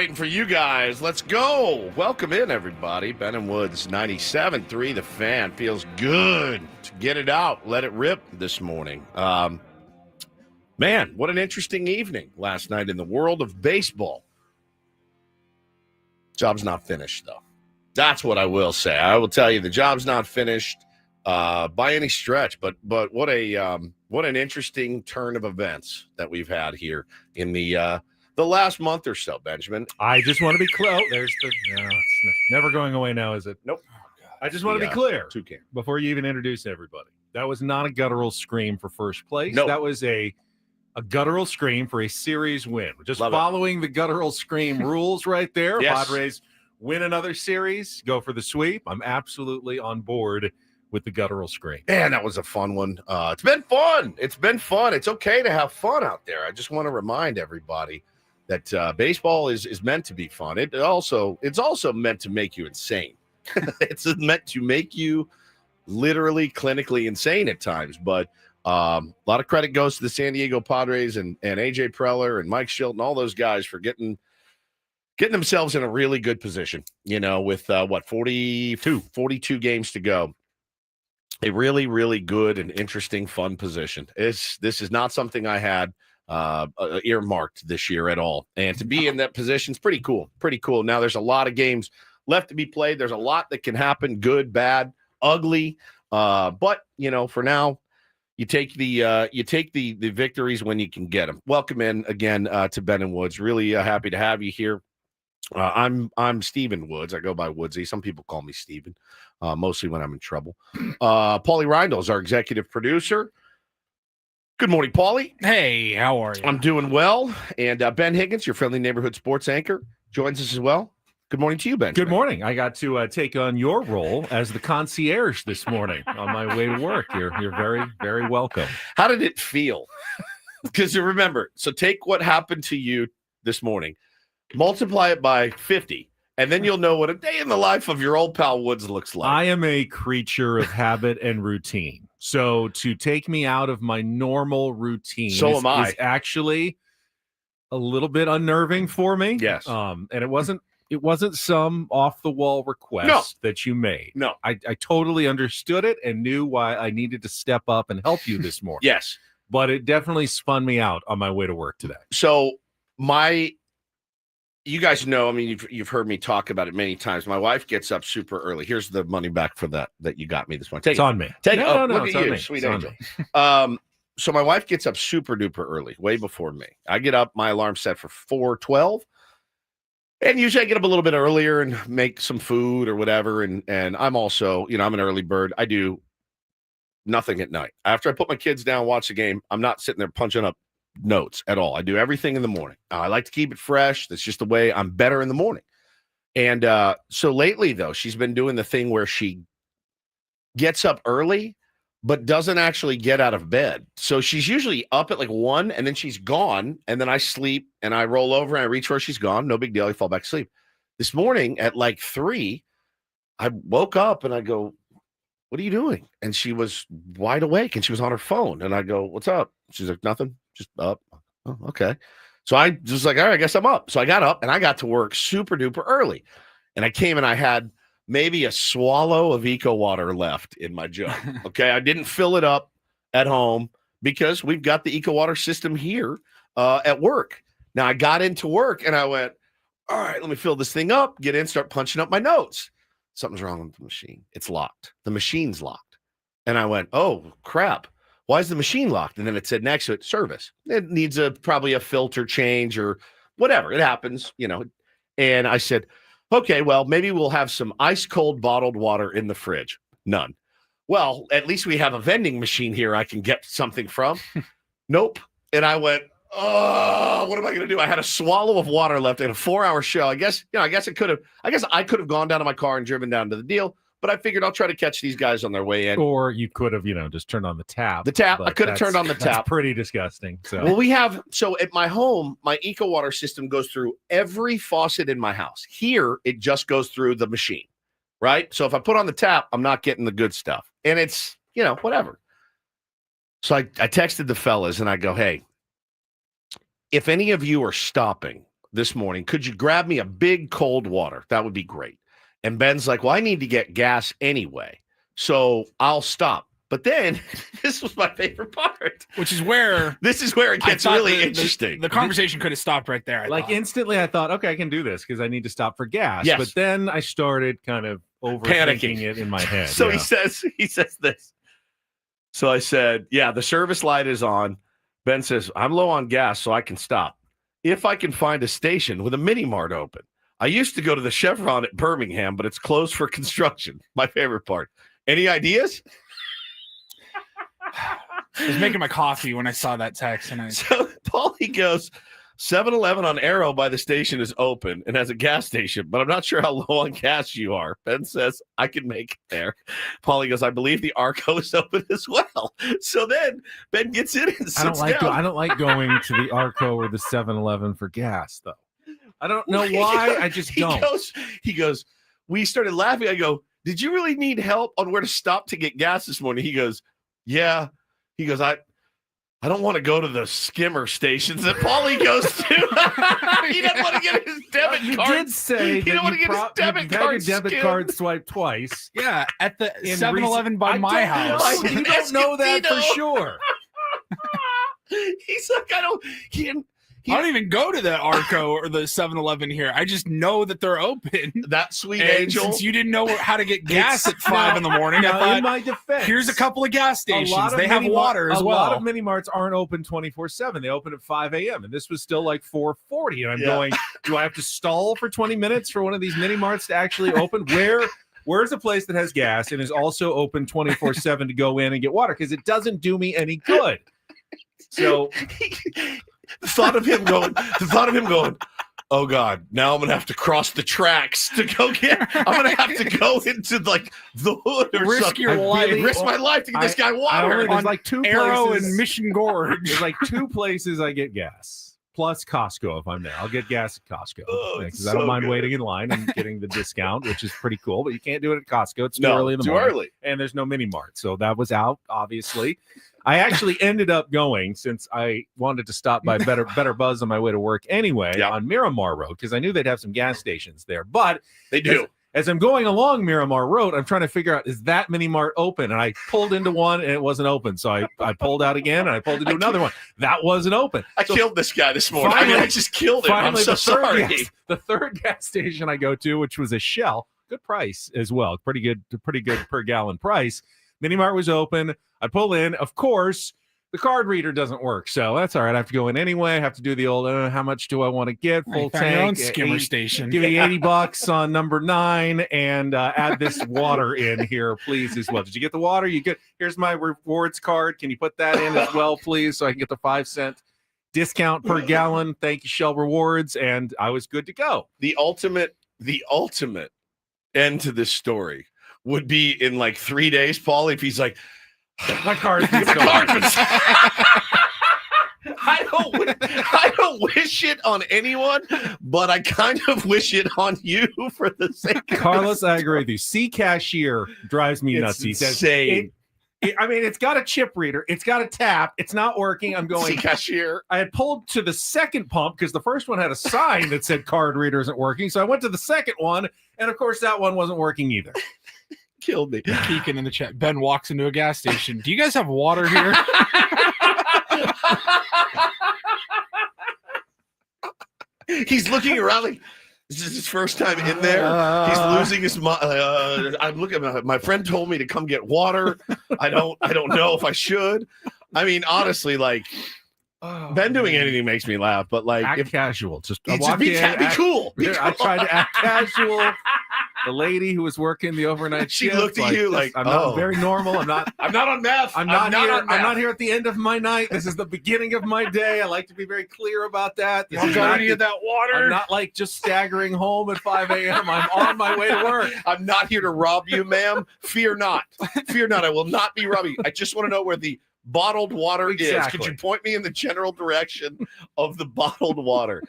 waiting for you guys. Let's go. Welcome in, everybody. Ben and Woods, 97.3. The Fan. Feels good to get it out. Let it rip this morning. Man, what an interesting evening last night in the world of baseball. Job's not finished, though. That's what I will say. I will tell you the job's not finished by any stretch, but what an interesting turn of events that we've had here in the last month or so, Benjamin. I just want to be clear. It's never going away now, is it? Nope. I just want to be clear Toucan. before you even introduce everybody. That was not a guttural scream for first place. Nope. That was a guttural scream for a series win. Just Love following the guttural scream rules right there. Yes. Padres win another series, go for the sweep. I'm absolutely on board with the guttural scream. Man, that was a fun one. It's been fun. It's okay to have fun out there. I just want to remind everybody that baseball is meant to be fun. It's also meant to make you insane. It's meant to make you literally clinically insane at times. But a lot of credit goes to the San Diego Padres and AJ Preller and Mike Shilton, all those guys for getting themselves in a really good position, with 42 games to go. A really, really good and interesting, fun position. This is not something I had earmarked this year at all. And to be in that position is pretty cool. Now there's a lot of games left to be played. There's a lot that can happen, good, bad, ugly. But for now, you take the victories when you can get them. Welcome in again to Ben and Woods. Really happy to have you here. I'm Steven Woods. I go by Woodsy. Some people call me Steven, mostly when I'm in trouble. Paulie Reindl is our executive producer. Good morning, Paulie. Hey, how are you? I'm doing well. And Ben Higgins, your friendly neighborhood sports anchor, joins us as well. Good morning to you, Ben. Good morning. I got to take on your role as the concierge this morning on my way to work. You're very, very welcome. How did it feel? Because remember, so take what happened to you this morning, multiply it by 50, and then you'll know what a day in the life of your old pal Woods looks like. I am a creature of habit and routine. So to take me out of my normal routine is actually a little bit unnerving for me. Yes. And it wasn't some off the wall request that you made. No. I totally understood it and knew why I needed to step up and help you this morning. Yes. But it definitely spun me out on my way to work today. So you guys know, I mean, you've heard me talk about it many times. My wife gets up super early. Here's the money back for that you got me this morning. It's on me. Take it. No, look it's at on you, me. sweet It's angel. So my wife gets up super duper early, way before me. I get up, my alarm set for 4:12. And usually I get up a little bit earlier and make some food or whatever. And I'm also, I'm an early bird. I do nothing at night. After I put my kids down, watch the game, I'm not sitting there punching up notes at all. I do everything in the morning. I like to keep it fresh. That's just the way I'm better in the morning. And so lately, though, she's been doing the thing where she gets up early, but doesn't actually get out of bed. So she's usually up at like 1 and then she's gone. And then I sleep and I roll over and I reach where she's gone. No big deal. I fall back to sleep. This morning at like 3, I woke up and I go, "What are you doing?" And she was wide awake and she was on her phone. And I go, "What's up?" She's like, "Nothing, just up." Oh, okay. So I just like, all right, I guess I'm up. So I got up and I got to work super duper early. And I came and I had maybe a swallow of eco water left in my jug. Okay. I didn't fill it up at home because we've got the eco water system here at work. Now I got into work and I went, all right, let me fill this thing up, get in, start punching up my notes. Something's wrong with the machine. It's locked. The machine's locked. And I went, oh, crap. Why is the machine locked? And then it said next to it, service. It needs probably a filter change or whatever. It happens, And I said, okay, well, maybe we'll have some ice cold bottled water in the fridge. None. Well, at least we have a vending machine here I can get something from. Nope. And I went, oh, what am I going to do? I had a swallow of water left in a 4-hour show. I guess I could have gone down to my car and driven down to the deal. But I figured I'll try to catch these guys on their way in. Or you could have, just turned on the tap. I could have turned on the tap. That's pretty disgusting. So. Well, so at my home, my eco water system goes through every faucet in my house. Here, it just goes through the machine, right? So if I put on the tap, I'm not getting the good stuff. And it's, whatever. So I texted the fellas and I go, hey, if any of you are stopping this morning. Could you grab me a big cold water? That would be great. And Ben's like, well, I need to get gas anyway, so I'll stop. But then this was my favorite part, which is where it gets really interesting. The conversation could have stopped right there. Instantly, I thought, okay, I can do this because I need to stop for gas. Yes. But then I started kind of overthinking it in my head. So he says this. So I said, yeah, the service light is on. Ben says, I'm low on gas, so I can stop. If I can find a station with a mini mart open. I used to go to the Chevron at Birmingham, but it's closed for construction. My favorite part. Any ideas? I was making my coffee when I saw that text. So Paulie goes, 7-Eleven on Arrow by the station is open and has a gas station, but I'm not sure how low on gas you are. Ben says, I can make it there. Paulie goes, I believe the Arco is open as well. So then Ben gets in and sits down. I don't like going to the Arco or the 7-Eleven for gas, though. I don't know why. I just don't. He goes, we started laughing. I go, did you really need help on where to stop to get gas this morning? He goes, yeah. He goes, I don't want to go to the skimmer stations that Paulie goes to. He doesn't want to get his debit card. You did say he didn't want to get his debit card. Your debit card swiped twice. Yeah, at the 7-Eleven by my house. You don't know that for sure. He's like, I don't even go to the Arco or the 7-Eleven here. I just know that they're open. That sweet angel. Since you didn't know how to get gas at 5 in the morning, I thought, in my defense, here's a couple of gas stations. They have water as well. A lot of mini marts aren't open 24/7. They open at 5 a.m. And this was still like 4:40. And I'm going, do I have to stall for 20 minutes for one of these mini marts to actually open? Where's a place that has gas and is also open 24/7 to go in and get water? Because it doesn't do me any good. So the thought of him going, oh God, now I'm gonna have to cross the tracks to go get. I'm gonna have to go into like the hood or risk something. Your life. Risk my life to get this guy water. There's like 2 Arrow places, and Mission Gorge. There's like 2 places I get gas. Plus Costco if I'm there. I'll get gas at Costco because I don't mind waiting in line and getting the discount, which is pretty cool. But you can't do it at Costco. It's too early in the morning. And there's no mini mart. So that was out, obviously. I actually ended up going, since I wanted to stop by Better Buzz on my way to work anyway, on Miramar Road, because I knew they'd have some gas stations there. But they do. As I'm going along Miramar Road, I'm trying to figure out, is that mini mart open? And I pulled into one and it wasn't open. So I pulled out again and I pulled into another one. That wasn't open. I killed this guy this morning. I just killed him. I'm so sorry. The third gas station I go to, which was a Shell, good price as well. Pretty good per gallon price. Mini mart was open. I pull in. Of course, the card reader doesn't work, so that's all right. I have to go in anyway. I have to do the old, how much do I want to get? Full tank. Your own skimmer station. Give me $80 on number 9 and add this water in here, please, as well. Did you get the water? You get. Here's my rewards card. Can you put that in as well, please, so I can get the 5-cent discount per gallon? Thank you, Shell Rewards, and I was good to go. The ultimate end to this story would be in like 3 days, Paul, if he's like, my card's I don't wish it on anyone, but I kind of wish it on you for the sake of Carlos, I agree with you. C Cashier drives me nuts. He says, it's got a chip reader. It's got a tap. It's not working. I'm going. C Cashier. I had pulled to the second pump because the first one had a sign that said card reader isn't working. So I went to the second one, and of course that one wasn't working either. Killed me. Keegan in the chat. Ben walks into a gas station. Do you guys have water here? He's looking around like, this is his first time in there. He's losing his mind. I'm looking at my friend told me to come get water. I don't know if I should. I mean, honestly, like, Ben doing anything makes me laugh, but like, act casual. Just be cool. I tried to act casual. The lady who was working the overnight she shift, looked at you like, I'm not very normal. I'm not on meth. I'm not here at the end of my night. This is the beginning of my day. I like to be very clear about that. This is not any of that water. I'm not like just staggering home at 5 a.m. I'm on my way to work. I'm not here to rob you, ma'am. Fear not. Fear not. I will not be robbing you. I just want to know where the bottled water is. Could you point me in the general direction of the bottled water?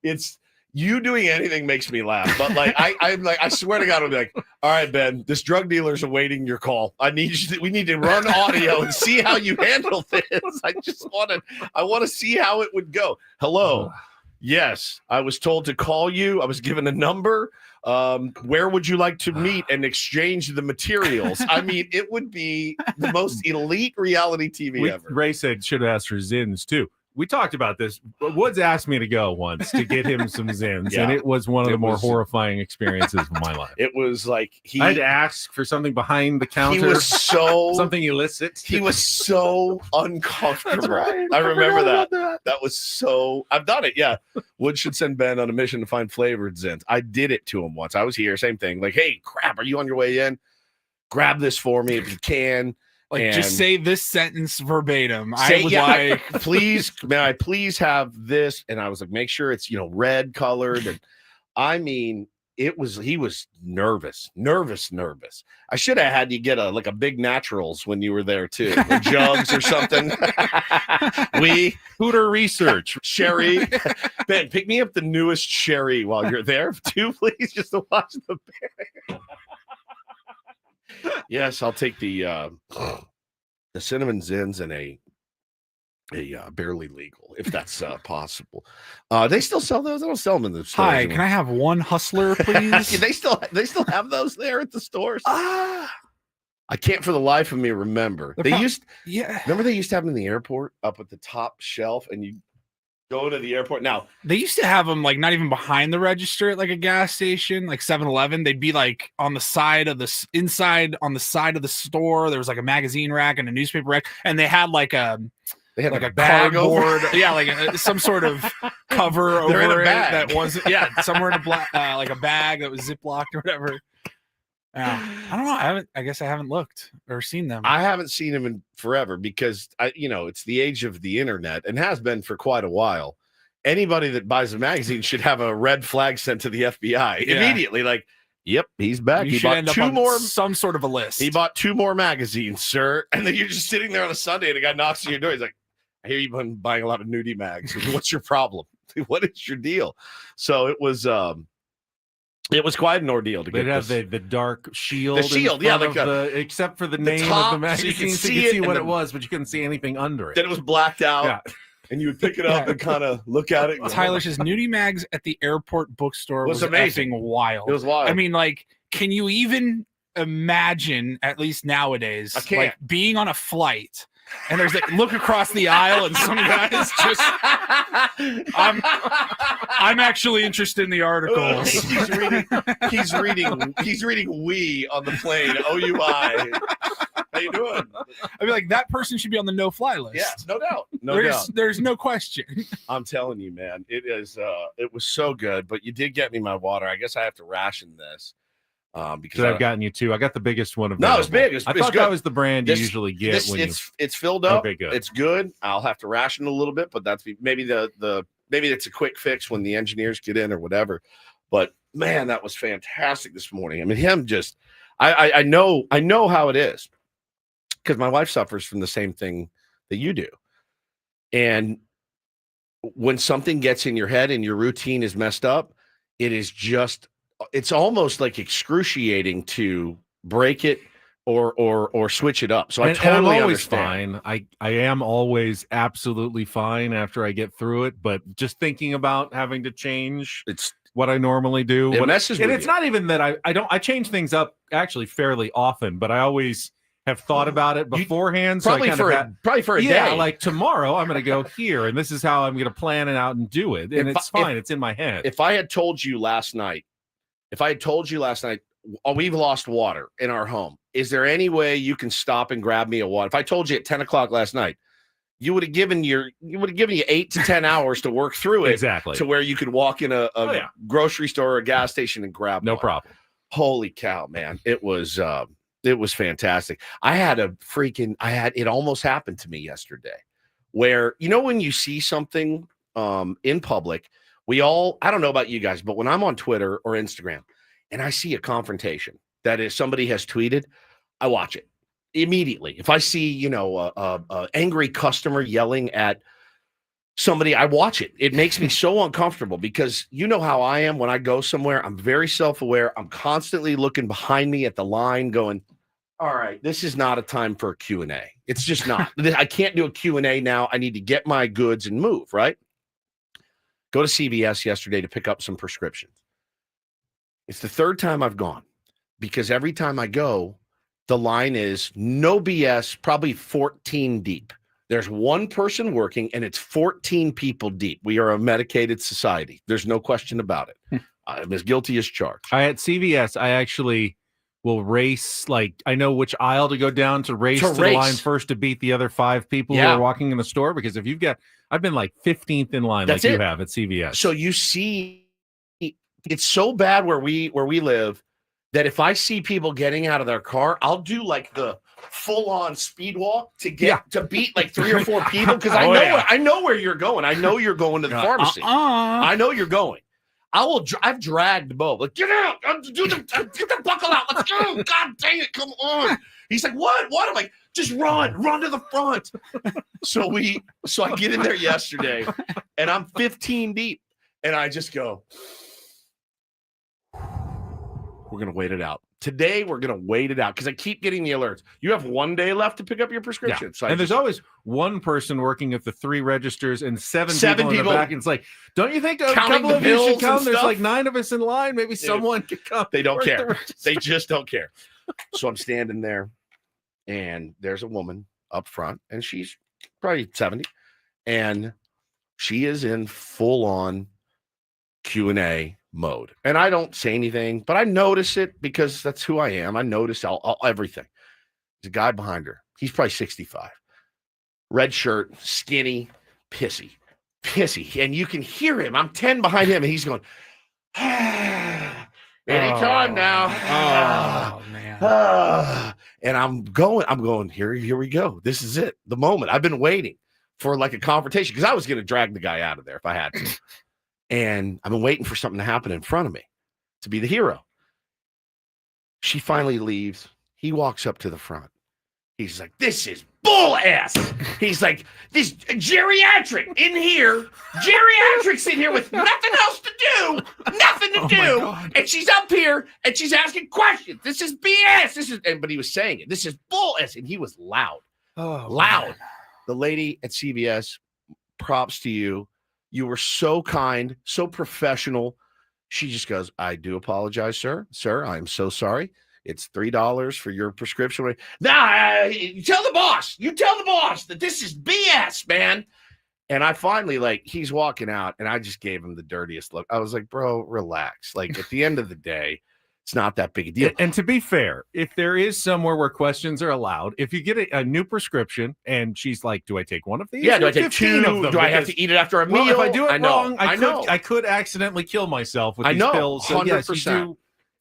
It's you doing anything makes me laugh, but like I'm like, I swear to God, I'll be like, all right, Ben, this drug dealer's awaiting your call. We need to run audio and see how you handle this. I want to see how it would go. Hello. Yes, I was told to call you. I was given a number. Where would you like to meet and exchange the materials? I mean, it would be the most elite reality TV ever. Ray said should have asked for Zins too. We talked about this. Woods asked me to go once to get him some Zins, and it was one of the more horrifying experiences of my life. It was like I had to ask for something behind the counter. He was so something illicit. He was so uncomfortable. That's right. I remember that. That was so. I've done it. Yeah, Woods should send Ben on a mission to find flavored Zins. I did it to him once. I was here. Same thing. Like, hey, crap, are you on your way in? Grab this for me if you can. Like, just say this sentence verbatim. Please, may I please have this? And I was like, make sure it's, red colored. And I mean, he was nervous. I should have had you get a big naturals when you were there too, or jugs or something. Hooter Research. Sherry. Ben, pick me up the newest sherry while you're there too, please, just to watch the bear. Yes, I'll take the cinnamon Zins and a barely legal, if that's possible. They still sell those? I don't sell them in the stores. Hi, can I have one Hustler, please? They still have those there at the stores. I can't for the life of me remember. Remember they used to have them in the airport up at the top shelf, and you go to the airport. Now they used to have them like not even behind the register at like a gas station, like 7-Eleven. They'd be like on the side of the inside on the side of the store. There was like a magazine rack and a newspaper rack, and they had like a bag board, some sort of cover over it that wasn't somewhere in a black like a bag that was ziplocked or whatever. I don't know. I guess I haven't looked or seen them. I haven't seen them in forever because it's the age of the internet and has been for quite a while. Anybody that buys a magazine should have a red flag sent to the FBI immediately. Like, yep, he's back. You he should bought end up two on more, some sort of a list. He bought 2 more magazines, sir. And then you're just sitting there on a Sunday and a guy knocks on your door. He's like, I hear you've been buying a lot of nudie mags. What's your problem? What is your deal? So it was quite an ordeal to get. They'd have the dark shield. The shield, except for the name of the magazine, so you could see what it was, but you couldn't see anything under it. Then it was blacked out, and you would pick it up and kind of look at it. Tyler says nudie mags at the airport bookstore was amazing. Wild. It was wild. I mean, like, can you even imagine, at least nowadays, like being on a flight? And there's look across the aisle, and some guys just. I'm actually interested in the articles. He's reading "we" on the plane. OUI. How you doing? I mean, like that person should be on the no-fly list. Yeah, no doubt. There's no question. I'm telling you, man, it is. It was so good, but you did get me my water. I guess I have to ration this. Because I've gotten you 2. I got the biggest one. No, it's big. I thought that was the brand you usually get. It's filled up. Okay, good. It's good. I'll have to ration a little bit, but that's maybe maybe it's a quick fix when the engineers get in or whatever. But man, that was fantastic this morning. I mean, I know how it is because my wife suffers from the same thing that you do, and when something gets in your head and your routine is messed up, it's almost like excruciating to break it or switch it up. So I totally I'm always understand. fine. I am always absolutely fine after I get through it. But just thinking about having to change what I normally do. It messes with it's you. not even that I change things up actually fairly often, but I always have thought about it beforehand. Probably for a day. Like tomorrow I'm going to go here, and this is how I'm going to plan it out and do it. And it's fine. It's in my head. If I had told you last night, we've lost water in our home. Is there any way you can stop and grab me a water? If I told you at 10 o'clock last night, you would have given you 8 to 10 hours to work through it. Exactly. To where you could walk in a grocery store or a gas station and grab no water. problem. Holy cow, man. It was fantastic. It almost happened to me yesterday where, when you see something in public, I don't know about you guys, but when I'm on Twitter or Instagram and I see a confrontation that is somebody has tweeted, I watch it immediately. If I see, a angry customer yelling at somebody, I watch it. It makes me so uncomfortable because you know how I am when I go somewhere. I'm very self-aware. I'm constantly looking behind me at the line going, all right, this is not a time for a Q&A. It's just not. I can't do a Q&A now. I need to get my goods and move, right? Go to CVS yesterday to pick up some prescriptions. It's the third time I've gone because every time I go, the line is no BS, probably 14 deep. There's one person working and it's 14 people deep. We are a medicated society. There's no question about it. I'm as guilty as charged. At CVS, I actually will race. Like, I know which aisle to go down to race to the line first to beat the other 5 people who are walking in the store. Because if you've got, I've been like 15th in line you have at CVS. So you see, it's so bad where we live that if I see people getting out of their car, I'll do like the full-on speed walk to get to beat like 3 or 4 people because I know where you're going. I know you're going to the pharmacy. I know you're going. I've dragged Bo. Like, get out! Get the buckle out. Let's go! God dang it! Come on! He's like, what? I'm like, just run to the front. So I get in there yesterday, and I'm 15 deep, and I just go, we're gonna wait it out. Today, we're going to wait it out because I keep getting the alerts. You have 1 day left to pick up your prescription. Yeah. So there's always one person working at the 3 registers and 7 people in the back. And it's like, don't you think a couple of you should come? There's like 9 of us in line. Maybe someone could come. They don't care. They just don't care. So I'm standing there, and there's a woman up front, and she's probably 70, and she is in full-on Q&A mode. And I don't say anything, but I notice it because that's who I am. I notice everything. There's a guy behind her. He's probably 65. Red shirt, skinny, pissy. And you can hear him. I'm 10 behind him, and he's going, anytime now. Man. And I'm going, here we go. This is it. The moment. I've been waiting for like a confrontation because I was going to drag the guy out of there if I had to. And I've been waiting for something to happen in front of me to be the hero. She finally leaves. He walks up to the front. He's like, this is bull ass. He's like, this geriatric in here. Geriatric's in here with nothing else to do. Nothing to do. And she's up here and she's asking questions. This is BS. But he was saying it. This is bull ass. And he was loud. Loud. Man. The lady at CVS, props to you. You were so kind, so professional. She just goes, I do apologize, sir. Sir, I'm so sorry. It's $3 for your prescription. Nah, you tell the boss. You tell the boss that this is BS, man. And I finally, he's walking out, and I just gave him the dirtiest look. I was like, bro, relax. Like, at the end of the day, it's not that big a deal. And to be fair, if there is somewhere where questions are allowed, if you get a new prescription and she's like, do I take one of these? Yeah, do I take 2 of them? Do I have to eat it after a meal? If I do it wrong, I could accidentally kill myself with these pills. So 100%. Yes,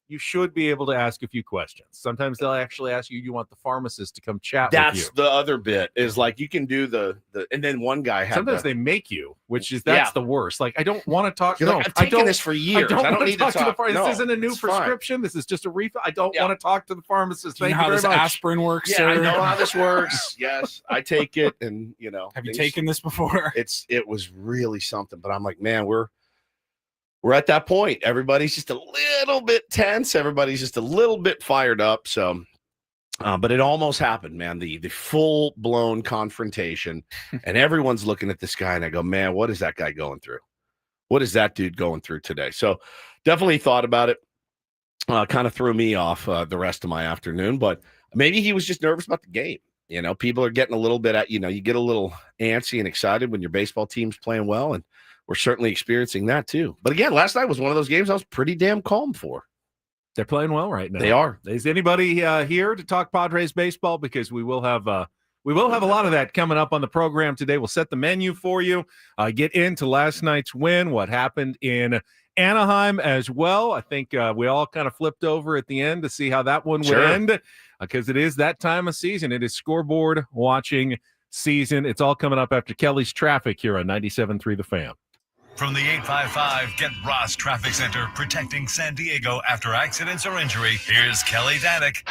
you should be able to ask a few questions. Sometimes they'll actually ask you want the pharmacist to come chat with you. That's the other bit is you can do the and then one guy had sometimes they make you, which is the worst. Like, I don't want to talk. You're I've taken this for years. I don't need to talk to the pharmacist. This isn't a new prescription. Fine. This is just a refill. I don't want to talk to the pharmacist. Thank you how this aspirin works, sir? I know how this works. Yes, I take it, and Have you taken this before? It was really something, but I'm like, man, we're at that point. Everybody's just a little bit tense. Everybody's just a little bit fired up. So, but it almost happened, man. The full blown confrontation, and everyone's looking at this guy, and I go, man, what is that guy going through? What is that dude going through today? So, definitely thought about it. Kind of threw me off the rest of my afternoon, but maybe he was just nervous about the game. People are getting a little bit you get a little antsy and excited when your baseball team's playing well, and we're certainly experiencing that too. But again, last night was one of those games I was pretty damn calm for. They're playing well right now. They are. Is anybody here to talk Padres baseball? Because we will have a lot of that coming up on the program today. We'll set the menu for you. Get into last night's win, what happened in Anaheim as well. I think we all kind of flipped over at the end to see how that one would end, because it is that time of season. It is scoreboard watching season. It's all coming up after Kelly's traffic here on 97.3 The Fan. From the 855 Get Ross Traffic Center, protecting San Diego after accidents or injury, here's Kelly Danick.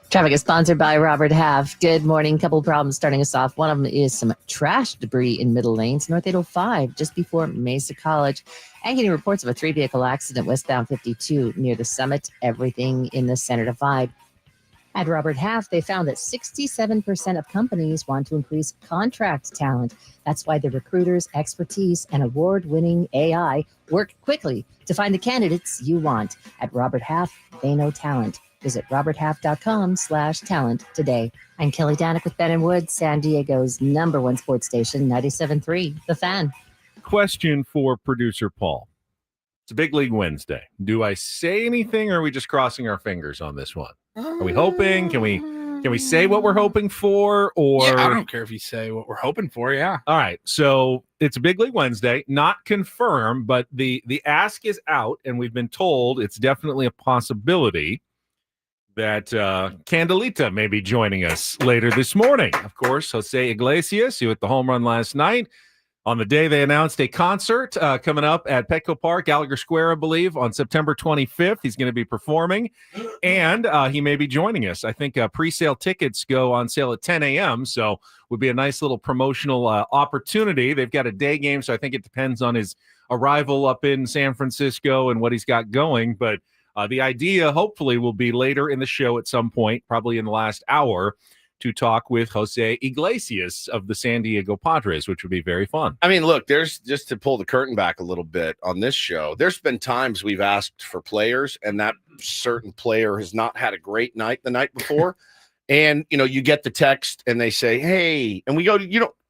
Traffic is sponsored by Robert Half. Good morning. Couple problems starting us off. One of them is some trash debris in middle lanes, North 805, just before Mesa College. And getting reports of a 3-vehicle accident westbound 52 near the Summit. Everything in the center divide. At Robert Half, they found that 67% of companies want to increase contract talent. That's why the recruiters' expertise and award-winning AI work quickly to find the candidates you want. At Robert Half, they know talent. Visit roberthalf.com/talent today. I'm Kelly Danek with Ben and Woods, San Diego's #1 sports station, 97.3, The Fan. Question for producer Paul. It's a big league Wednesday. Do I say anything, or are we just crossing our fingers on this one? Are we hoping? Can we say what we're hoping for? Or Yeah, I don't care if you say what we're hoping for. Yeah. All right. So it's a big league Wednesday, not confirmed, but the ask is out, and we've been told it's definitely a possibility that Candelita may be joining us later this morning. Of course, Jose Iglesias, who hit the home run last night. On the day they announced a concert coming up at Petco Park, Gallagher Square, I believe, on September 25th. He's going to be performing, and he may be joining us. I think pre-sale tickets go on sale at 10 a.m., so would be a nice little promotional opportunity. They've got a day game, so I think it depends on his arrival up in San Francisco and what he's got going, but the idea, hopefully, will be later in the show at some point, probably in the last hour, to talk with Jose Iglesias of the San Diego Padres, which would be very fun. I mean, look, there's just to pull the curtain back a little bit on this show. There's been times we've asked for players, and that certain player has not had a great night the night before. And, you get the text and they say, hey, and we go,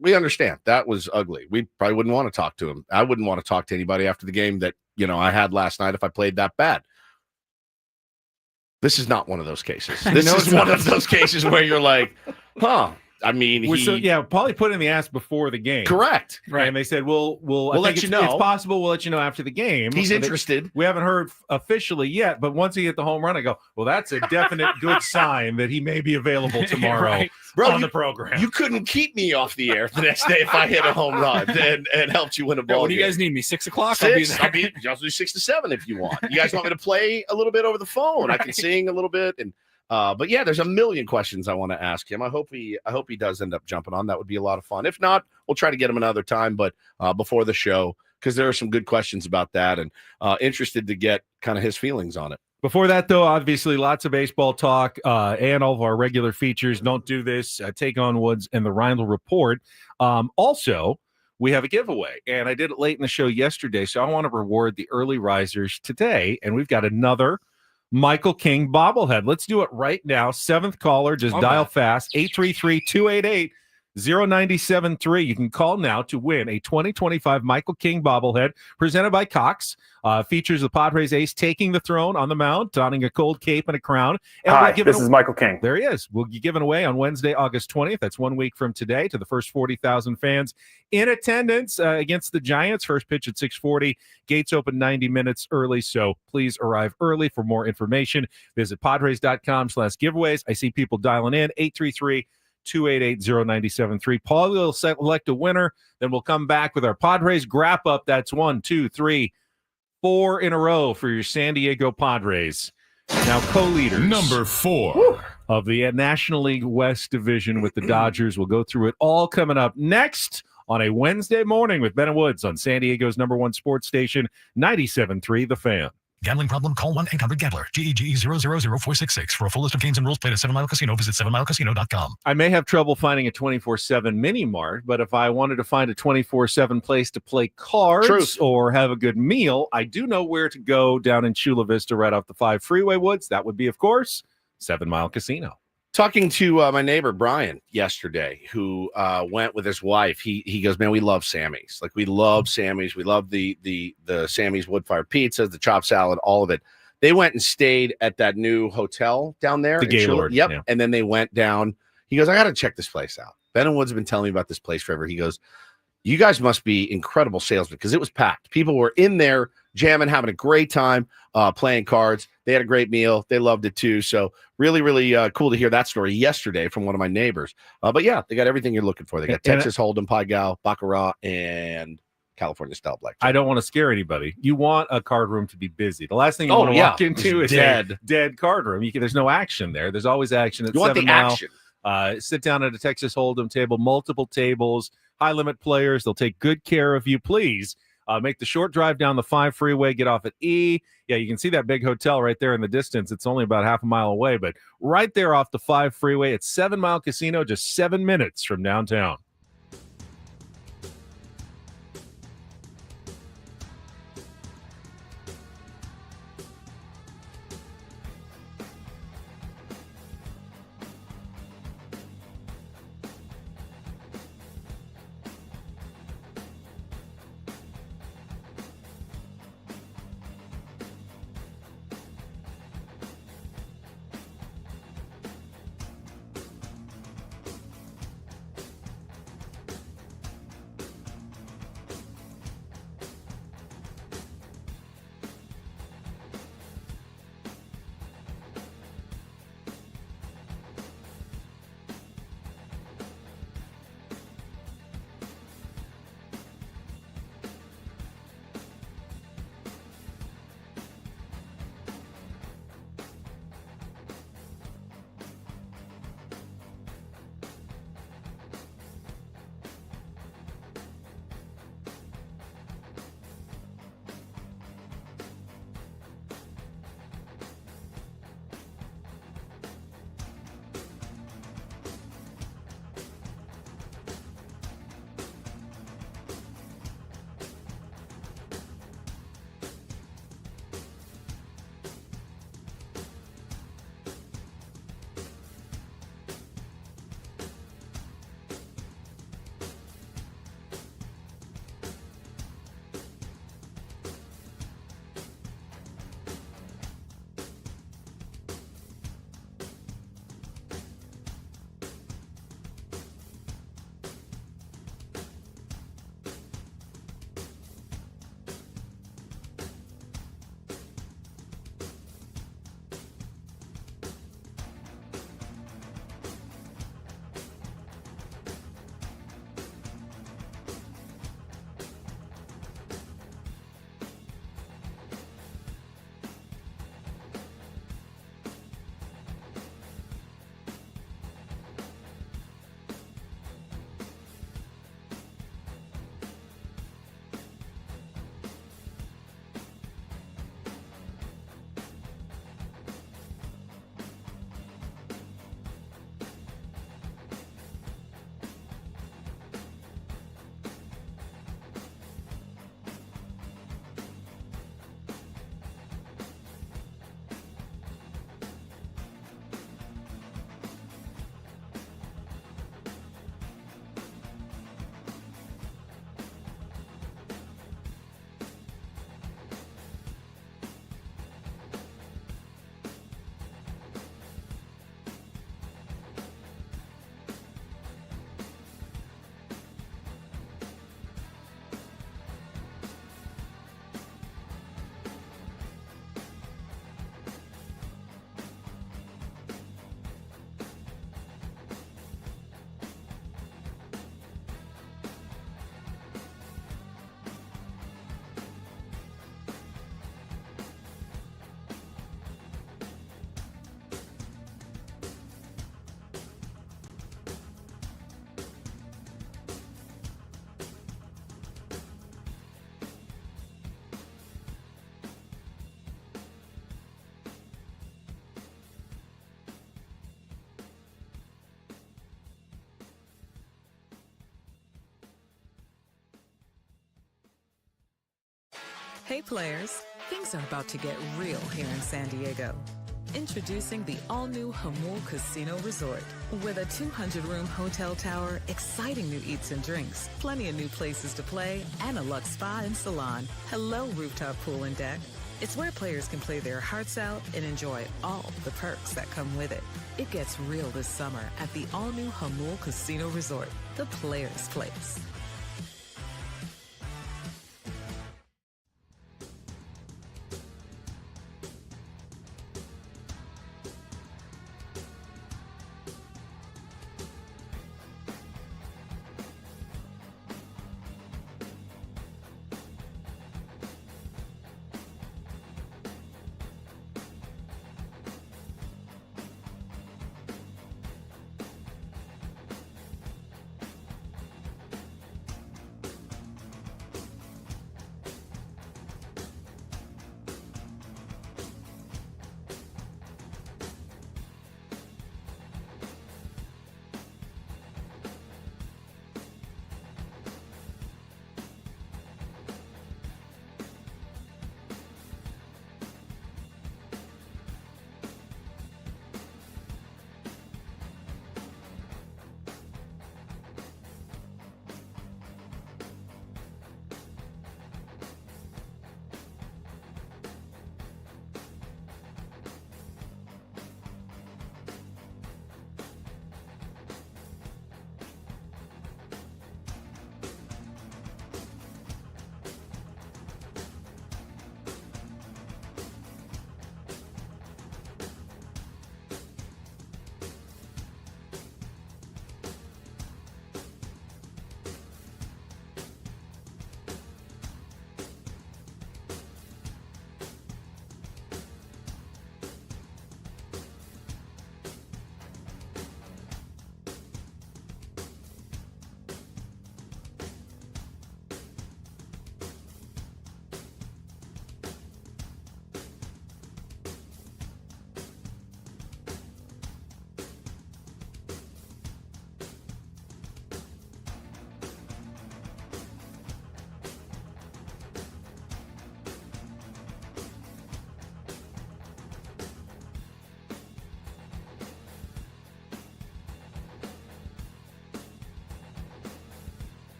we understand that was ugly. We probably wouldn't want to talk to him. I wouldn't want to talk to anybody after the game that, I had last night if I played that bad. This is not one of those cases. This is one of those cases where you're like, huh. I mean, Paulie put in the ask before the game. Correct. Right. And they said, we'll let you know. It's possible we'll let you know after the game. He's interested. We haven't heard officially yet, but once he hit the home run, I go, well, that's a definite good sign that he may be available tomorrow Right. on the program. You couldn't keep me off the air the next day if I hit a home run and helped you win a ball. What do you game. guys need me? 6 o'clock? I'll do 6 to 7 if you want. You guys want me to play a little bit over the phone? I can sing a little bit. And but yeah, there's a million questions I want to ask him. I hope he does end up jumping on. That would be a lot of fun. If not, we'll try to get him another time, but before the show, because there are some good questions about that, and interested to get kind of his feelings on it. Before that, though, obviously lots of baseball talk and all of our regular features. Don't do this. Take on Woods and the Reindl Report. Also, we have a giveaway, and I did it late in the show yesterday, so I want to reward the early risers today, and we've got another Michael King bobblehead. Let's do it right now. 7th caller, just dial fast, 833-288-0973. You can call now to win a 2025 Michael King bobblehead presented by Cox. Features the Padres ace taking the throne on the mound, donning a gold cape and a crown. And Hi, this is Michael King. There he is. We'll be giving away on Wednesday, August 20th. That's 1 week from today, to the first 40,000 fans in attendance against the Giants. First pitch at 6:40. Gates open 90 minutes early, so please arrive early. For more information, visit padres.com/giveaways. I see people dialing in, 833-288-0973. Paul will select a winner. Then we'll come back with our Padres Wrap-Up. That's 1, 2, 3, 4 in a row for your San Diego Padres. Now co-leaders. Number 4. Of the National League West Division with the Dodgers. We'll go through it all coming up next on a Wednesday morning with Ben and Woods on San Diego's #1 sports station, 97.3 The Fan. Gambling problem? Call 1-800-GAMBLER. GEGE 000-466. For a full list of games and rules, play at 7 Mile Casino. Visit 7milecasino.com. I may have trouble finding a 24/7 mini mart, but if I wanted to find a 24/7 place to play cards or have a good meal, I do know where to go down in Chula Vista right off the 5 freeway, Woods. That would be, of course, 7 Mile Casino. Talking to my neighbor Brian yesterday, who went with his wife. He goes, man, we love Sammy's. Like, we love Sammy's. We love the Sammy's wood-fired pizzas, the chopped salad, all of it. They went and stayed at that new hotel down there. The Gaylord. Yep. Yeah. And then they went down. He goes, I got to check this place out. Ben and Woods have been telling me about this place forever. He goes, you guys must be incredible salesmen, because it was packed. People were in there jamming, having a great time, playing cards. They had a great meal. They loved it too. So really, really cool to hear that story yesterday from one of my neighbors. But yeah, they got everything you're looking for. They got Texas Hold'em, Pai Gow, Baccarat, and California style blackjack. I don't want to scare anybody. You want a card room to be busy. The last thing you want to walk into is a dead card room. There's no action there. There's always action at 7 Mile. Action. Sit down at a Texas Hold'em table, multiple tables, high limit players. They'll take good care of you. Please Make the short drive down the 5 freeway, get off at E. Yeah, you can see that big hotel right there in the distance. It's only about half a mile away, but right there off the 5 freeway, it's 7 Mile Casino, just 7 minutes from downtown. Hey players, things are about to get real here in San Diego. Introducing the all-new Hamul Casino Resort. With a 200-room hotel tower, exciting new eats and drinks, plenty of new places to play, and a luxe spa and salon. Hello, rooftop pool and deck. It's where players can play their hearts out and enjoy all the perks that come with it. It gets real this summer at the all-new Hamul Casino Resort, the players' place.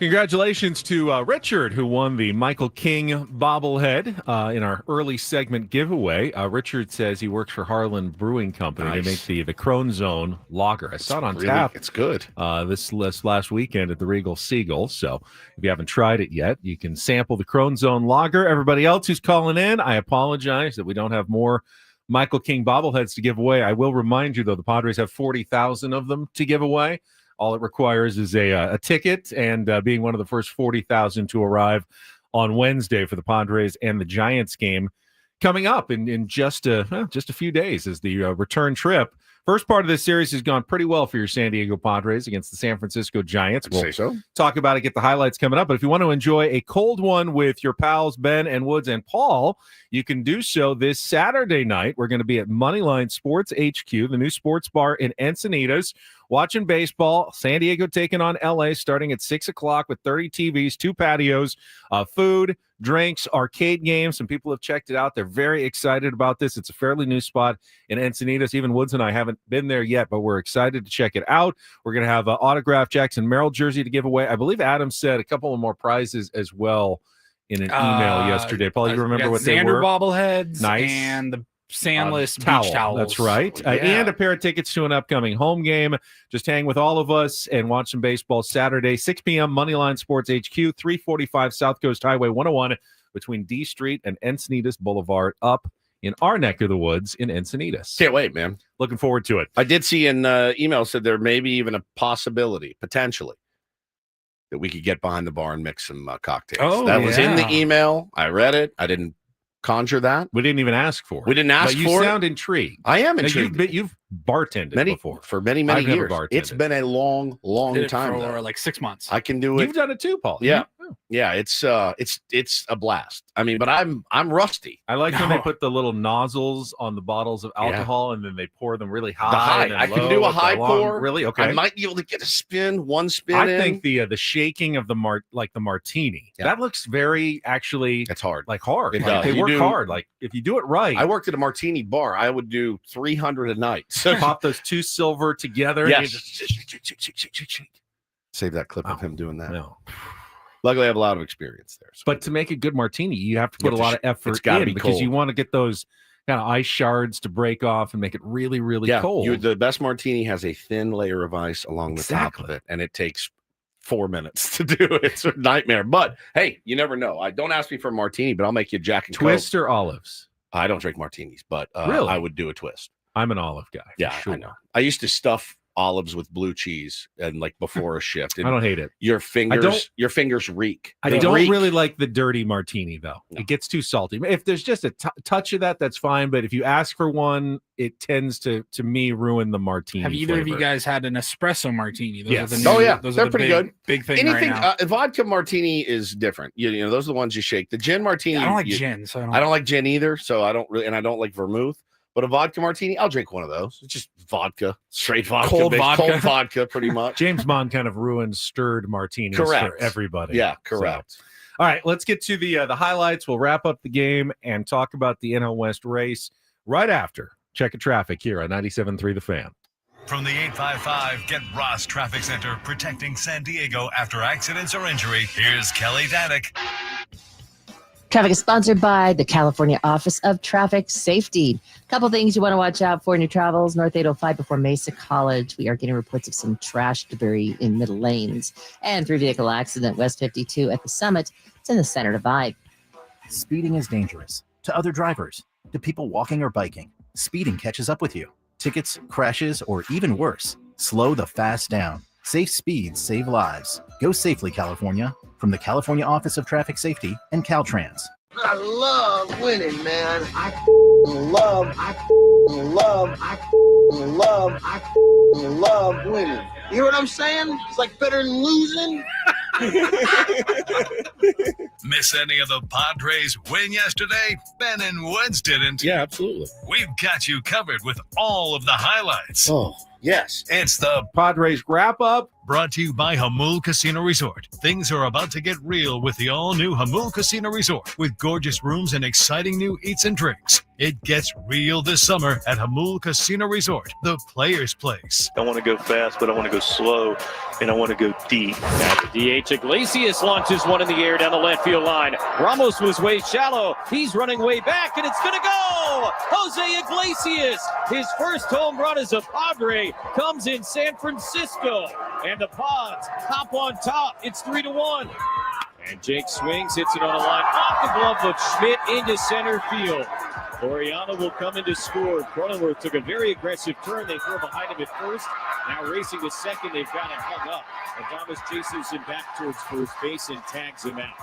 Congratulations to Richard, who won the Michael King bobblehead in our early segment giveaway. Richard says he works for Harlan Brewing Company. Nice. They make the Crone Zone lager. I saw it on Really, tap. it's good. This last weekend at the Regal Seagull. So if you haven't tried it yet, you can sample the Crone Zone lager. Everybody else who's calling in, I apologize that we don't have more Michael King bobbleheads to give away. I will remind you, though, the Padres have 40,000 of them to give away. All it requires is a ticket and being one of the first 40,000 to arrive on Wednesday for the Padres and the Giants game coming up in just a few days as the return trip. First part of this series has gone pretty well for your San Diego Padres against the San Francisco Giants. I'd say so. Talk about it, get the highlights coming up. But if you want to enjoy a cold one with your pals Ben and Woods and Paul, you can do so this Saturday night. We're going to be at Moneyline Sports HQ, the new sports bar in Encinitas, watching baseball. San Diego taking on LA starting at 6 o'clock with 30 TVs, 2 patios, food, drinks, arcade games. Some people have checked it out. They're very excited about this. It's a fairly new spot in Encinitas. Even Woods and I haven't been there yet, but we're excited to check it out. We're going to have an autographed Jackson Merrill jersey to give away. I believe Adam said a couple of more prizes as well in an email yesterday. Paul, you remember what they were? Xander bobbleheads, Nice. And the Sandless beach towel. towels. That's right. Yeah. And a pair of tickets to an upcoming home game. Just hang with all of us and watch some baseball Saturday, 6 p.m. Moneyline Sports HQ, 345 South Coast Highway 101 between D Street and Encinitas Boulevard up in our neck of the woods in Encinitas. Can't wait, man. Looking forward to it. I did see an email said there may be even a possibility, potentially, that we could get behind the bar and mix some cocktails. Oh, that was in the yeah. email. I read it. I didn't conjure that. We didn't even ask for it. We didn't ask but you for sound it. intrigued. I am Now, intrigued. you've bartended before. For many I've never years. bartended. It's been a long Did it time. for though. like 6 months. I can do it. You've done it too, Paul. Yeah. Oh. Yeah, it's a blast. I mean, but I'm rusty. I like when they No. put the little nozzles on the bottles of alcohol and then they pour them really high. The high. and then I can low do a with the high long- pour. Really? Okay. I might be able to get one spin I in. think the shaking of the martini Yeah. that looks very actually That's hard. like hard. It Like, does. they You work do- hard. Like if you do it right, I worked at a martini bar. I would do 300 a night. So pop those two silver together. Yes. And you just save that clip of Wow. him doing that. no. Luckily, I have a lot of experience there. So But to make a good martini, you have to You put a have to lot of it's effort gotta in be because cold. you want to get those kind of ice shards to break off and make it really, really yeah, cold. the best martini has a thin layer of ice along the top of Exactly. it, and it takes 4 minutes to do it. It's a nightmare. But hey, you never know. I don't ask me for a martini, but I'll make you a Jack and Twist or olives? Coke. I don't drink martinis, but Really? I would do a twist. I'm an olive guy. for Yeah, sure. I know. I used to stuff olives with blue cheese and like before a shift. I And don't hate it. your don't- fingers reek. I They don't reek. really like the dirty martini, though. No. It gets too salty. If there's just a touch of that, that's fine. But if you ask for one, it tends to me ruin the martini. Have either of you flavor. guys had an espresso martini? Those Yes. are the Oh, yeah. those They're are the pretty big, good. Big thing Anything right now. vodka martini is different. You know, those are the ones you shake. The gin martini. I don't like you- gin, so I don't like gin either, so I don't really, and I don't like vermouth. But a vodka martini, I'll drink one of those. It's just vodka, straight vodka, Cold vodka. cold vodka, pretty much. James Bond kind of ruined stirred martinis Correct. for everybody. Yeah, correct. So, all right, let's get to the highlights. We'll wrap up the game and talk about the NL West race right after Check of Traffic here on 97.3 The Fan. From the 855 Get Ross Traffic Center, protecting San Diego after accidents or injury, here's Kelly Danick. Traffic is sponsored by the California Office of Traffic Safety. A couple things you want to watch out for in your travels. North 805 before Mesa College. We are getting reports of some trash debris in middle lanes. And 3-vehicle accident, West 52 at the Summit. It's in the Center Divide. Speeding is dangerous to other drivers, to people walking or biking. Speeding catches up with you. Tickets, crashes, or even worse, slow the fast down. Safe speeds save lives. Go safely, California. From the California Office of Traffic Safety and Caltrans. I love winning, man. I love winning. You hear what I'm saying? It's like better than losing. Miss any of the Padres win yesterday? Ben and Woods didn't. Yeah, absolutely. We've got you covered with all of the highlights. Oh, yes. It's the Padres Wrap-Up. Brought to you by Hamul Casino Resort. Things are about to get real with the all-new Hamul Casino Resort with gorgeous rooms and exciting new eats and drinks. It gets real this summer at Hamul Casino Resort, the player's place. I want to go fast, but I want to go slow, and I want to go deep. At the DH, Iglesias launches one in the air down the left field line. Ramos was way shallow. He's running way back, and it's going to go! Jose Iglesias, his first home run as a Padre, comes in San Francisco. And the Pods hop on top. It's 3-1. And Jake swings, hits it on a line off the glove of Schmidt into center field. Oriana will come in to score. Cronenworth took a very aggressive turn. They throw behind him at first. Now racing to second. They've got him hung up. And Thomas chases him back towards first base and tags him out.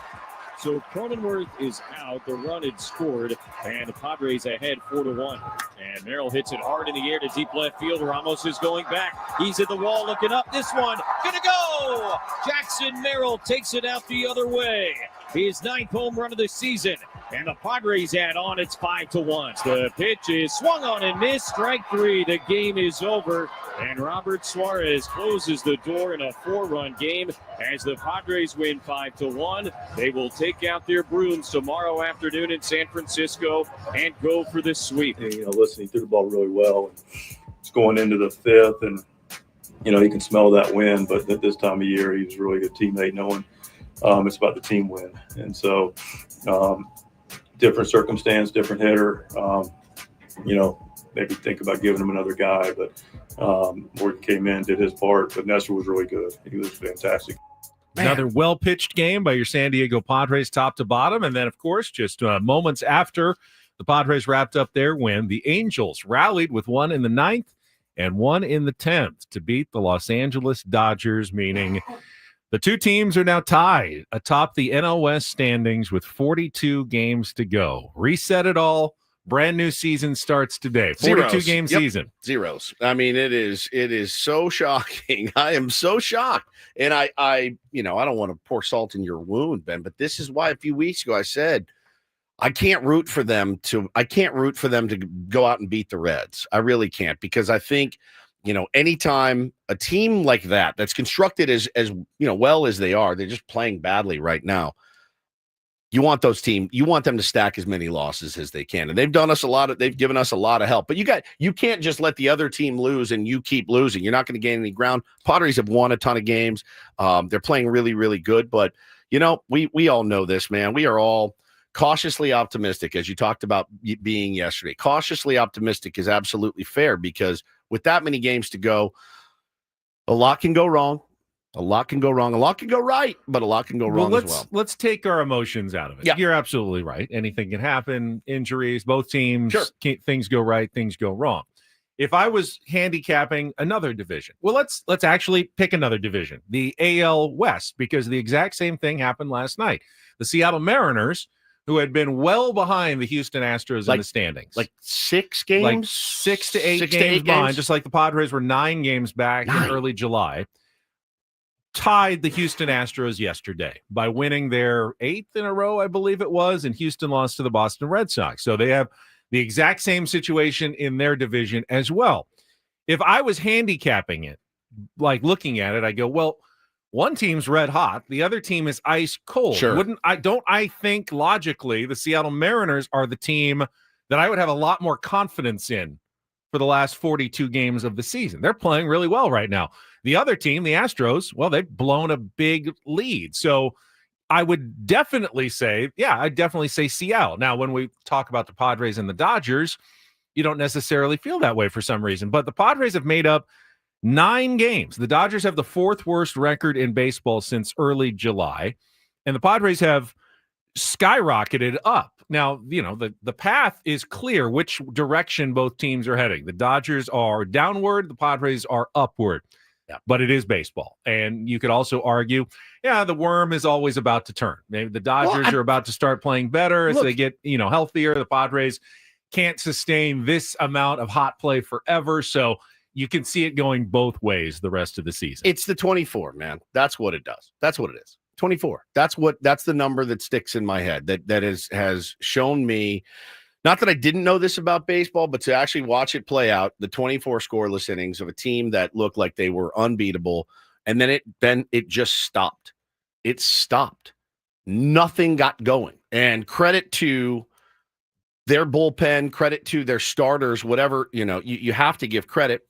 So Cronenworth is out. The run had scored, and the Padres ahead 4-1. And Merrill hits it hard in the air to deep left field. Ramos is going back. He's at the wall looking up. This one gonna go. Jackson Merrill takes it out the other way. His 9th home run of the season. And the Padres add on. It's 5-1. The pitch is swung on and missed. Strike 3. The game is over. And Robert Suarez closes the door in a 4-run game as the Padres win 5-1. They will take out their brooms tomorrow afternoon in San Francisco and go for the sweep. And, listen, he threw the ball really well. It's going into the 5th, and, you can smell that win. But at this time of year, he was a really good teammate, knowing it's about the team win. And so different circumstance, different hitter, maybe think about giving him another guy. But Morgan came in, did his part, but Nestor was really good. He was fantastic. Another well-pitched game by your San Diego Padres top to bottom. And then, of course, just moments after the Padres wrapped up their win, the Angels rallied with one in the 9th and one in the 10th to beat the Los Angeles Dodgers, meaning the two teams are now tied atop the NL West standings with 42 games to go. Reset it all. Brand new season starts today. 42-game season. Zeros. I mean, it is so shocking. I am so shocked. And I don't want to pour salt in your wound, Ben, but this is why a few weeks ago I said I can't root for them to go out and beat the Reds. I really can't, because I think, anytime a team like that's constructed as well as they are, they're just playing badly right now. You want them to stack as many losses as they can. And they've given us a lot of help. But you can't just let the other team lose and you keep losing. You're not going to gain any ground. Padres have won a ton of games. They're playing really, really good. But, we all know this, man. We are all cautiously optimistic, as you talked about being yesterday. Cautiously optimistic is absolutely fair, because with that many games to go, a lot can go wrong. A lot can go wrong. A lot can go right, but a lot can go wrong as well. Let's take our emotions out of it. Yeah. You're absolutely right. Anything can happen. Injuries, both teams, sure. Things go right, things go wrong. If I was handicapping another division, well, let's actually pick another division, the AL West, because the exact same thing happened last night. The Seattle Mariners, who had been well behind the Houston Astros in the standings. Like 6 games? Like 6 to 8 games behind, just like the Padres were 9 games back in early July. Tied the Houston Astros yesterday by winning their 8th in a row, I believe it was, and Houston lost to the Boston Red Sox. So they have the exact same situation in their division as well. If I was handicapping it, like looking at it, I go, well, one team's red hot, the other team is ice cold. Sure. Don't I think logically the Seattle Mariners are the team that I would have a lot more confidence in for the last 42 games of the season. They're playing really well right now. The other team, the Astros, well, they've blown a big lead. So I would definitely say, I'd definitely say Seattle. Now, when we talk about the Padres and the Dodgers, you don't necessarily feel that way for some reason. But the Padres have made up 9 games. The Dodgers have the 4th worst record in baseball since early July. And the Padres have skyrocketed up. Now, the path is clear which direction both teams are heading. The Dodgers are downward. The Padres are upward. Yeah, but it is baseball. And you could also argue, the worm is always about to turn. Maybe the Dodgers are about to start playing better as they get, healthier. The Padres can't sustain this amount of hot play forever. So you can see it going both ways the rest of the season. It's the 24, man. That's what it does. That's what it is. 24. That's the number that sticks in my head that has shown me, not that I didn't know this about baseball, but to actually watch it play out, the 24 scoreless innings of a team that looked like they were unbeatable, And then it just stopped. It stopped. Nothing got going. And credit to their bullpen, credit to their starters, whatever, you have to give credit.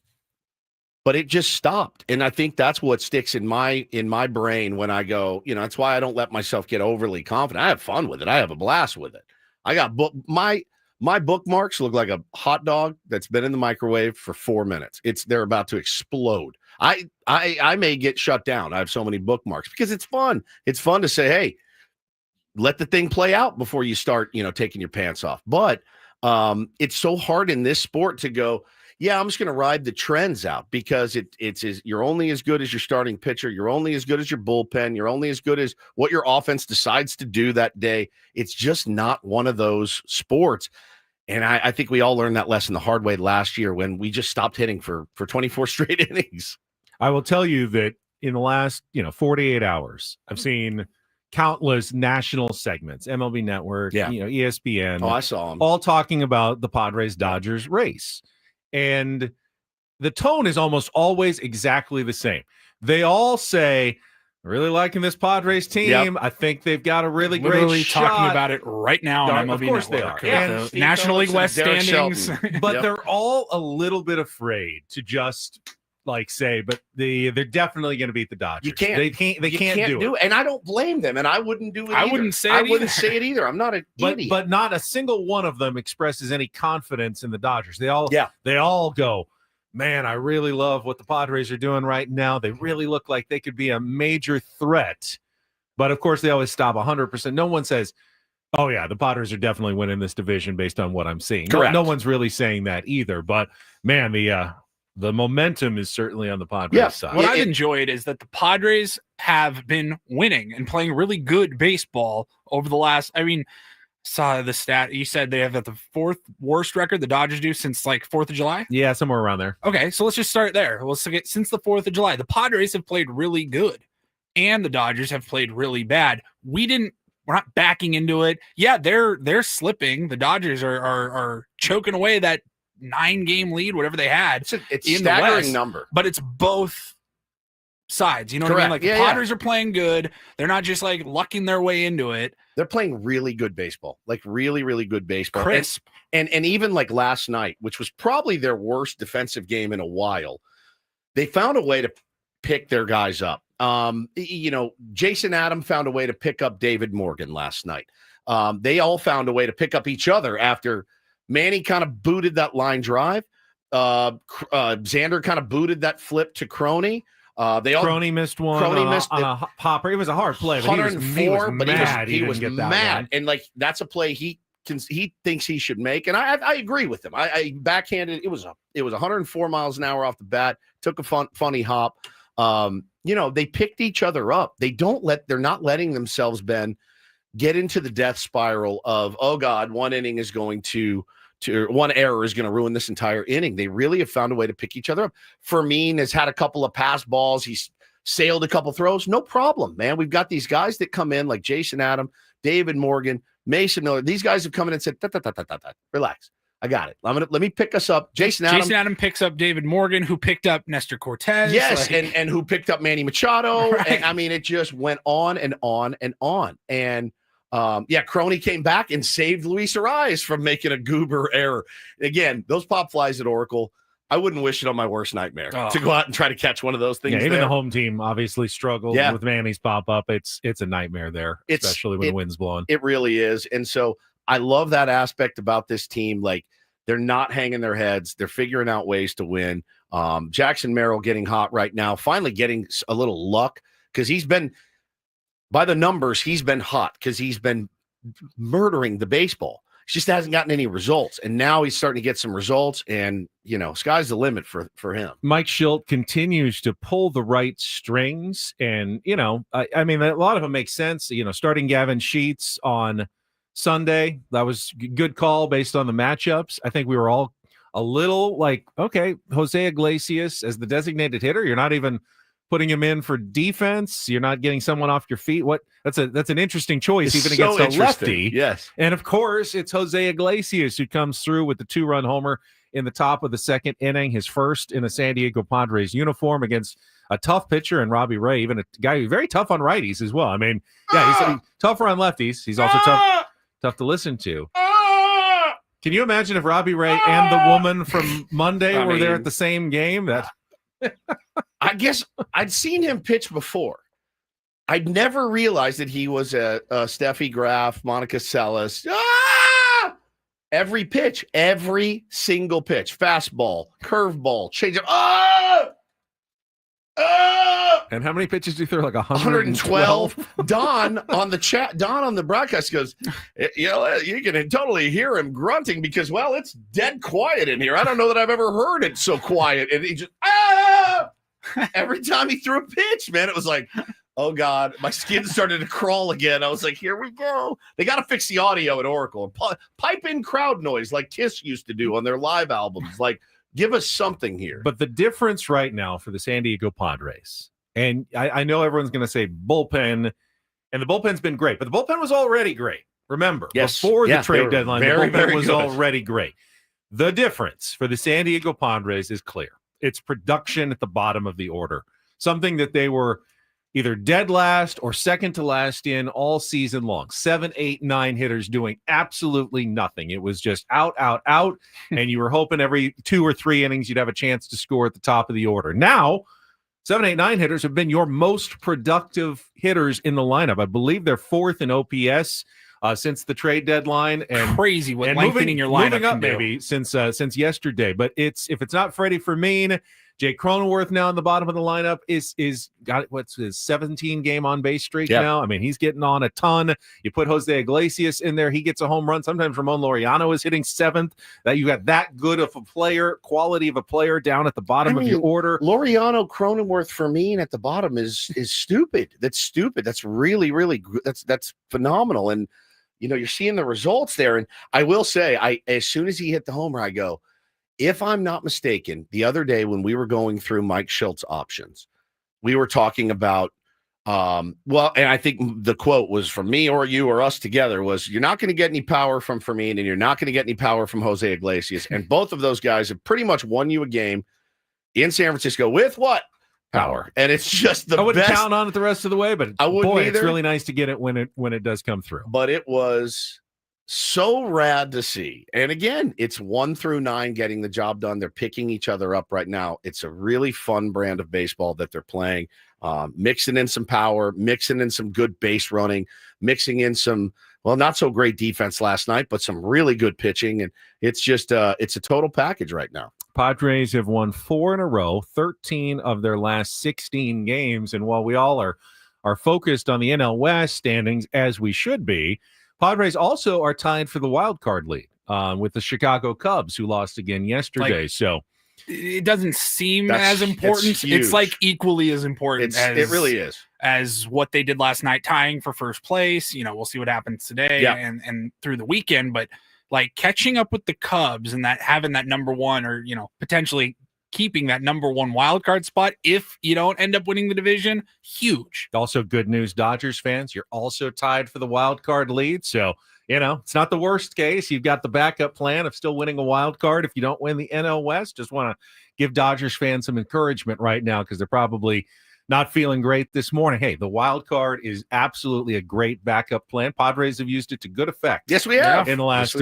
But it just stopped. And I think that's what sticks in my brain when I go, that's why I don't let myself get overly confident. I have fun with it. I have a blast with it. I got my bookmarks look like a hot dog that's been in the microwave for 4 minutes. They're about to explode. I may get shut down. I have so many bookmarks because it's fun. It's fun to say, hey, let the thing play out before you start, taking your pants off. But it's so hard in this sport to go, yeah, I'm just going to ride the trends out because you're only as good as your starting pitcher. You're only as good as your bullpen. You're only as good as what your offense decides to do that day. It's just not one of those sports. And I think we all learned that lesson the hard way last year when we just stopped hitting for 24 straight innings. I will tell you that in the last, 48 hours, I've seen countless national segments, MLB Network, ESPN. Oh, I saw them. All talking about the Padres-Dodgers race. And the tone is almost always exactly the same. They all say, really liking this Padres team. Yep. I think they've got a really great shot. Talking about it right now on MLB Of course Network. they are. The National League West standings. But they're all a little bit afraid to just say, but they're definitely going to beat the Dodgers. You can't. They can't do it. And I don't blame them. And I wouldn't do it. I either. wouldn't say it either. I'm not an idiot. But not a single one of them expresses any confidence in the Dodgers. They all go, man, I really love what the Padres are doing right now. They really look like they could be a major threat. But of course, they always stop 100%. No one says, oh yeah, the Padres are definitely winning this division based on what I'm seeing. No one's really saying that either. But man, the momentum is certainly on the Padres side. What I've enjoyed is that the Padres have been winning and playing really good baseball over the last, saw the stat. You said they have the fourth worst record the Dodgers do since 4th of July? Yeah, somewhere around there. Okay, so let's just start there. Since the 4th of July, the Padres have played really good and the Dodgers have played really bad. We're not backing into it. Yeah, they're slipping. The Dodgers are choking away that 9-game lead, whatever they had. It's a staggering number. But it's both sides. You know what I mean? The Padres are playing good. They're not just lucking their way into it. They're playing really good baseball. Really, really good baseball. Crisp. And even last night, which was probably their worst defensive game in a while, they found a way to pick their guys up. Jason Adam found a way to pick up David Morgan last night. They all found a way to pick up each other after Manny kind of booted that line drive. Xander kind of booted that flip to Crony. Crony missed one. Crony missed on a popper. It was a hard play, but he was mad. He was mad, and that's a play he thinks he should make, and I agree with him. I backhanded. It was 104 miles an hour off the bat. Took a funny hop. They picked each other up. They're not letting themselves, Ben, get into the death spiral of, oh God, one inning is going to one error is going to ruin this entire inning. They really have found a way to pick each other up. Fermin has had a couple of pass balls. He's sailed a couple throws. No problem, man. We've got these guys that come in like Jason Adam, David Morgan, Mason Miller. These guys have come in and said, relax. I got it. Let me pick us up. Jason Adam picks up David Morgan, who picked up Nestor Cortez. Yes, and who picked up Manny Machado. Right. And it just went on and on and on. And Crony came back and saved Luis Arias from making a goober error. Again, those pop flies at Oracle, I wouldn't wish it on my worst nightmare to go out and try to catch one of those things. Yeah, even the home team obviously struggled with Manny's pop up. It's a nightmare there, especially when the wind's blowing. It really is. And so I love that aspect about this team. They're not hanging their heads. They're figuring out ways to win. Jackson Merrill getting hot right now, finally getting a little luck because he's been, by the numbers, he's been hot because he's been murdering the baseball. He just hasn't gotten any results. And now he's starting to get some results. And, sky's the limit for him. Mike Schilt continues to pull the right strings. And, a lot of them make sense. Starting Gavin Sheets on Sunday, that was a good call based on the matchups. I think we were all a little okay, Jose Iglesias as the designated hitter. You're not even putting him in for defense. You're not getting someone off your feet. That's an interesting choice, even against a lefty. Yes. And of course, it's Jose Iglesias who comes through with the 2-run homer in the top of the second inning, his first in a San Diego Padres uniform against a tough pitcher in Robbie Ray, even a guy who's very tough on righties as well. I mean, yeah, he's tougher on lefties. He's also tough to listen to. Can you imagine if Robbie Ray and the woman from Monday were there at the same game? That I guess I'd seen him pitch before. I'd never realized that he was a Steffi Graf, Monica Seles. Every pitch, every single pitch, fastball, curveball, changeup. And how many pitches do you throw? Like 112. Don on the broadcast goes, you can totally hear him grunting because, well, it's dead quiet in here. I don't know that I've ever heard it so quiet. And he just, every time he threw a pitch, man, it was like, oh, God, my skin started to crawl again. I was like, here we go. They got to fix the audio at Oracle and pipe in crowd noise like Kiss used to do on their live albums. Like, give us something here. But the difference right now for the San Diego Padres, and I know everyone's going to say bullpen, and the bullpen's been great, but the bullpen was already great. Remember, before the trade deadline, the bullpen was already great. The difference for the San Diego Padres is clear. It's production at the bottom of the order, something that they were either dead last or second to last in all season long. 7, 8, 9 hitters doing absolutely nothing. It was just out, and you were hoping every 2 or 3 innings you'd have a chance to score at the top of the order. Now, 7, 8, 9 hitters have been your most productive hitters in the lineup. I believe they're 4th in OPS since the trade deadline. And crazy what lengthening your lineup moving up can do. Maybe since yesterday. But if it's not Freddie Fermin, Jake Cronenworth now in the bottom of the lineup is got what's his 17 game on base streak now. I mean, he's getting on a ton. You put Jose Iglesias in there, he gets a home run. Sometimes Ramon Laureano is hitting 7th. That you got that good of a player, quality of a player down at the bottom of your order. Laureano, Cronenworth, Fermin at the bottom is stupid. That's stupid. That's really, really that's phenomenal. And you're seeing the results there. And I will say, as soon as he hit the homer, I go, if I'm not mistaken, the other day when we were going through Mike Schultz options, we were talking about, and I think the quote was from me or you or us together was, you're not going to get any power from Fermin and you're not going to get any power from Jose Iglesias. And both of those guys have pretty much won you a game in San Francisco with what? Power. And it's just the best. I wouldn't count on it the rest of the way, but I wouldn't either. It's really nice to get it when it does come through. But it was so rad to see. And again, it's 1 through 9 getting the job done. They're picking each other up right now. It's a really fun brand of baseball that they're playing, mixing in some power, mixing in some good base running, mixing in some, not so great defense last night, but some really good pitching. And it's just, it's a total package right now. Padres have won 4 in a row, 13 of their last 16 games. And while we all are focused on the NL West standings, as we should be, Padres also are tied for the wild card lead with the Chicago Cubs, who lost again yesterday. So it doesn't seem as important. It's like equally as important. It really is. As what they did last night, tying for first place. We'll see what happens today and through the weekend. But like catching up with the Cubs and that having that number 1 or potentially keeping that number 1 wild card spot if you don't end up winning the division, huge. Also good news, Dodgers fans, you're also tied for the wild card lead. So, it's not the worst case. You've got the backup plan of still winning a wild card if you don't win the NL West. Just want to give Dodgers fans some encouragement right now because they're probably not feeling great this morning. Hey, the wild card is absolutely a great backup plan. Padres have used it to good effect. Yes, we have in the last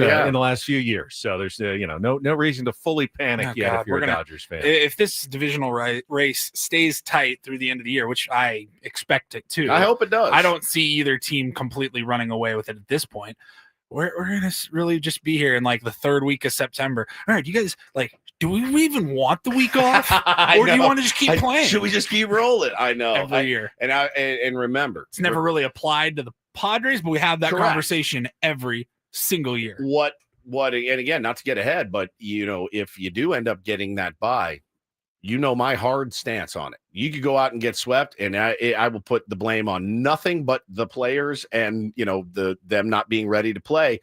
few years. So there's no reason to fully panic yet if you're a Dodgers fan. If this divisional race stays tight through the end of the year, which I expect it to, I hope it does. I don't see either team completely running away with it at this point. We're gonna really just be here in like the 3rd week of September. All right, you guys do we even want the week off, or do you want to just keep playing? Should we just keep rolling? I know every year. And remember, it's never really applied to the Padres, but we have that conversation every single year. What? And again, not to get ahead, but if you do end up getting that bye, my hard stance on it. You could go out and get swept, and I will put the blame on nothing but the players and them not being ready to play.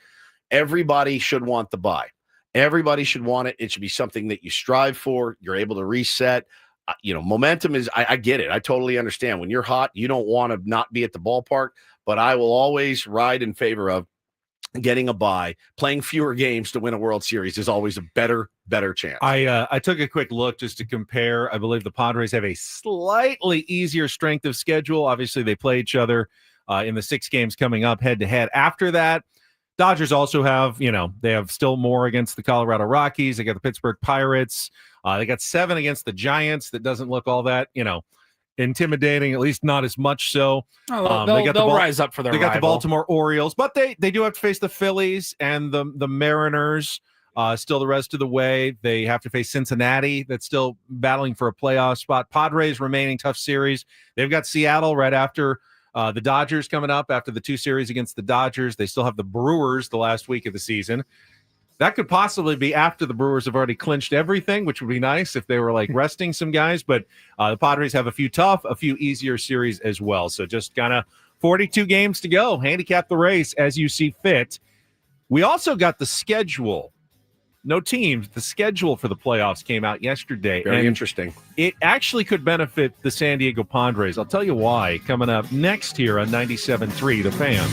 Everybody should want the bye. Everybody should want it. It should be something that you strive for. You're able to reset. Momentum is, I get it. I totally understand. When you're hot, you don't want to not be at the ballpark, but I will always ride in favor of getting a bye, playing fewer games to win a World Series is always a better chance. I took a quick look just to compare. I believe the Padres have a slightly easier strength of schedule. Obviously, they play each other in the 6 games coming up head-to-head. After that, Dodgers also have, they have still more against the Colorado Rockies. They got the Pittsburgh Pirates. They got 7 against the Giants. That doesn't look all that, intimidating, at least not as much so. They'll rise up for their rival. They got the Baltimore Orioles, but they do have to face the Phillies and the Mariners still the rest of the way. They have to face Cincinnati, that's still battling for a playoff spot. Padres remaining tough series. They've got Seattle right after the Dodgers coming up after the 2 series against the Dodgers. They still have the Brewers the last week of the season. That could possibly be after the Brewers have already clinched everything, which would be nice if they were resting some guys. But the Padres have a few tough, a few easier series as well. So just kind of 42 games to go. Handicap the race as you see fit. We also got the schedule. No teams. The schedule for the playoffs came out yesterday. Very interesting. It actually could benefit the San Diego Padres. I'll tell you why coming up next here on 97.3 The Fan.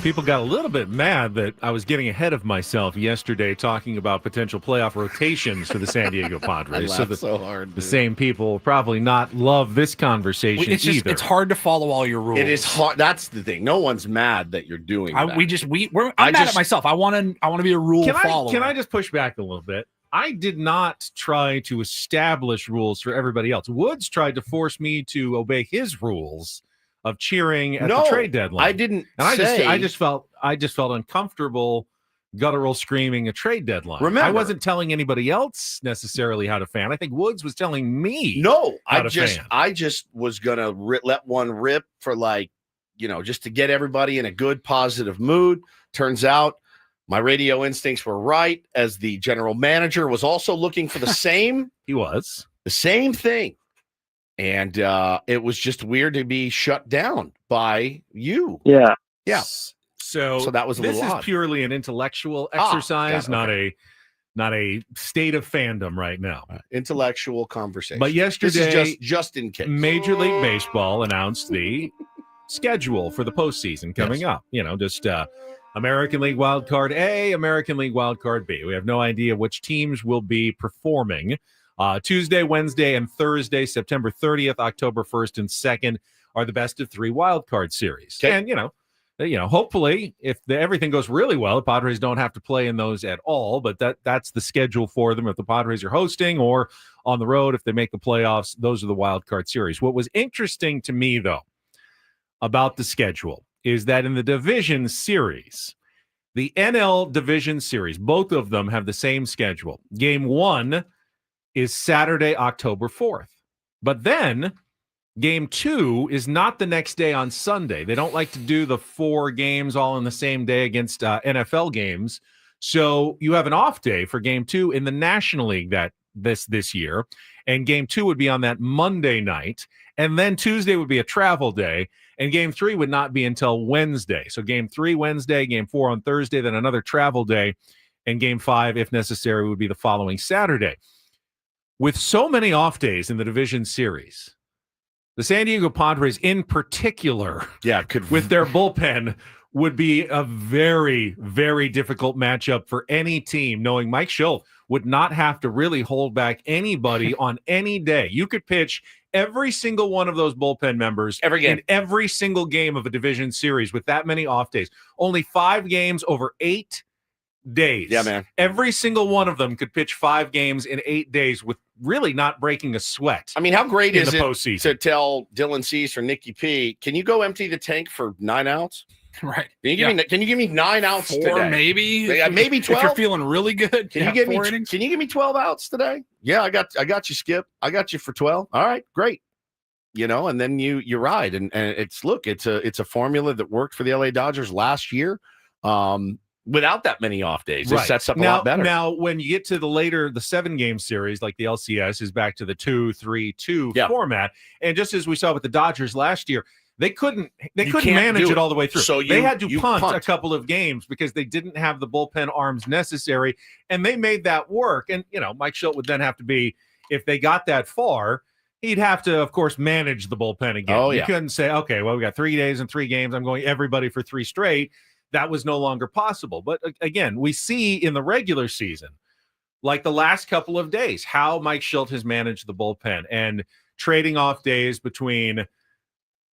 People got a little bit mad that I was getting ahead of myself yesterday talking about potential playoff rotations for the San Diego Padres. I laughed so hard. The same people will probably not love this conversation either. It's hard to follow all your rules. It is hard. That's the thing. No one's mad that you're doing that. I'm mad at myself. I want to be a rule follower. Can I just push back a little bit? I did not try to establish rules for everybody else. Woods tried to force me to obey his rules of cheering at the trade deadline. I didn't. And I just felt uncomfortable, guttural screaming a trade deadline. Remember, I wasn't telling anybody else necessarily how to fan. I think Woods was telling me. No, how to fan. I just was gonna let one rip for just to get everybody in a good, positive mood. Turns out my radio instincts were right, as the general manager was also looking for the same. He was the same thing. And it was just weird to be shut down by you. Yeah. Yeah. So that was a little odd. This is purely an intellectual exercise, not a state of fandom right now. Intellectual conversation. But yesterday, this is just in case. Major League Baseball announced the schedule for the postseason coming up. Just American League Wild Card A, American League Wild Card B. We have no idea which teams will be performing. Tuesday, Wednesday, and Thursday, September 30th, October 1st, and 2nd are the best of 3 wild card series. Okay. And, hopefully, if everything goes really well, the Padres don't have to play in those at all, but that's the schedule for them. If the Padres are hosting or on the road, if they make the playoffs, those are the wild card series. What was interesting to me, though, about the schedule is that in the division series, the NL division series, both of them have the same schedule. Game 1 is Saturday, October 4th. But then game 2 is not the next day on Sunday. They don't like to do the 4 games all in the same day against NFL games. So you have an off day for game 2 in the National League this year. And game 2 would be on that Monday night. And then Tuesday would be a travel day. And game 3 would not be until Wednesday. So game 3 Wednesday, game 4 on Thursday, then another travel day. And game 5, if necessary, would be the following Saturday. With so many off days in the division series, the San Diego Padres in particular, with their bullpen, would be a very, very difficult matchup for any team, knowing Mike Shildt would not have to really hold back anybody on any day. You could pitch every single one of those bullpen members in every single game of a division series with that many off days. Only 5 games over 8 days. Yeah, man. Every single one of them could pitch 5 games in 8 days with really not breaking a sweat. I mean, how great is it postseason to tell Dylan Cease or Nicky P, can you go empty the tank for 9 outs? Right. Can you give me 9 outs 4 today? maybe? Maybe 12. If you're feeling really good. Can you give me 12 outs today? Yeah, I got you, Skip. I got you for 12. All right, great. And then you ride, and it's a formula that worked for the LA Dodgers last year. Without that many off days, it sets up a lot better. Now, when you get to the 7-game series, like the LCS is back to the 2-3-2 format, and just as we saw with the Dodgers last year, they couldn't manage it all the way through. So they had to punt a couple of games because they didn't have the bullpen arms necessary, and they made that work. And Mike Shildt would then have to be, if they got that far, he'd have to, of course, manage the bullpen again. Oh, You couldn't say, okay, well, we got 3 days and 3 games. I'm going everybody for 3 straight. That was no longer possible. But again, we see in the regular season, like the last couple of days, how Mike Shildt has managed the bullpen and trading off days between,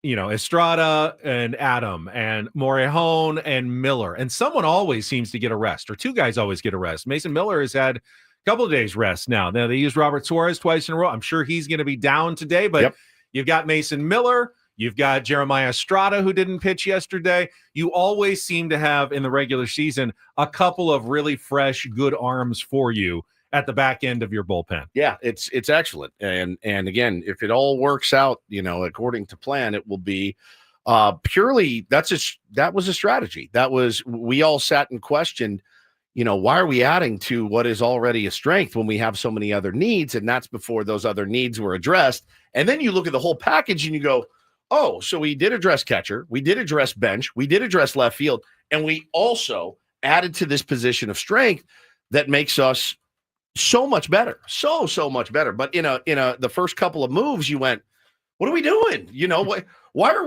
Estrada and Adam and Morejon and Miller. And someone always seems to get a rest, or 2 guys always get a rest. Mason Miller has had a couple of days rest now. Now, they used Robert Suarez twice in a row. I'm sure he's going to be down today, but you've got Mason Miller. You've got Jeremiah Estrada, who didn't pitch yesterday. You always seem to have, in the regular season, a couple of really fresh, good arms for you at the back end of your bullpen. Yeah, it's excellent. And again, if it all works out, according to plan, it will be purely that was a strategy. We all sat and questioned, why are we adding to what is already a strength when we have so many other needs? And that's before those other needs were addressed. And then you look at the whole package and you go, oh, so we did address catcher, we did address bench, we did address left field, and we also added to this position of strength that makes us so much better, so much better. But the first couple of moves, you went, what are we doing? Why are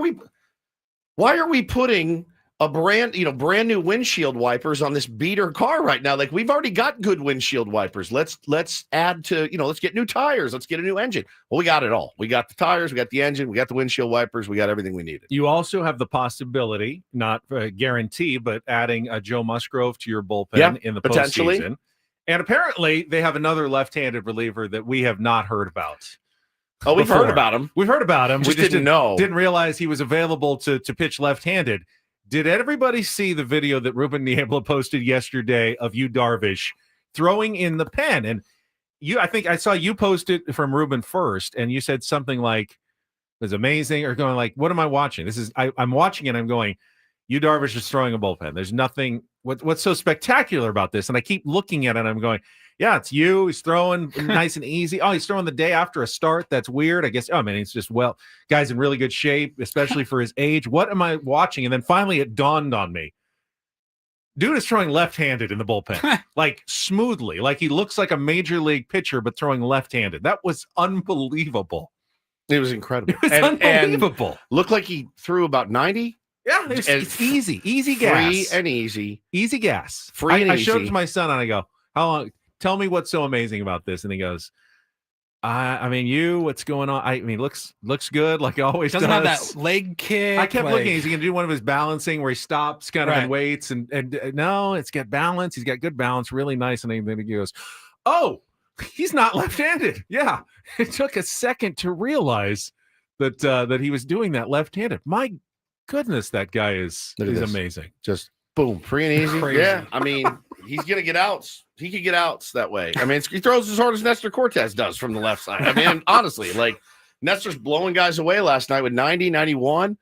we putting brand new windshield wipers on this beater car right now. Like, we've already got good windshield wipers. Let's add to, let's get new tires. Let's get a new engine. Well, we got it all. We got the tires, we got the engine, we got the windshield wipers, we got everything we needed. You also have the possibility, not guarantee, but adding a Joe Musgrove to your bullpen in the potentially. postseason. And apparently they have another left-handed reliever that we have not heard about. Oh, we've heard about him. We've heard about him. We just didn't know. Didn't realize he was available to pitch left-handed. Did everybody see the video that Ruben Niebla posted yesterday of you, Darvish, throwing in the pen? And I think I saw you post it from Ruben first, and you said something like, "It was amazing," or going like, "What am I watching? I'm watching it. I'm going, you, Darvish, is throwing a bullpen. There's nothing. What's so spectacular about this?" And I keep looking at it, and I'm going, "Yeah, it's you. He's throwing nice and easy. Oh, he's throwing the day after a start. That's weird. I guess. Oh, man, he's just guy's in really good shape, especially for his age. What am I watching?" And then finally, it dawned on me. Dude is throwing left-handed in the bullpen, like smoothly, like he looks like a major league pitcher, but throwing left-handed. That was unbelievable. It was incredible. It was unbelievable. And looked like he threw about 90. Yeah, it's easy gas. Free and easy. Easy gas. Free and I easy. showed it to my son, and I go, "How long? Tell me what's so amazing about this." And he goes, what's going on? I mean, looks good, like he always doesn't does. have that leg kick. I kept looking. Is he going to do one of his balancing where he stops kind of and waits? And no, it's got balance. He's got good balance, really nice. And then he goes, "Oh, he's not left-handed." Yeah, it took a second to realize that he was doing that left-handed. My goodness, that guy is amazing. Just boom, free and easy. Yeah, I mean, he's gonna get outs. He could get outs that way. I mean, he throws as hard as Nestor Cortez does from the left side. I mean, honestly, like Nestor's blowing guys away last night with 90, 91.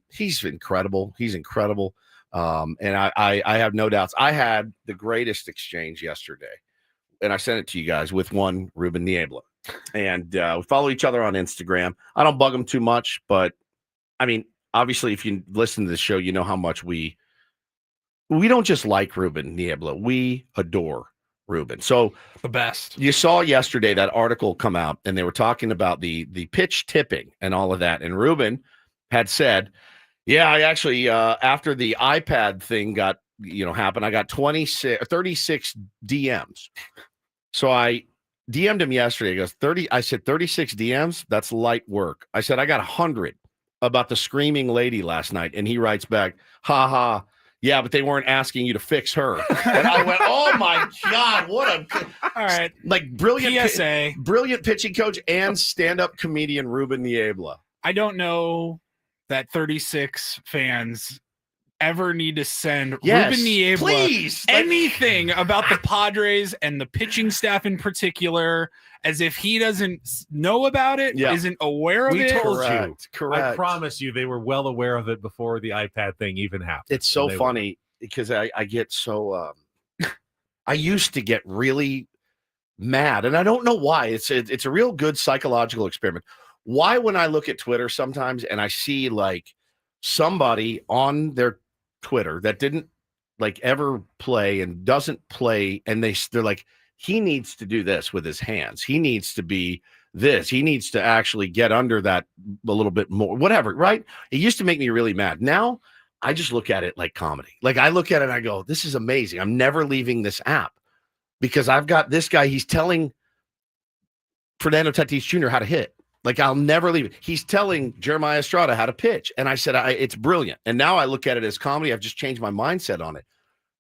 He's incredible. He's incredible. And I have no doubts. I had the greatest exchange yesterday, and I sent it to you guys with one Ruben Niebla. And we follow each other on Instagram. I don't bug him too much, but I mean, obviously, if you listen to the show, you know how much we don't just like Ruben Niebla. We adore Ruben. So the best. You saw yesterday that article come out, and they were talking about the pitch tipping and all of that. And Ruben had said, "Yeah, I actually after the iPad thing got happened, I got 36 DMs." So I DM'd him yesterday. He goes, 30. I said, 36 DMs? That's light work. I said, I got 100 about the screaming lady last night. And he writes back, "Ha ha. Yeah, but they weren't asking you to fix her." And I went, "Oh my God, what a all right, like brilliant PSA, brilliant pitching coach and stand-up comedian Ruben Niebla." I don't know that 36 fans ever need to send Ruben Niebla please anything about the Padres and the pitching staff in particular, as if he doesn't know about it, isn't aware of it. We told you. Correct. I promise you they were well aware of it before the iPad thing even happened. It's so funny because I get so I used to get really mad, and I don't know why. It's a real good psychological experiment. Why, when I look at Twitter sometimes and I see like somebody on their Twitter that didn't like ever play and doesn't play, and they're like, he needs to do this with his hands. He needs to be this. He needs to actually get under that a little bit more, whatever, right? It used to make me really mad. Now I just look at it like comedy. Like I look at it and I go, this is amazing. I'm never leaving this app because I've got this guy. He's telling Fernando Tatis Jr. how to hit. Like, I'll never leave it. He's telling Jeremiah Estrada how to pitch. And I said, it's brilliant. And now I look at it as comedy. I've just changed my mindset on it.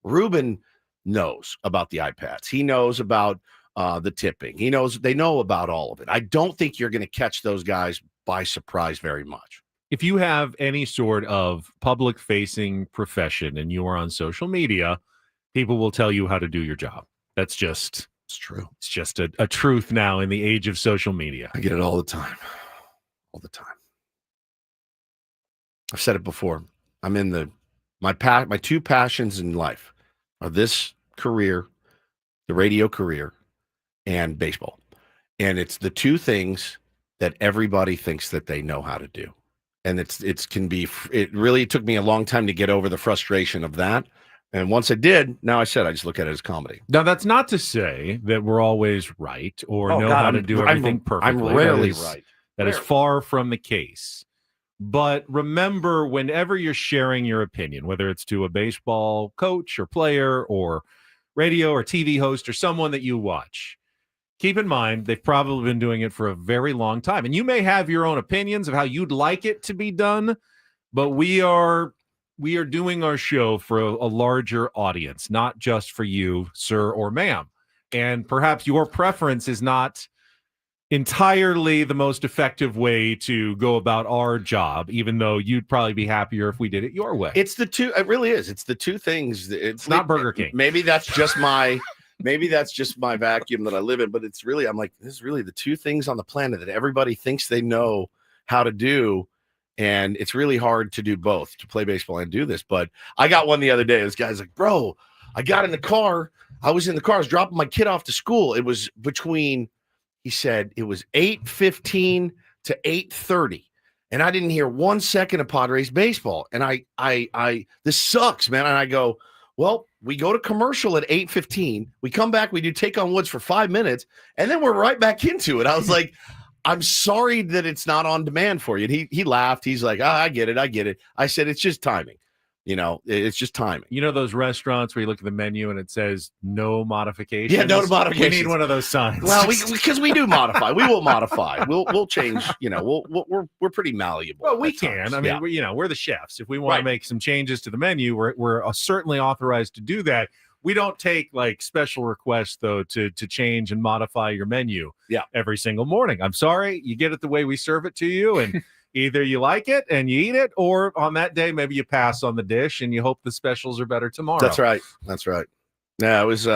Ruben knows about the iPads. He knows about the tipping. They know about all of it. I don't think you're going to catch those guys by surprise very much. If you have any sort of public-facing profession and you are on social media, people will tell you how to do your job. That's just... It's true. It's just a truth now in the age of social media. I get it all the time. All the time. I've said it before. I'm in my two passions in life are this career, the radio career, and baseball. And it's the two things that everybody thinks that they know how to do. And it really took me a long time to get over the frustration of that. And once I did, now I just look at it as comedy. Now, that's not to say that we're always right or how to do everything perfectly. I'm rarely right. That is far from the case. But remember, whenever you're sharing your opinion, whether it's to a baseball coach or player or radio or TV host or someone that you watch, keep in mind they've probably been doing it for a very long time. And you may have your own opinions of how you'd like it to be done, but we are doing our show for a larger audience, not just for you, sir or ma'am. And perhaps your preference is not entirely the most effective way to go about our job, even though you'd probably be happier if we did it your way. It really is. It's the two things. It's not Burger King. Maybe that's just my vacuum that I live in, but it's really, I'm like, this is really the two things on the planet that everybody thinks they know how to do. And it's really hard to do both, to play baseball and do this. But I got one the other day. This guy's like, bro, I got in the car. I was dropping my kid off to school. It was between, he said, it was 8:15 to 8:30. And I didn't hear 1 second of Padres baseball. And I this sucks, man. And I go, well, we go to commercial at 8:15. We come back, we do Take on Woods for 5 minutes, and then we're right back into it. I was like, I'm sorry that it's not on demand for you. And he laughed. He's like, I get it. I said, it's just timing. It's just timing. You know those restaurants where you look at the menu and it says no modifications? Yeah, no modifications. We need one of those signs. Well, because we do modify. We will modify. We'll change. We're pretty malleable. Well, we can. Times. I mean, we're the chefs. If we want to make some changes to the menu, we're certainly authorized to do that. We don't take like special requests though to change and modify your menu every single morning. I'm sorry, you get it the way we serve it to you, and either you like it and you eat it, or on that day maybe you pass on the dish and you hope the specials are better tomorrow. That's right. Yeah, it was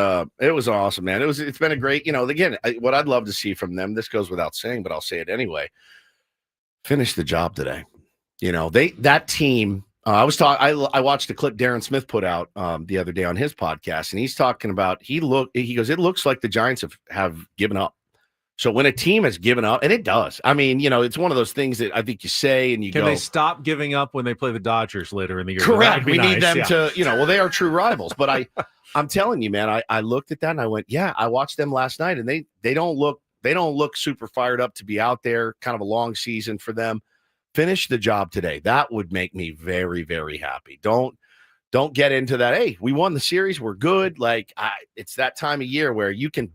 awesome, man. It's been a great, again, what I'd love to see from them, this goes without saying, but I'll say it anyway. Finish the job today. That team. I watched a clip Darren Smith put out the other day on his podcast, and he's talking about he goes, it looks like the Giants have given up. So when a team has given up, and it does, I mean, it's one of those things that I think you say and you Can they stop giving up when they play the Dodgers later in the year? Correct. We need them to, well, they are true rivals. But I'm telling you, man, I looked at that and I went, yeah, I watched them last night, and they don't look super fired up to be out there. Kind of a long season for them. Finish the job today. That would make me very, very happy. Don't get into that. Hey, we won the series. We're good. Like it's that time of year where you can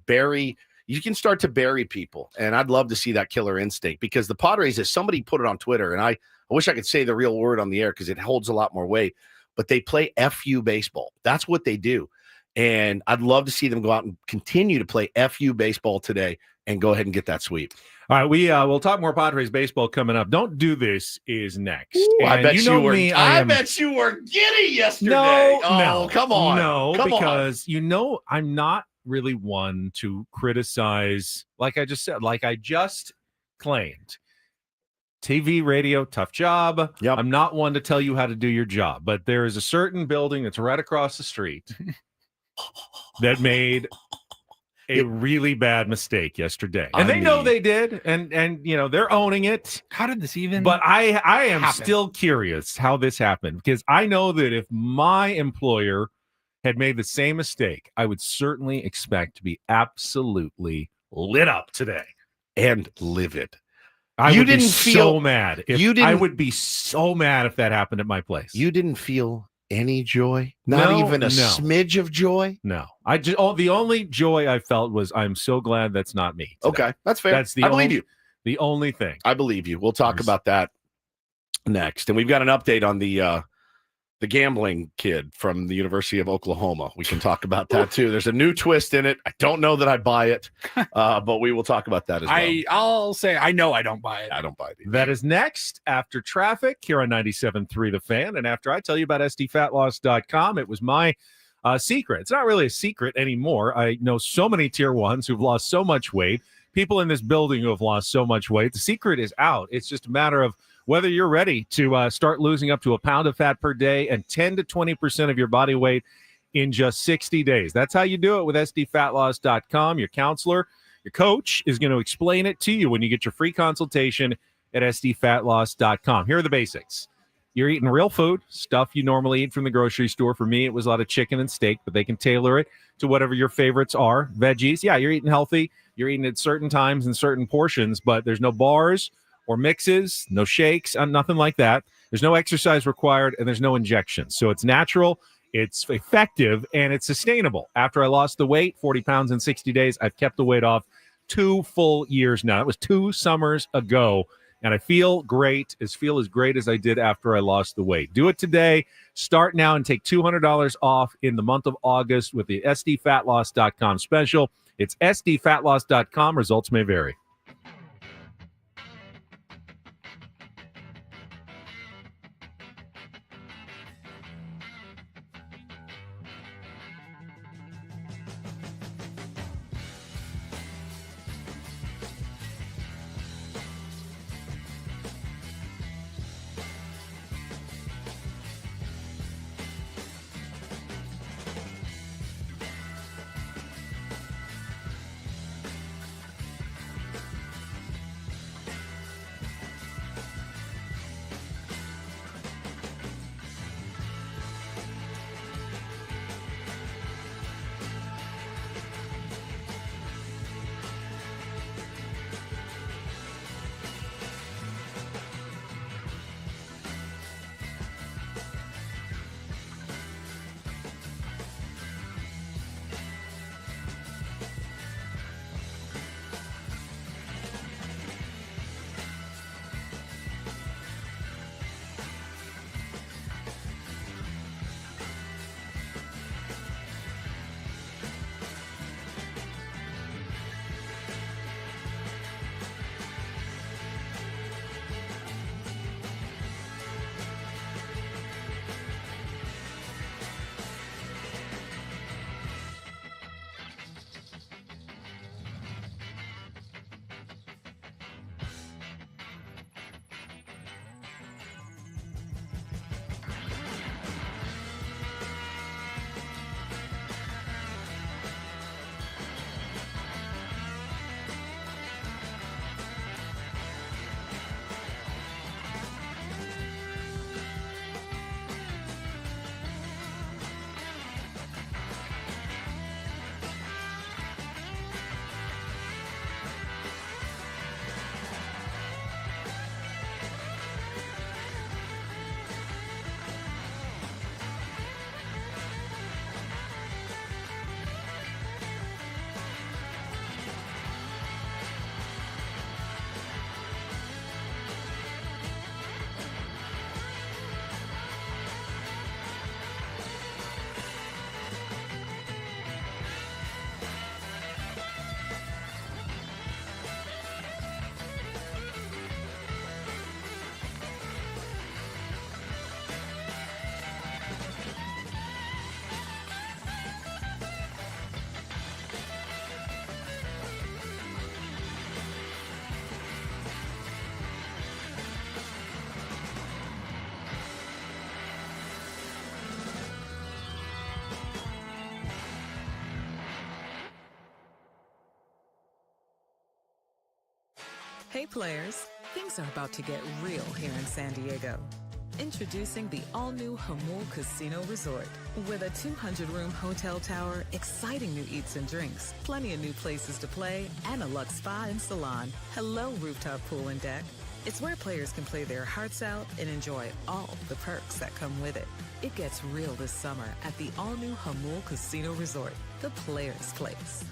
start to bury people. And I'd love to see that killer instinct, because the Padres, as somebody put it on Twitter, and I wish I could say the real word on the air because it holds a lot more weight, but they play FU baseball. That's what they do. And I'd love to see them go out and continue to play FU baseball today and go ahead and get that sweep. All right, we'll talk more Padres baseball coming up. Don't Do This is next. Ooh, I bet you were giddy yesterday. No, come on. No, come because I'm not really one to criticize, like I just said, like I just claimed. TV, radio, tough job. Yep. I'm not one to tell you how to do your job, but there is a certain building that's right across the street that made a really bad mistake yesterday. And they know they did, and they're owning it. How did this even But I am happen? Still curious how this happened, because I know that if my employer had made the same mistake, I would certainly expect to be absolutely lit up today. And livid. I would be so mad. I would be so mad if that happened at my place. You didn't feel any joy? Not even a smidge of joy? No. The only joy I felt was, I'm so glad that's not me today. Okay, that's fair. I believe you. The only thing. I believe you. We'll talk about that next. And we've got an update on the gambling kid from the University of Oklahoma. We can talk about that too. There's a new twist in it. I don't know that I buy it, but we will talk about that as well. I'll say I know I don't buy it. I don't buy it either. That is next after traffic here on 97.3 The Fan. And after I tell you about SDFatLoss.com, it was my secret. It's not really a secret anymore. I know so many tier ones who've lost so much weight, people in this building who have lost so much weight. The secret is out. It's just a matter of whether you're ready to start losing up to a pound of fat per day and 10 to 20% of your body weight in just 60 days. That's how you do it with SDFatLoss.com. Your counselor, your coach is going to explain it to you when you get your free consultation at SDFatLoss.com. Here are the basics. You're eating real food, stuff you normally eat from the grocery store. For me, it was a lot of chicken and steak, but they can tailor it to whatever your favorites are. Veggies, yeah, you're eating healthy. You're eating at certain times and certain portions, but there's no bars or mixes, no shakes, nothing like that. There's no exercise required, and there's no injections. So it's natural, it's effective, and it's sustainable. After I lost the weight, 40 pounds in 60 days, I've kept the weight off 2 full years now. That was 2 summers ago, and I feel great, as great as I did after I lost the weight. Do it today. Start now and take $200 off in the month of August with the sdfatloss.com special. It's sdfatloss.com. Results may vary. Hey players, things are about to get real here in San Diego. Introducing the all-new Hamul Casino Resort. With a 200-room hotel tower, exciting new eats and drinks, plenty of new places to play, and a luxe spa and salon. Hello, rooftop pool and deck. It's where players can play their hearts out and enjoy all the perks that come with it. It gets real this summer at the all-new Hamul Casino Resort, the players' place.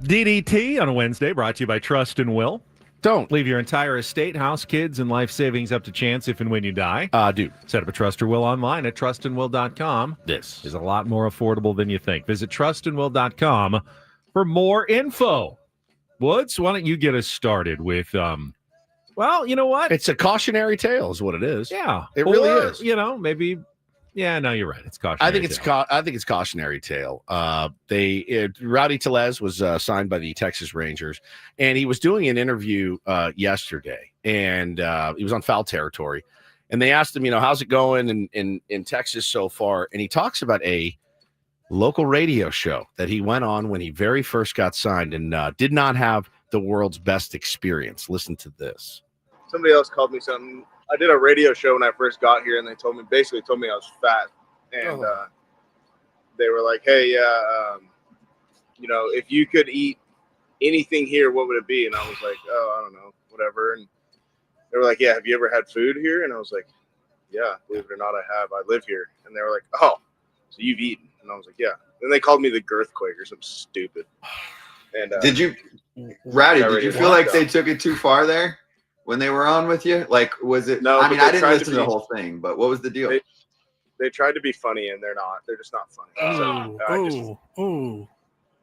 DDT on a Wednesday, brought to you by Trust and Will. Don't leave your entire estate, house, kids, and life savings up to chance if and when you die. Dude. Set up a Trust or Will online at trustandwill.com. This is a lot more affordable than you think. Visit trustandwill.com for more info. Woods, why don't you get us started with, well, you know what? It's a cautionary tale is what it is. Yeah. It really is. You know, maybe... Yeah, no, you're right. It's cautionary. I think it's cautionary tale. Rowdy Tellez was signed by the Texas Rangers, and he was doing an interview yesterday, and he was on foul territory, and they asked him, how's it going in Texas so far? And he talks about a local radio show that he went on when he very first got signed, and did not have the world's best experience. Listen to this. Somebody else called me something. I did a radio show when I first got here, and they basically told me I was fat, and they were like, "Hey, if you could eat anything here, what would it be?" And I was like, "Oh, I don't know, whatever." And they were like, "Yeah, have you ever had food here?" And I was like, "Yeah, believe it or not, I have. I live here." And they were like, "Oh, so you've eaten?" And I was like, "Yeah." Then they called me the Girthquake or something stupid. And Rowdy? Did you feel like they took it too far there? When they were on with you? Like, was it? No, I mean, I didn't listen to the whole thing, but what was the deal? They tried to be funny, and they're not. They're just not funny.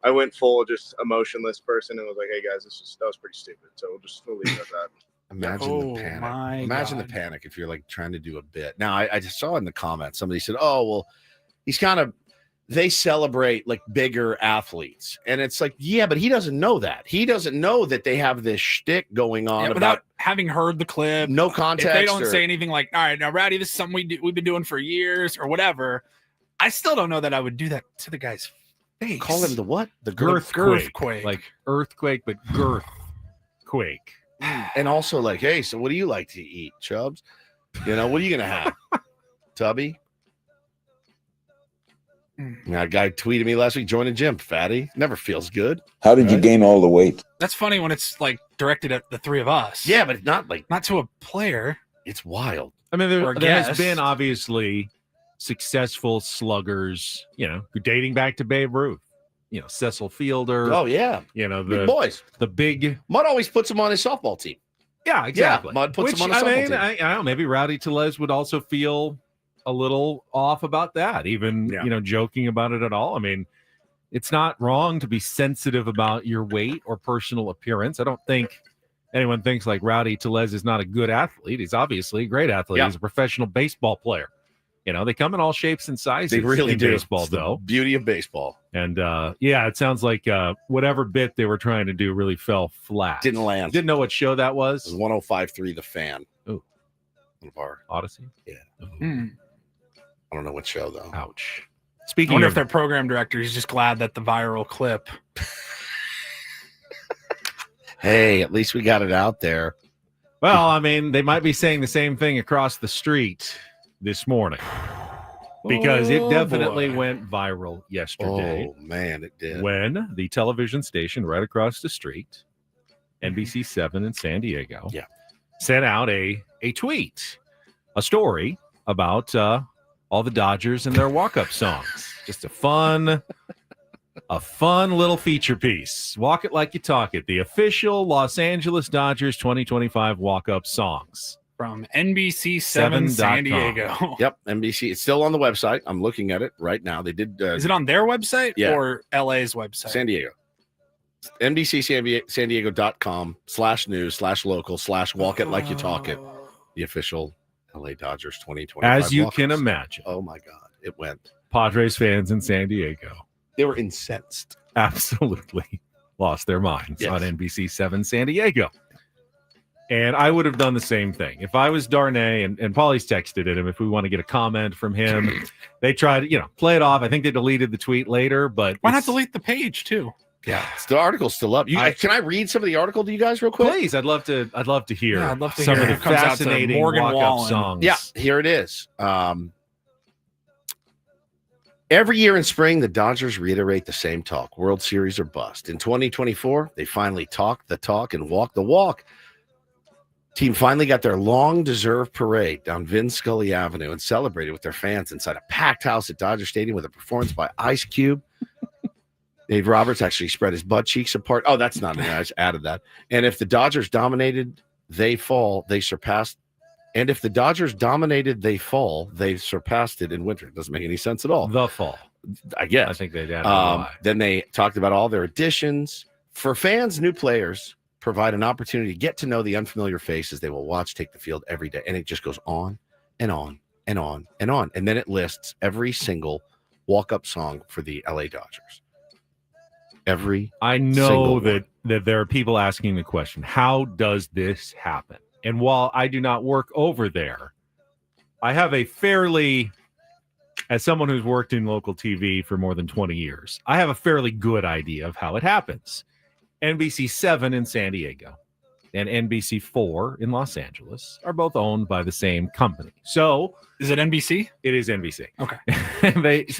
I went full just emotionless person and was like, "Hey guys, that was pretty stupid." So we'll leave it at that. Imagine the panic. Imagine the panic if you're like trying to do a bit. Now, I just saw in the comments somebody said, "Oh, well, he's kind of." They celebrate like bigger athletes. And it's like, yeah, but he doesn't know that. He doesn't know that they have this shtick going on without having heard the clip. No context. If they don't say anything like, all right, now, Rowdy, this is something we've been doing for years or whatever. I still don't know that I would do that to the guy's face. Call him the what? The Girthquake. Like earthquake, but girthquake. And also like, hey, so what do you like to eat, Chubbs? What are you going to have? Tubby? That guy tweeted me last week, join a gym, fatty. Never feels good. How did you gain all the weight? That's funny when it's like directed at the three of us. Yeah, but not to a player. It's wild. I mean, there has been obviously successful sluggers, dating back to Babe Ruth. Cecil Fielder. Oh, yeah. The big boys. The big. Mud always puts him on his softball team. Yeah, exactly. Yeah, Mud puts him on his softball team. I don't know. Maybe Rowdy Tellez would also feel a little off about that, even joking about it at all. I mean, it's not wrong to be sensitive about your weight or personal appearance. I don't think anyone thinks like Rowdy Tellez is not a good athlete. He's obviously a great athlete. Yeah. He's a professional baseball player. They come in all shapes and sizes. They really do. Baseball, it's the though. Beauty of baseball. And it sounds like whatever bit they were trying to do really fell flat. Didn't land. Didn't know what show that was. It was 105.3 The Fan. Ooh. One of our Odyssey. Yeah. I don't know what show though. Ouch. I wonder if their program director is just glad that the viral clip. Hey, at least we got it out there. Well, I mean, they might be saying the same thing across the street this morning because it definitely went viral yesterday. Oh man, it did. When the television station right across the street, NBC7 in San Diego, sent out a tweet, a story about all the Dodgers and their walk-up songs. Just a fun little feature piece. Walk It Like You Talk It, the official Los Angeles Dodgers 2025 walk-up songs. From NBC7 San Diego. Yep, NBC. It's still on the website. I'm looking at it right now. They did. Is it on their website or LA's website? San Diego. NBCSanDiego.com/news/local/walk it like you talk it. The official LA Dodgers 2025. As you can imagine. Oh my God, it went. Padres fans in San Diego. They were incensed. Absolutely lost their minds on NBC7 San Diego. And I would have done the same thing. If I was Darnay, and Paulie's texted at him if we want to get a comment from him. They tried to, play it off. I think they deleted the tweet later, but why not delete the page too? Yeah, the article's still up. Can I read some of the article to you guys real quick? Please, I'd love to hear. Yeah, I'd love to some hear of the it comes out to fascinating Morgan walk-up Wallen songs. Yeah, here it is. Every year in spring, the Dodgers reiterate the same talk: World Series or bust. In 2024, they finally talked the talk and walked the walk. Team finally got their long-deserved parade down Vin Scully Avenue and celebrated with their fans inside a packed house at Dodger Stadium with a performance by Ice Cube. Dave Roberts actually spread his butt cheeks apart. Oh, that's not it. I just added that. And if the Dodgers dominated, they fall. They surpassed. And if the Dodgers dominated, they fall. They surpassed it in winter. It doesn't make any sense at all. The fall. I guess. I think they'd add Then they talked about all their additions. For fans, new players provide an opportunity to get to know the unfamiliar faces they will watch take the field every day. And it just goes on and on and on and on. And then it lists every single walk-up song for the LA Dodgers. I know that there are people asking the question, how does this happen? And while I do not work over there, I have a fairly, as someone who's worked in local TV for more than 20 years, I have a fairly good idea of how it happens. NBC 7 in San Diego and NBC 4 in Los Angeles are both owned by the same company. So is it NBC? It is NBC. Okay.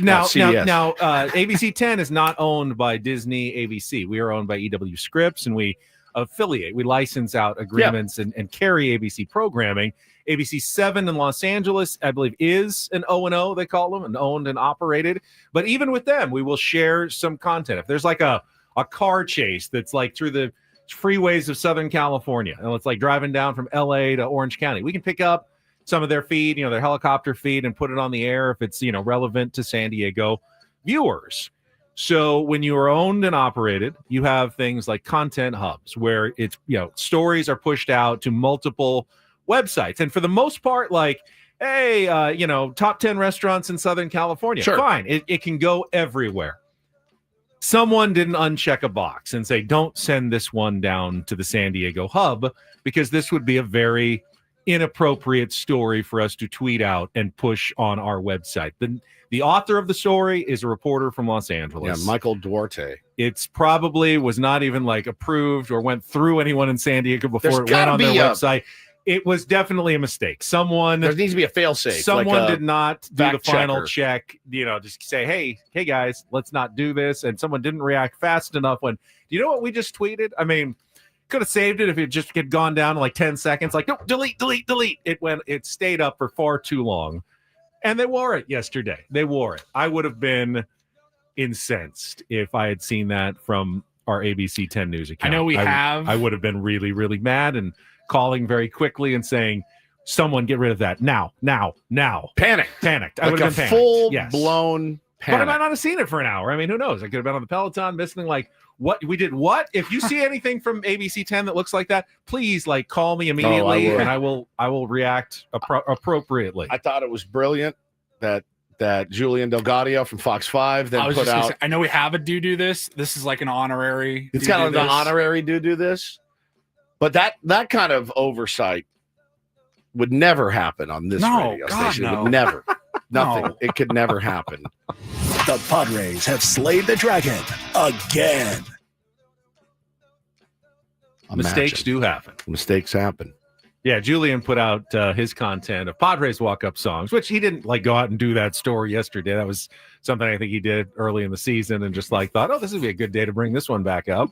Now, ABC 10 is not owned by Disney ABC. We are owned by EW Scripps, and we affiliate. We license out agreements and carry ABC programming. ABC 7 in Los Angeles, I believe, is an O&O, they call them, an owned and operated. But even with them, we will share some content. If there's like a car chase that's like through the freeways of Southern California, and it's like driving down from LA to Orange County, we can pick up some of their feed, their helicopter feed, and put it on the air if it's, relevant to San Diego viewers. So when you are owned and operated, you have things like content hubs where it's, stories are pushed out to multiple websites. And for the most part, like, hey, top 10 restaurants in Southern California. Sure. Fine. It can go everywhere. Someone didn't uncheck a box and say, don't send this one down to the San Diego hub, because this would be a very inappropriate story for us to tweet out and push on our website. The author of the story is a reporter from Los Angeles. Yeah, Michael Duarte. It's probably was not even like approved or went through anyone in San Diego before it went on their website. It was definitely a mistake. There needs to be a fail-safe. Someone did not do the final checker. check, just say, hey guys, let's not do this. And someone didn't react fast enough when, do you know what we just tweeted? I mean, could have saved it if it just had gone down in like 10 seconds. Like, no, delete. It stayed up for far too long. And they wore it yesterday. They wore it. I would have been incensed if I had seen that from our ABC 10 News account. I know I would have been really, really mad and calling very quickly and saying, someone get rid of that now. Panicked. I would have been panicked. Full-blown panic. But I might not have seen it for an hour. I mean, who knows? I could have been on the Peloton missing like, what we did. What if you see anything from ABC 10 that looks like that, please call me immediately and I will react appropriately. I thought it was brilliant that Julian Delgadio from Fox 5 then put out. I know we have a do this. This is like an honorary. It's kind of the honorary do this, but that kind of oversight would never happen on this radio station. No. It would never. Nothing. No. It could never happen. The Padres have slayed the dragon again. Mistakes do happen. Mistakes happen. Yeah, Julian put out his content of Padres walk-up songs, which he didn't go out and do that story yesterday. That was something I think he did early in the season and just thought, this would be a good day to bring this one back up.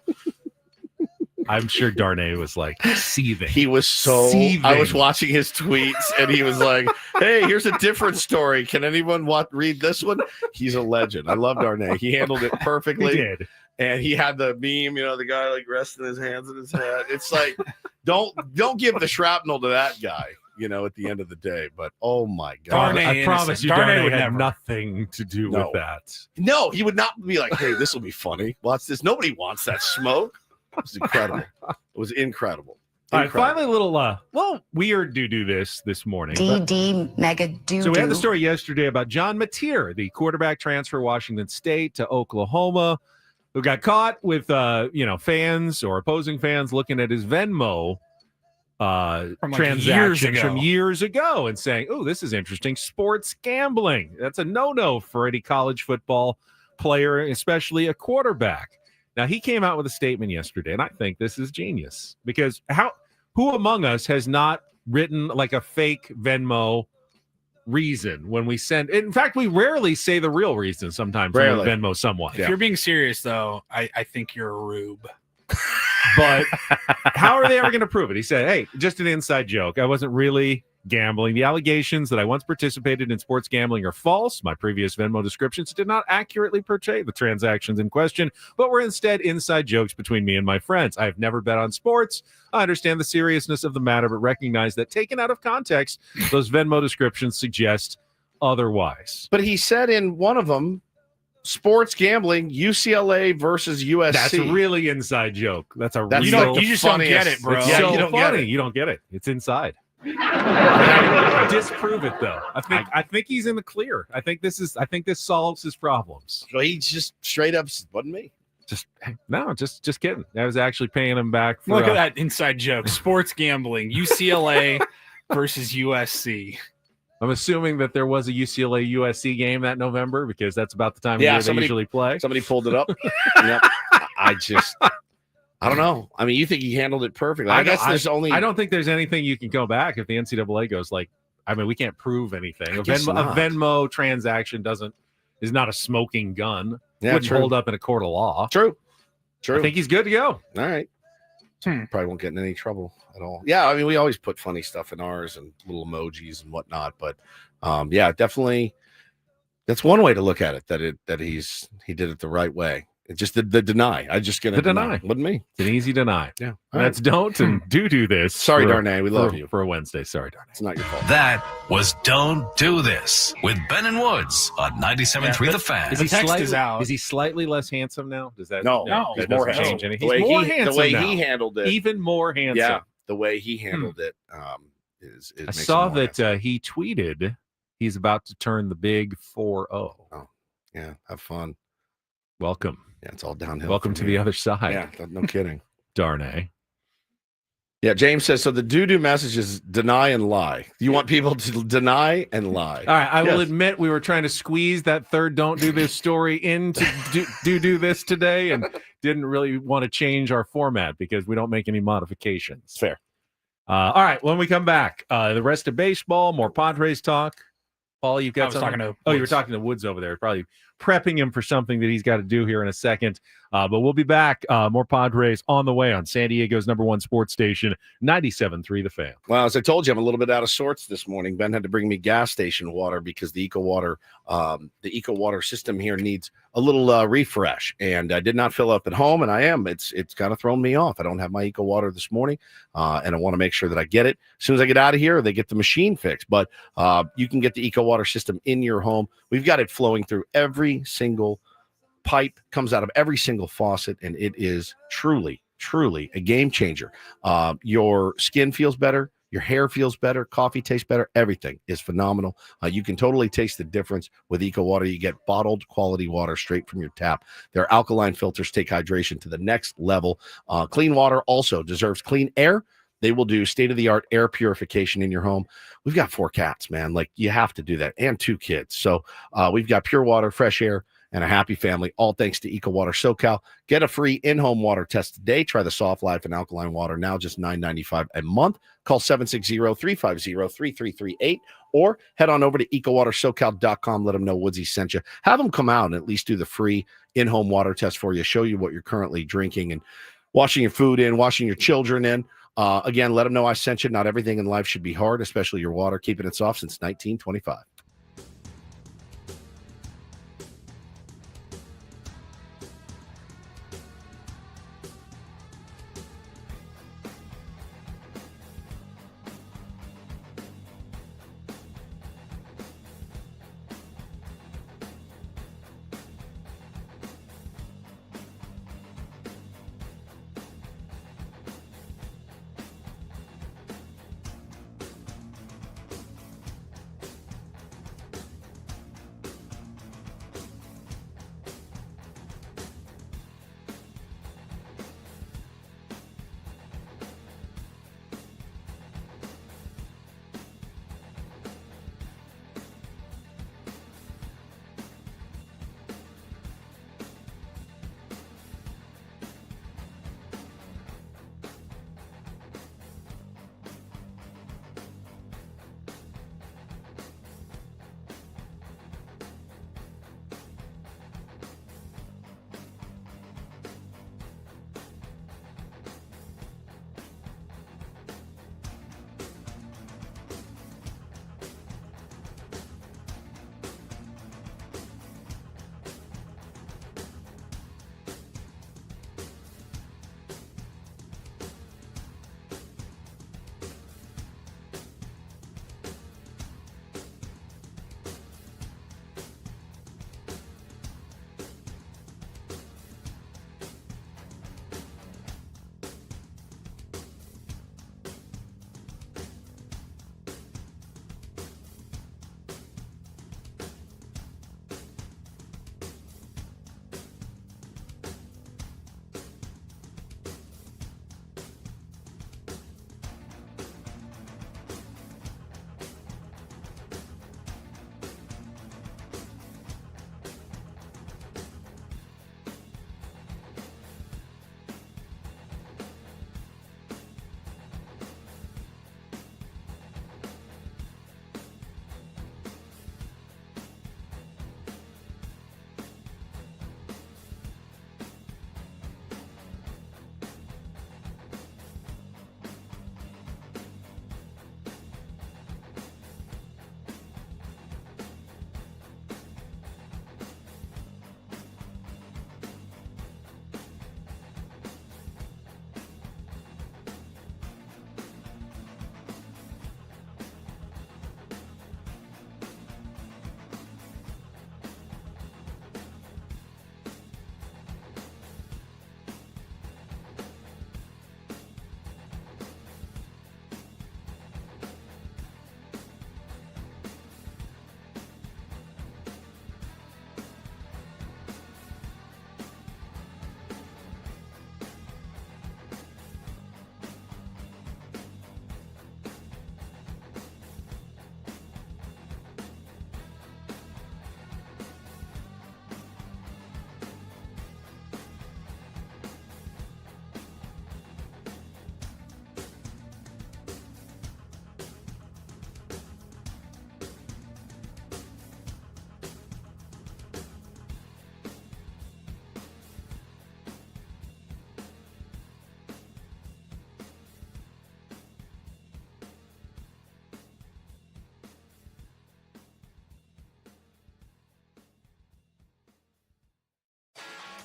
I'm sure Darnay was seething. He was seething. I was watching his tweets and he was like, hey, here's a different story. Can anyone read this one? He's a legend. I love Darnay. He handled it perfectly. He did. And he had the meme, the guy resting his hands in his head. It's like, don't give the shrapnel to that guy, at the end of the day. But oh my God. I promise you, Darnay had nothing to do with that. No, he would not be like, hey, this will be funny. Watch this. Nobody wants that smoke. It was incredible. It was incredible. All right, finally, a little weird do this morning. DD mega do. So we had the story yesterday about John Mateer, the quarterback transfer Washington State to Oklahoma, who got caught with fans or opposing fans looking at his Venmo transactions from years ago and saying, oh, this is interesting. Sports gambling. That's a no-no for any college football player, especially a quarterback. Now, he came out with a statement yesterday, and I think this is genius because who among us has not written a fake Venmo reason when we send? In fact, we rarely say the real reason sometimes when we Venmo someone. If you're being serious, though, I think you're a rube. But how are they ever going to prove it? He said, hey, just an inside joke. I wasn't really gambling. The allegations that I once participated in sports gambling are false. My previous Venmo descriptions did not accurately portray the transactions in question, but were instead inside jokes between me and my friends. I have never bet on sports. I understand the seriousness of the matter, but recognize that taken out of context, those Venmo descriptions suggest otherwise. But he said in one of them, sports gambling, UCLA versus USC. That's a really inside joke. That's you just don't get it, bro. It's Yeah, so you don't funny. get it. You don't get it. It's inside. Disprove it though. I think he's in the clear. I think this solves his problems. So he just straight up wasn't me. Just kidding. I was actually paying him back for Look at that inside joke. Sports gambling, UCLA versus USC. I'm assuming that there was a UCLA USC game that November because that's about the time of year they usually play. Somebody pulled it up. Yep. I don't know. I mean, you think he handled it perfectly. I don't think there's anything you can go back if the NCAA goes like, I mean, we can't prove anything. A guess not. Venmo transaction is not a smoking gun. Yeah, Wouldn't true. hold up in a court of law. True. I think he's good to go. All right. Probably won't get in any trouble at all. Yeah, I mean, we always put funny stuff in ours and little emojis and whatnot. But yeah, definitely, that's one way to look at it. That he did it the right way. It's just the deny. I just get The deny. Wasn't me. It's an easy deny. Yeah. That's don't and do this. Sorry, for- Darnay. We love you for a Wednesday. Sorry, Darnay. It's not your fault. That was Don't Do This with Ben and Woods on 97.3 The Fan. Is he slightly less handsome now? Does that No, that he's doesn't more change handsome. anything? The way He's more he- handsome the way now. he handled it. Even more handsome. Yeah, the way he handled it is. I saw that he tweeted he's about to turn the big 4-0. Oh, yeah. Have fun. Welcome. Yeah, it's all downhill. Welcome from to here. the other side. Yeah, no kidding. Darnay. Yeah, James says, so the do message is deny and lie. You want people to deny and lie. All right, I will admit we were trying to squeeze that third Don't Do This story into do this today and didn't really want to change our format because we don't make any modifications. Fair. All right, when we come back, the rest of baseball, more Padres talk. Paul, you've got something? talking to Oh, you were Woods. talking to Woods over there. Probably prepping him for something that he's got to do here in a second. But we'll be back. More Padres on the way on San Diego's #1 sports station, 97.3 The Fan. Well, as I told you, I'm a little bit out of sorts this morning. Ben had to bring me gas station water because the Eco Water system here needs a little refresh. And I did not fill up at home, and I am. It's kind of thrown me off. I don't have my Eco Water this morning, and I want to make sure that I get it as soon as I get out of here. Or they get the machine fixed, but you can get the Eco Water system in your home. We've got it flowing through every single pipe, comes out of every single faucet, and it is truly a game changer. Your skin feels better, your hair feels better, coffee tastes better, everything is phenomenal. You can totally taste the difference with Eco Water. You get bottled quality water straight from your tap. Their alkaline filters take hydration to the next level. Clean water also deserves clean air. They will do state-of-the-art air purification in your home. We've got 4 cats, man. Like, you have to do that, and 2 kids. So we've got pure water, fresh air, and a happy family, all thanks to Eco Water SoCal. Get a free in-home water test today. Try the Soft Life and Alkaline Water now, just $9.95 a month. Call 760-350-3338 or head on over to ecowatersocal.com. Let them know Woodsy sent you. Have them come out and at least do the free in-home water test for you, show you what you're currently drinking and washing your food in, washing your children in. Again, let them know I sent you. Not everything in life should be hard, especially your water. Keeping it soft since 1925.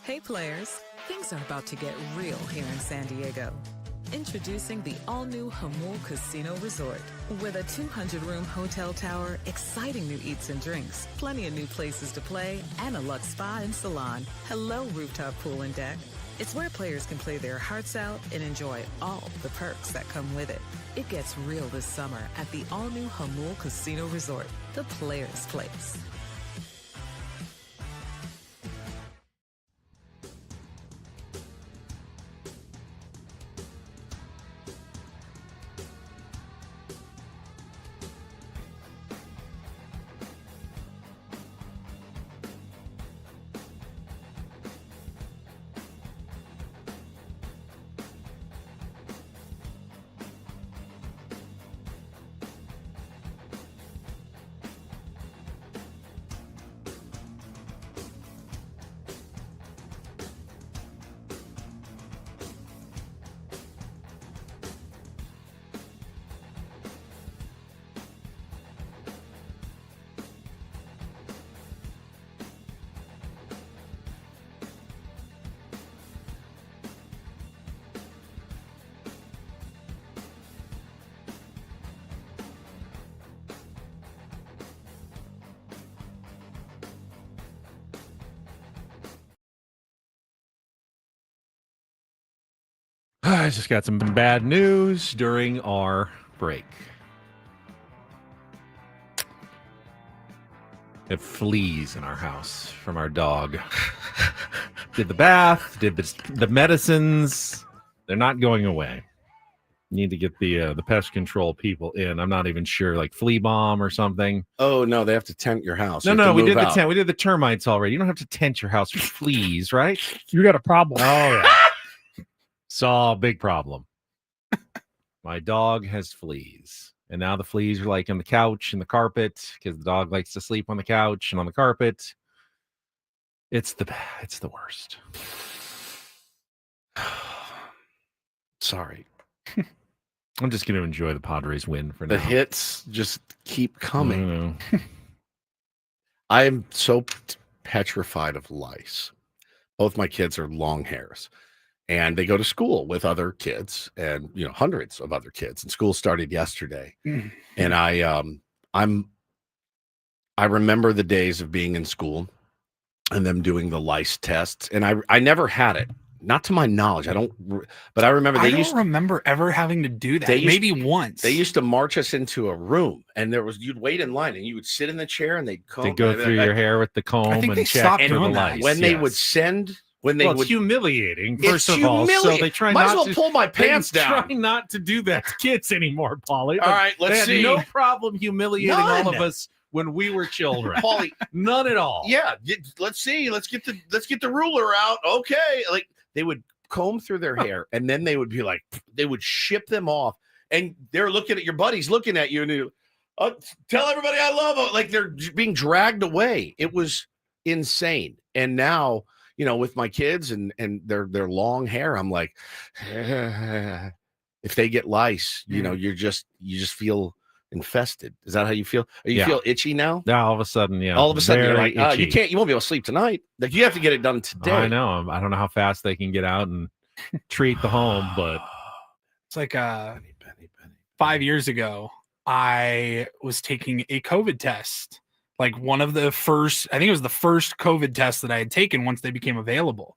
Hey players, things are about to get real here in San Diego. Introducing the all-new Hamul Casino Resort. With a 200-room hotel tower, exciting new eats and drinks, plenty of new places to play, and a luxe spa and salon. Hello, rooftop pool and deck. It's where players can play their hearts out and enjoy all the perks that come with it. It gets real this summer at the all-new Hamul Casino Resort, the players' place. I just got some bad news during our break. It fleas in our house from our dog. Did the bath, did the medicines. They're not going away. Need to get the pest control people in. I'm not even sure, like flea bomb or something. Oh no, they have to tent your house. No, we did the tent. We did the termites already. You don't have to tent your house for fleas, right? You got a problem. Oh yeah. Saw big problem. My dog has fleas, and now the fleas are like on the couch and the carpet because the dog likes to sleep on the couch and on the carpet. It's the worst. Sorry. I'm just going to enjoy the Padres win for now. The hits just keep coming. I am so petrified of lice. Both my kids are long hairs. And they go to school with other kids and, hundreds of other kids. And school started yesterday. And I remember the days of being in school and them doing the lice tests. And I never had it. Not to my knowledge. But I remember I don't remember ever having to do that. Maybe once. They used to march us into a room and you'd wait in line and you would sit in the chair and they'd comb. They go through your hair with the comb and check for the lice. When they would send... It's humiliating, first of all. So they try Might not as well to pull my pants down. Try not to do that to kids anymore, Paulie. All right, let's see. They had no problem humiliating all of us when we were children. Paulie, none at all. Yeah, let's see. Let's get the ruler out. Okay, like they would comb through their hair, and then they would be like, they would ship them off, and they're looking at your buddies, looking at you, and you tell everybody I love them. Like they're being dragged away. It was insane, and now. With my kids and their long hair, I'm like, if they get lice, you just feel infested. Is that how you feel? You feel itchy now? Yeah, all of a sudden, yeah. All of a sudden, you're like, itchy. you won't be able to sleep tonight. Like you have to get it done today. I know. I don't know how fast they can get out and treat the home, but it's like 5 years ago, I was taking a COVID test. Like one of the first, I think it was the first COVID test that I had taken once they became available,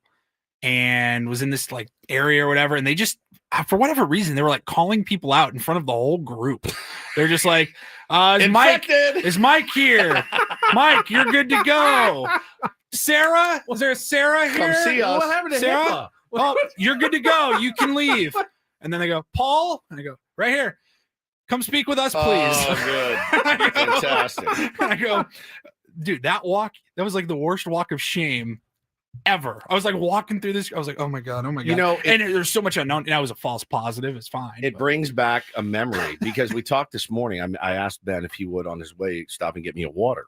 and was in this like area or whatever. And they just, for whatever reason, they were like calling people out in front of the whole group. They're just like, is Mike here? Mike, you're good to go. Sarah, was there a Sarah here? Come see us. What happened to Sarah? Oh, you're good to go. You can leave. And then they go, Paul, and I go, right here. Come speak with us, please. Oh, good. Fantastic. I go, dude, that was like the worst walk of shame ever. I was like walking through this. I was like, oh my God. And there's so much unknown. And I was a false positive. It's fine. It brings back a memory because we talked this morning. I asked Ben if he would on his way stop and get me a water.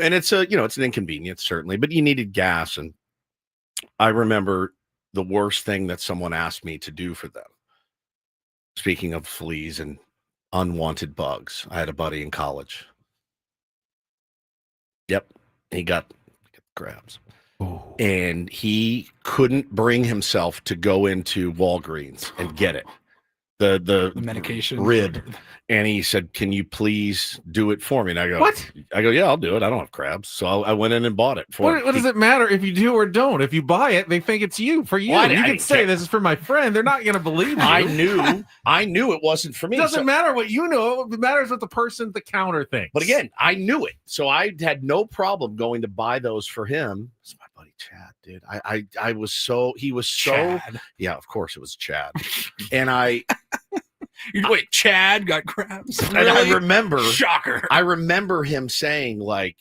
And it's it's an inconvenience, certainly, but you needed gas. And I remember the worst thing that someone asked me to do for them. Speaking of fleas and unwanted bugs. I had a buddy in college. Yep. He got crabs. and he couldn't bring himself to go into Walgreens and get it. The medication Rid. And he said, "Can you please do it for me?" And I go, What? I go, "Yeah, I'll do it. I don't have crabs." So I went in and bought it for him. What does it matter if you do or don't? If you buy it, they think it's you for you. Well, You can say this is for my friend. They're not going to believe you. I knew it wasn't for me. It doesn't So- matter what you know. It matters what the person at the counter thinks. But again, I knew it. So I had no problem going to buy those for him. It's my buddy Chad, dude. I was so, he was so, Chad. yeah, of course it was Chad. And Wait, Chad got crabs? and I remember, Shocker. I remember him saying like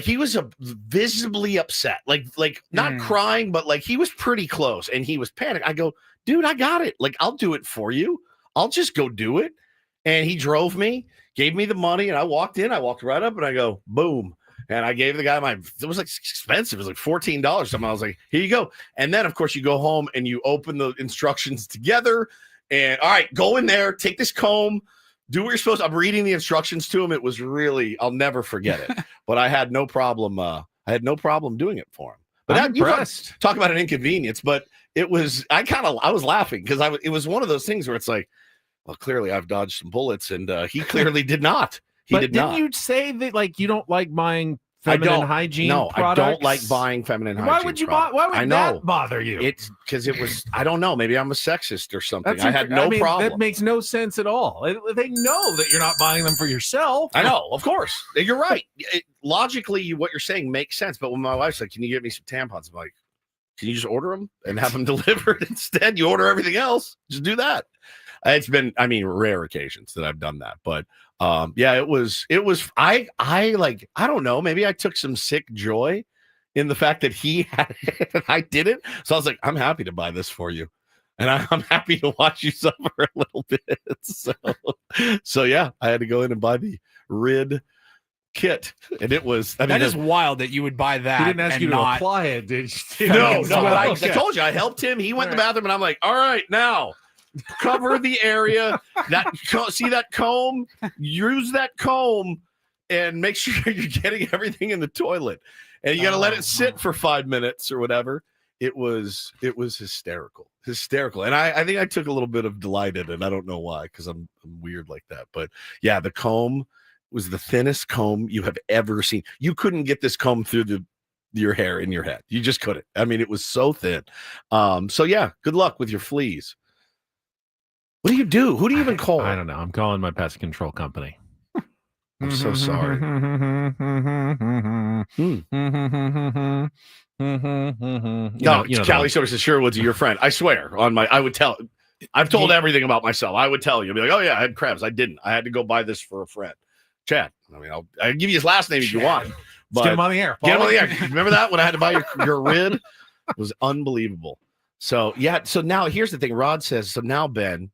he was visibly upset, like not crying, but like he was pretty close and he was panicked. I go, "Dude, I got it. Like, I'll do it for you. I'll just go do it." And he drove me, gave me the money, and I walked in. I walked right up and I go, boom. And I gave the guy it was like expensive. It was like $14 something. I was like, "Here you go." And then, of course, you go home and you open the instructions together. And all right, go in there, take this comb, do what you're supposed to. I'm reading the instructions to him. It was really, I'll never forget it. But I had no problem. I had no problem doing it for him. But I'm impressed. Talk about an inconvenience. But it was, I was laughing because it was one of those things where it's like, well, clearly I've dodged some bullets, and he clearly did not. Didn't you say that like you don't like buying feminine hygiene products? I don't like buying feminine hygiene. Why would you buy? Why would that bother you? It's because it was, I don't know, maybe I'm a sexist or something. I had no mean, problem. That makes no sense at all. They know that you're not buying them for yourself. I know, of course. You're right. Logically, what you're saying makes sense. But when my wife's like, "Can you get me some tampons?" I'm like, "Can you just order them and have them delivered instead? You order everything else. Just do that." It's been, I mean, rare occasions that I've done that. But yeah, it was, I don't know, maybe I took some sick joy in the fact that he had it and I didn't. So I was like, "I'm happy to buy this for you. And I'm happy to watch you suffer a little bit." So yeah, I had to go in and buy the Rid kit. And it was, I mean, that is wild that you would buy that. He didn't ask you to not apply it, did you? No. I told you, I helped him. He went to the bathroom and I'm like, "All right, now cover the area. See that comb? Use that comb and make sure you're getting everything in the toilet. And you got to let it sit for 5 minutes or whatever." It was hysterical. And I think I took a little bit of delight in it. I don't know why, because I'm weird like that. But yeah, the comb was the thinnest comb you have ever seen. You couldn't get this comb through your hair in your head. You just couldn't. I mean, it was so thin. So yeah, good luck with your fleas. What do you do? Who do you even call? I don't know. I'm calling my pest control company. I'm so sorry. Callie Soder says, "Sherwood's your friend." I swear on I would tell. I've told everything about myself. I would tell you. I'd be like, "Oh yeah, I had crabs. I didn't. I had to go buy this for a friend." Chad. I mean, I'll give you his last name if you want. But get him on the air. Get him on the air. Remember that when I had to buy your Rid? It was unbelievable. So yeah. So now here's the thing. Rod says, so now Ben,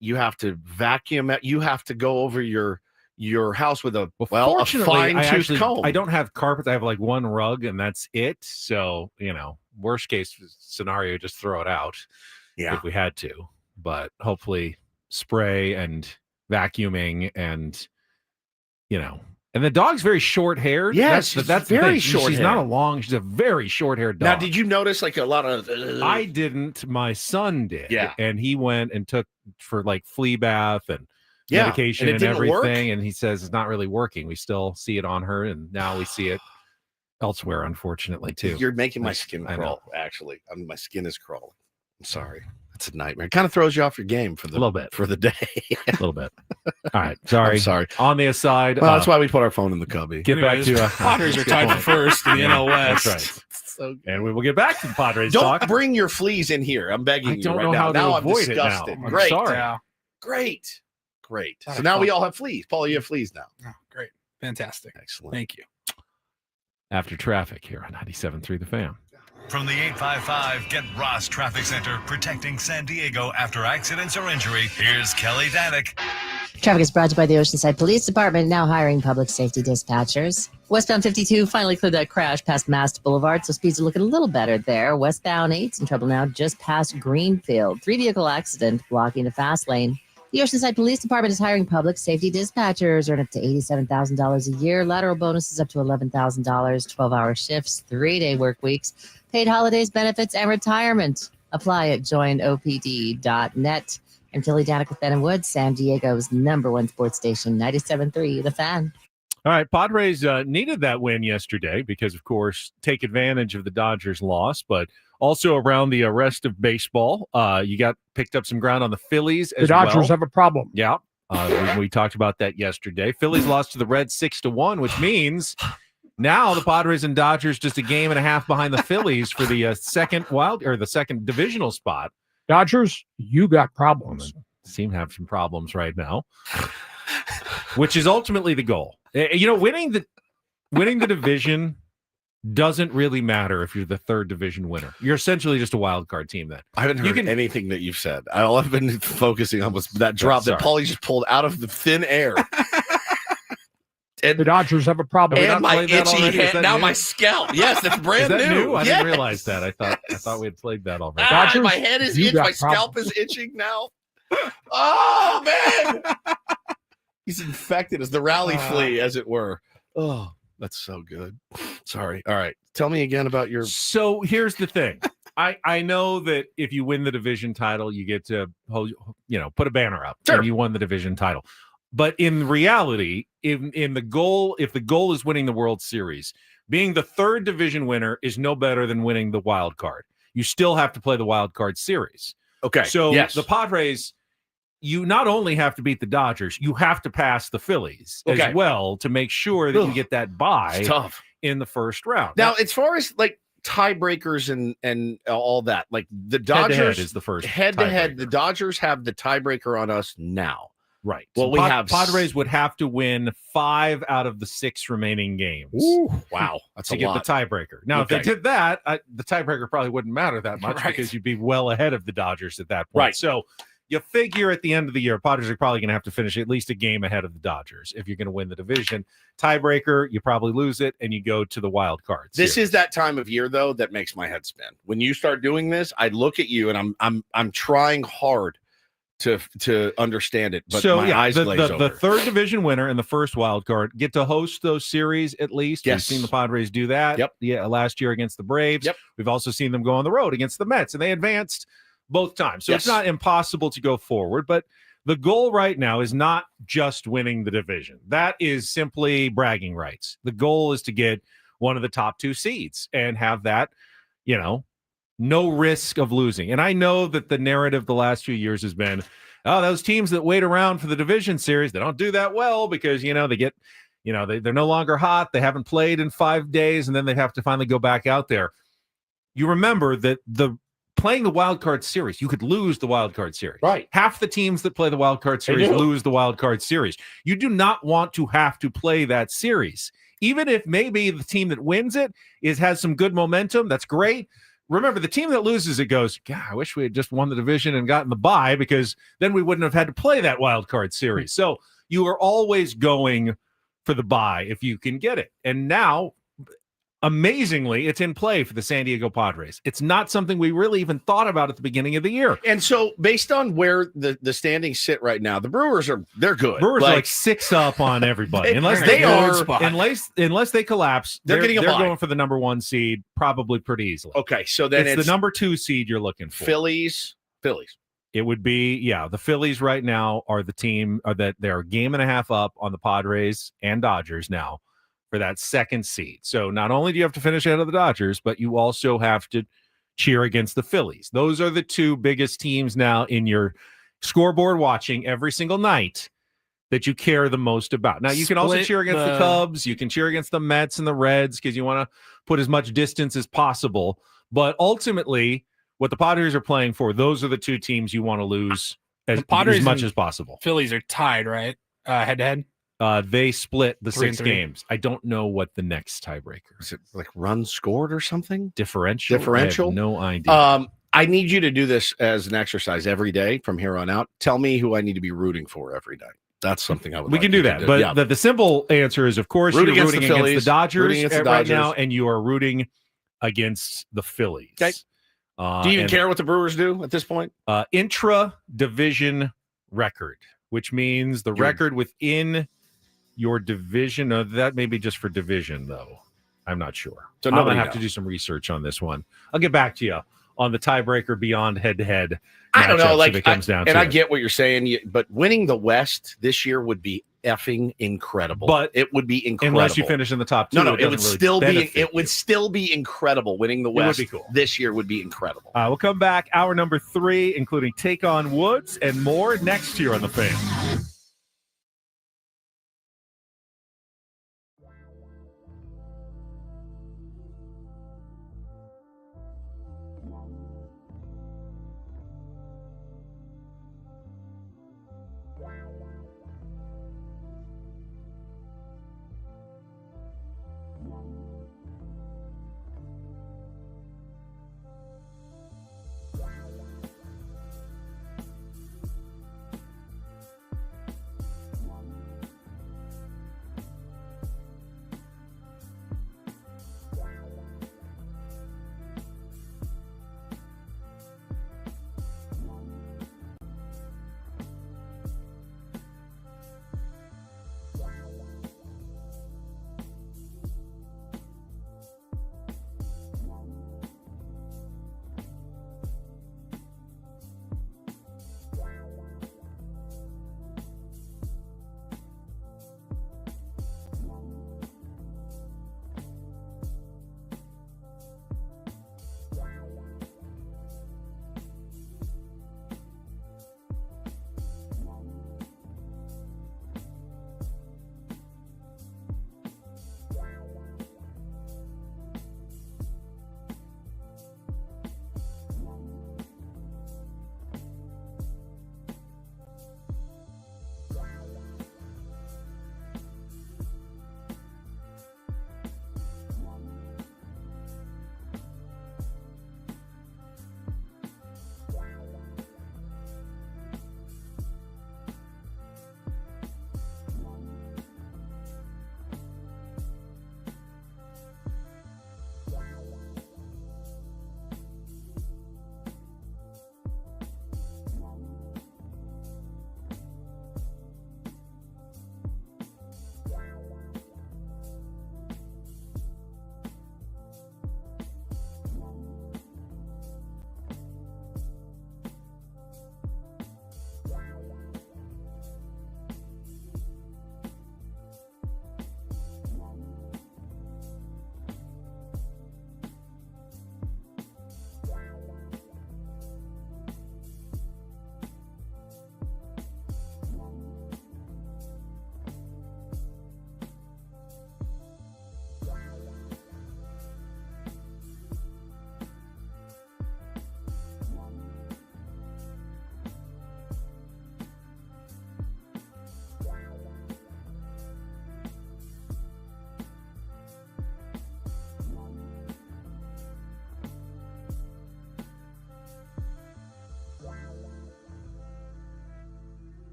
you have to vacuum it. You have to go over your house with a fine-tooth comb. I don't have carpets. I have like one rug and that's it. So, worst case scenario, just throw it out if we had to. But hopefully spray and vacuuming and, and the dog's very short haired. Yes, that's very short. She's not a long, she's a very short haired dog. Now, did you notice like a lot of I didn't. My son did. Yeah. And he went and took for like flea bath and medication and everything. Work? And he says it's not really working. We still see it on her, and now we see it elsewhere, unfortunately, too. You're making my skin crawl, actually. My skin is crawling. I'm sorry. It's a nightmare. It kind of throws you off your game for the little bit for the day. A little bit. All right. Sorry. I'm sorry. On the aside. Well, that's why we put our phone in the cubby. Get back to Padres are tied for first in the NL West. That's right. So, and we will get back to the Padres Don't talk. bring your fleas in here. I'm begging you right now. Now I'm disgusted. I'm Great. sorry. Yeah. Great. So now we all have fleas. Paul, you have fleas now. Oh, great. Fantastic. Excellent. Thank you. After traffic here on 97.3 The Fan. From the 855 Get Ross Traffic Center, protecting San Diego after accidents or injury, here's Kelly Danek. Traffic is brought to you by the Oceanside Police Department, now hiring public safety dispatchers. Westbound 52 finally cleared that crash past Mast Boulevard, so speeds are looking a little better there. Westbound 8's in trouble now just past Greenfield. 3-vehicle accident blocking the fast lane. The Oceanside Police Department is hiring public safety dispatchers, earn up to $87,000 a year. Lateral bonuses up to $11,000, 12-hour shifts, 3-day work weeks, paid holidays, benefits, and retirement. Apply at joinopd.net. I'm Kelly Danek with Ben and Woods, San Diego's #1 sports station, 97.3 The Fan. All right, Padres needed that win yesterday because, of course, take advantage of the Dodgers' loss, but also around the rest of baseball, you picked up some ground on the Phillies as well. The Dodgers have a problem. Yeah, we talked about that yesterday. Phillies lost to the Reds 6-1, which means now the Padres and Dodgers just a game and a half behind the Phillies for the second divisional spot. Dodgers, you got problems. Seem to have some problems right now, which is ultimately the goal. Winning the division doesn't really matter if you're the third division winner. You're essentially just a wild card team then. I haven't heard anything that you've said. All I've been focusing on was that drop that Paulie just pulled out of the thin air. And the Dodgers have a problem. And my itchy head, now my scalp. Yes, that's brand new. I didn't realize that. I thought we had played that already. Dodgers, my head is itched. My scalp is itching now. Oh, man. He's infected as the rally flea, as it were. Oh, that's so good. Sorry. All right. Tell me again about your... So here's the thing. I know that if you win the division title, you get to put a banner up. Sure. And you won the division title. But in reality, if the goal is winning the World Series, being the third division winner is no better than winning the wild card. You still have to play the wild card series. Okay. So the Padres, you not only have to beat the Dodgers, you have to pass the Phillies as well to make sure that you get that bye in the first round. Now, as far as like tiebreakers and all that, like the Dodgers head-to-head is the first head-to-head. The Dodgers have the tiebreaker on us now. Right. Well, we have Padres would have to win 5 out of the 6 remaining games. Ooh, wow, that's to a get lot. the tiebreaker. Now, if they did that, the tiebreaker probably wouldn't matter that much because you'd be well ahead of the Dodgers at that point. Right. So you figure at the end of the year, Padres are probably going to have to finish at least a game ahead of the Dodgers if you're going to win the division. Tiebreaker, you probably lose it, and you go to the wild card series. This is that time of year, though, that makes my head spin. When you start doing this, I look at you, and I'm trying hard to understand it, but my eyes glaze over. The third division winner and the first wild card get to host those series at least. Yes. We've seen the Padres do that. Yep. Yeah, last year against the Braves. Yep. We've also seen them go on the road against the Mets, and they advanced both times. So it's not impossible to go forward, but the goal right now is not just winning the division. That is simply bragging rights. The goal is to get one of the top 2 seeds and have that, no risk of losing. And I know that the narrative the last few years has been, those teams that wait around for the division series, they don't do that well because, they get, they're no longer hot. They haven't played in 5 days, and then they have to finally go back out there. You remember that playing the wild card series, you could lose the wild card series. Right. Half the teams that play the wild card series lose the wild card series. You do not want to have to play that series. Even if maybe the team that wins it has some good momentum, that's great. Remember, the team that loses it goes, God, I wish we had just won the division and gotten the bye because then we wouldn't have had to play that wild card series. So you are always going for the bye if you can get it. And now, amazingly, it's in play for the San Diego Padres. It's not something we really even thought about at the beginning of the year. And so, based on where the standings sit right now, the Brewers they're good. Brewers are like 6 up on everybody, unless they collapse. They're getting a bye. Going for the number 1 seed, probably pretty easily. Okay, so then it's the number 2 seed you're looking for. Phillies. It would be the Phillies right now are the team that they're a game and a half up on the Padres and Dodgers now for that 2nd seed. So not only do you have to finish ahead of the Dodgers, but you also have to cheer against the Phillies. Those are the 2 biggest teams now in your scoreboard watching every single night that you care the most about. Now, you can also cheer against the Cubs. You can cheer against the Mets and the Reds because you want to put as much distance as possible. But ultimately, what the Padres are playing for, those are the 2 teams you want to lose as much as possible. Phillies are tied, right? Head-to-head? They split the 6 3-3. games. I don't know what the next tiebreaker is. It like runs scored or something? Differential? I have no idea. I need you to do this as an exercise every day from here on out. Tell me who I need to be rooting for every day. That's something I would. We can do that, but the simple answer is, of course, you're rooting against the Dodgers right now, and you are rooting against the Phillies. Okay. Do you even care what the Brewers do at this point? Intra-division record, which means the record within your division. That may be just for division, though. I'm not sure. So I'm nobody gonna have to do some research on this one. I'll get back to you on the tiebreaker beyond head-to-head. I don't know. If it comes down to I it. get what you're saying, but winning the West this year would be effing incredible. But it would be incredible unless you finish in the top two. No, it would still be. It would you. still be incredible. Winning the It would West be cool. this year would be incredible. We'll come back. Hour number 3, including Take on Woods and more next year on The Fan.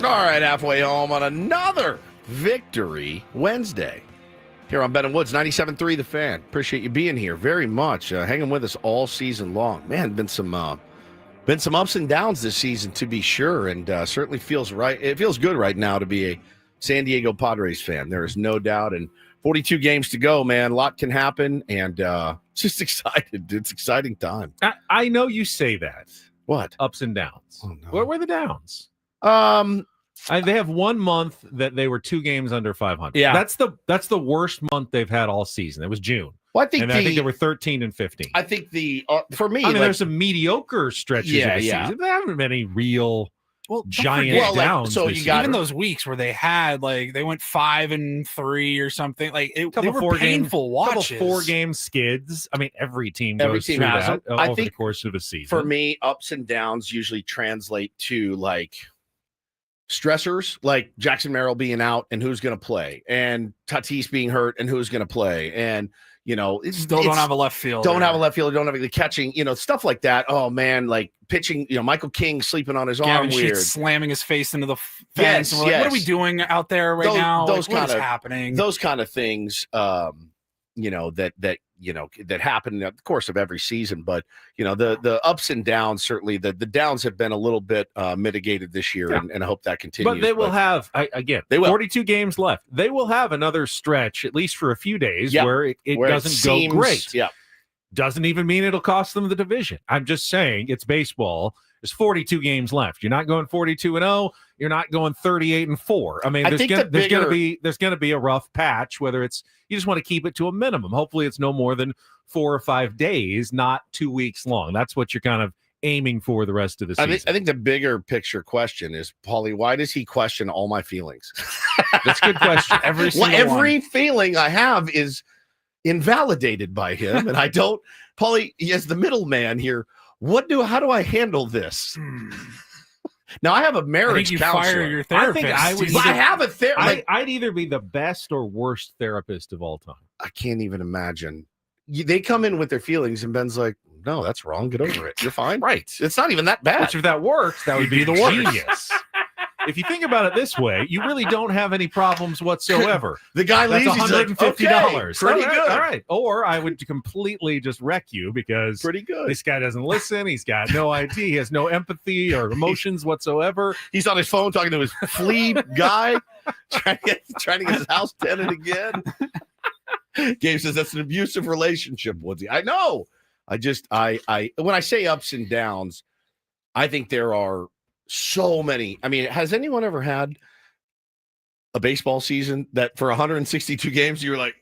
All right, halfway home on another Victory Wednesday. Here on Ben and Woods, 97.3 The Fan. Appreciate you being here very much. Hanging with us all season long. Man, been some ups and downs this season, to be sure, and certainly feels right. It feels good right now to be a San Diego Padres fan. There is no doubt. And 42 games to go, man. A lot can happen, and just excited. It's exciting time. I know you say that. What? Ups and downs. Oh, no. Where were the downs? They have 1 month that they were 2 games under 500. Yeah. That's the worst month they've had all season. It was June. Well, I think they were 13 and 15. I think for me, there's some mediocre stretches of the season. There haven't been any real giant downs. So you got even those weeks where they had they went 5-3 or something. They were painful watches. Couple 4-game skids. I mean, every team goes through that over the course of a season. For me, ups and downs usually translate to stressors, like Jackson Merrill being out and who's going to play, and Tatis being hurt and who's going to play, and don't have a left fielder. Don't have a left fielder. Don't have the catching. Stuff like that. Oh man, pitching. Michael King sleeping on his arm, weird, slamming his face into the fence. And we're like, what are we doing out there now? What is happening? Those kind of things. That happen in the course of every season. But the ups and downs, certainly the downs have been a little bit mitigated this year, and I hope that continues. But they will have 42 games left. They will have another stretch, at least for a few days, where it doesn't go great. Yeah, doesn't even mean it'll cost them the division. I'm just saying it's baseball. There's 42 games left. You're not going 42-0. You're not going 38-4. I mean, there's going to be a rough patch. Whether it's you just want to keep it to a minimum. Hopefully, it's no more than 4 or 5 days, not 2 weeks long. That's what you're kind of aiming for the rest of the season. I think the bigger picture question is, Paulie, why does he question all my feelings? That's a good question. Every feeling I have is invalidated by him, and I don't. Paulie, as the middleman here. How do I handle this? Now I have a marriage counselor. Fire your therapist. I have a therapist. I'd either be the best or worst therapist of all time. I can't even imagine. They come in with their feelings, and Ben's like, "No, that's wrong. Get over it. You're fine. Right? It's not even that bad." Which, if that works, that would be the genius. If you think about it this way, you really don't have any problems whatsoever. The guy leaves. That's $150. Pretty good. All right. Or I would completely just wreck you because pretty good. This guy doesn't listen. He's got no idea. He has no empathy or emotions whatsoever. He's on his phone talking to his flea guy, trying to get his house tenant again. Gabe says that's an abusive relationship, Woodsy. I know. I when I say ups and downs, I think there are so many. I mean, has anyone ever had a baseball season that for 162 games you're like,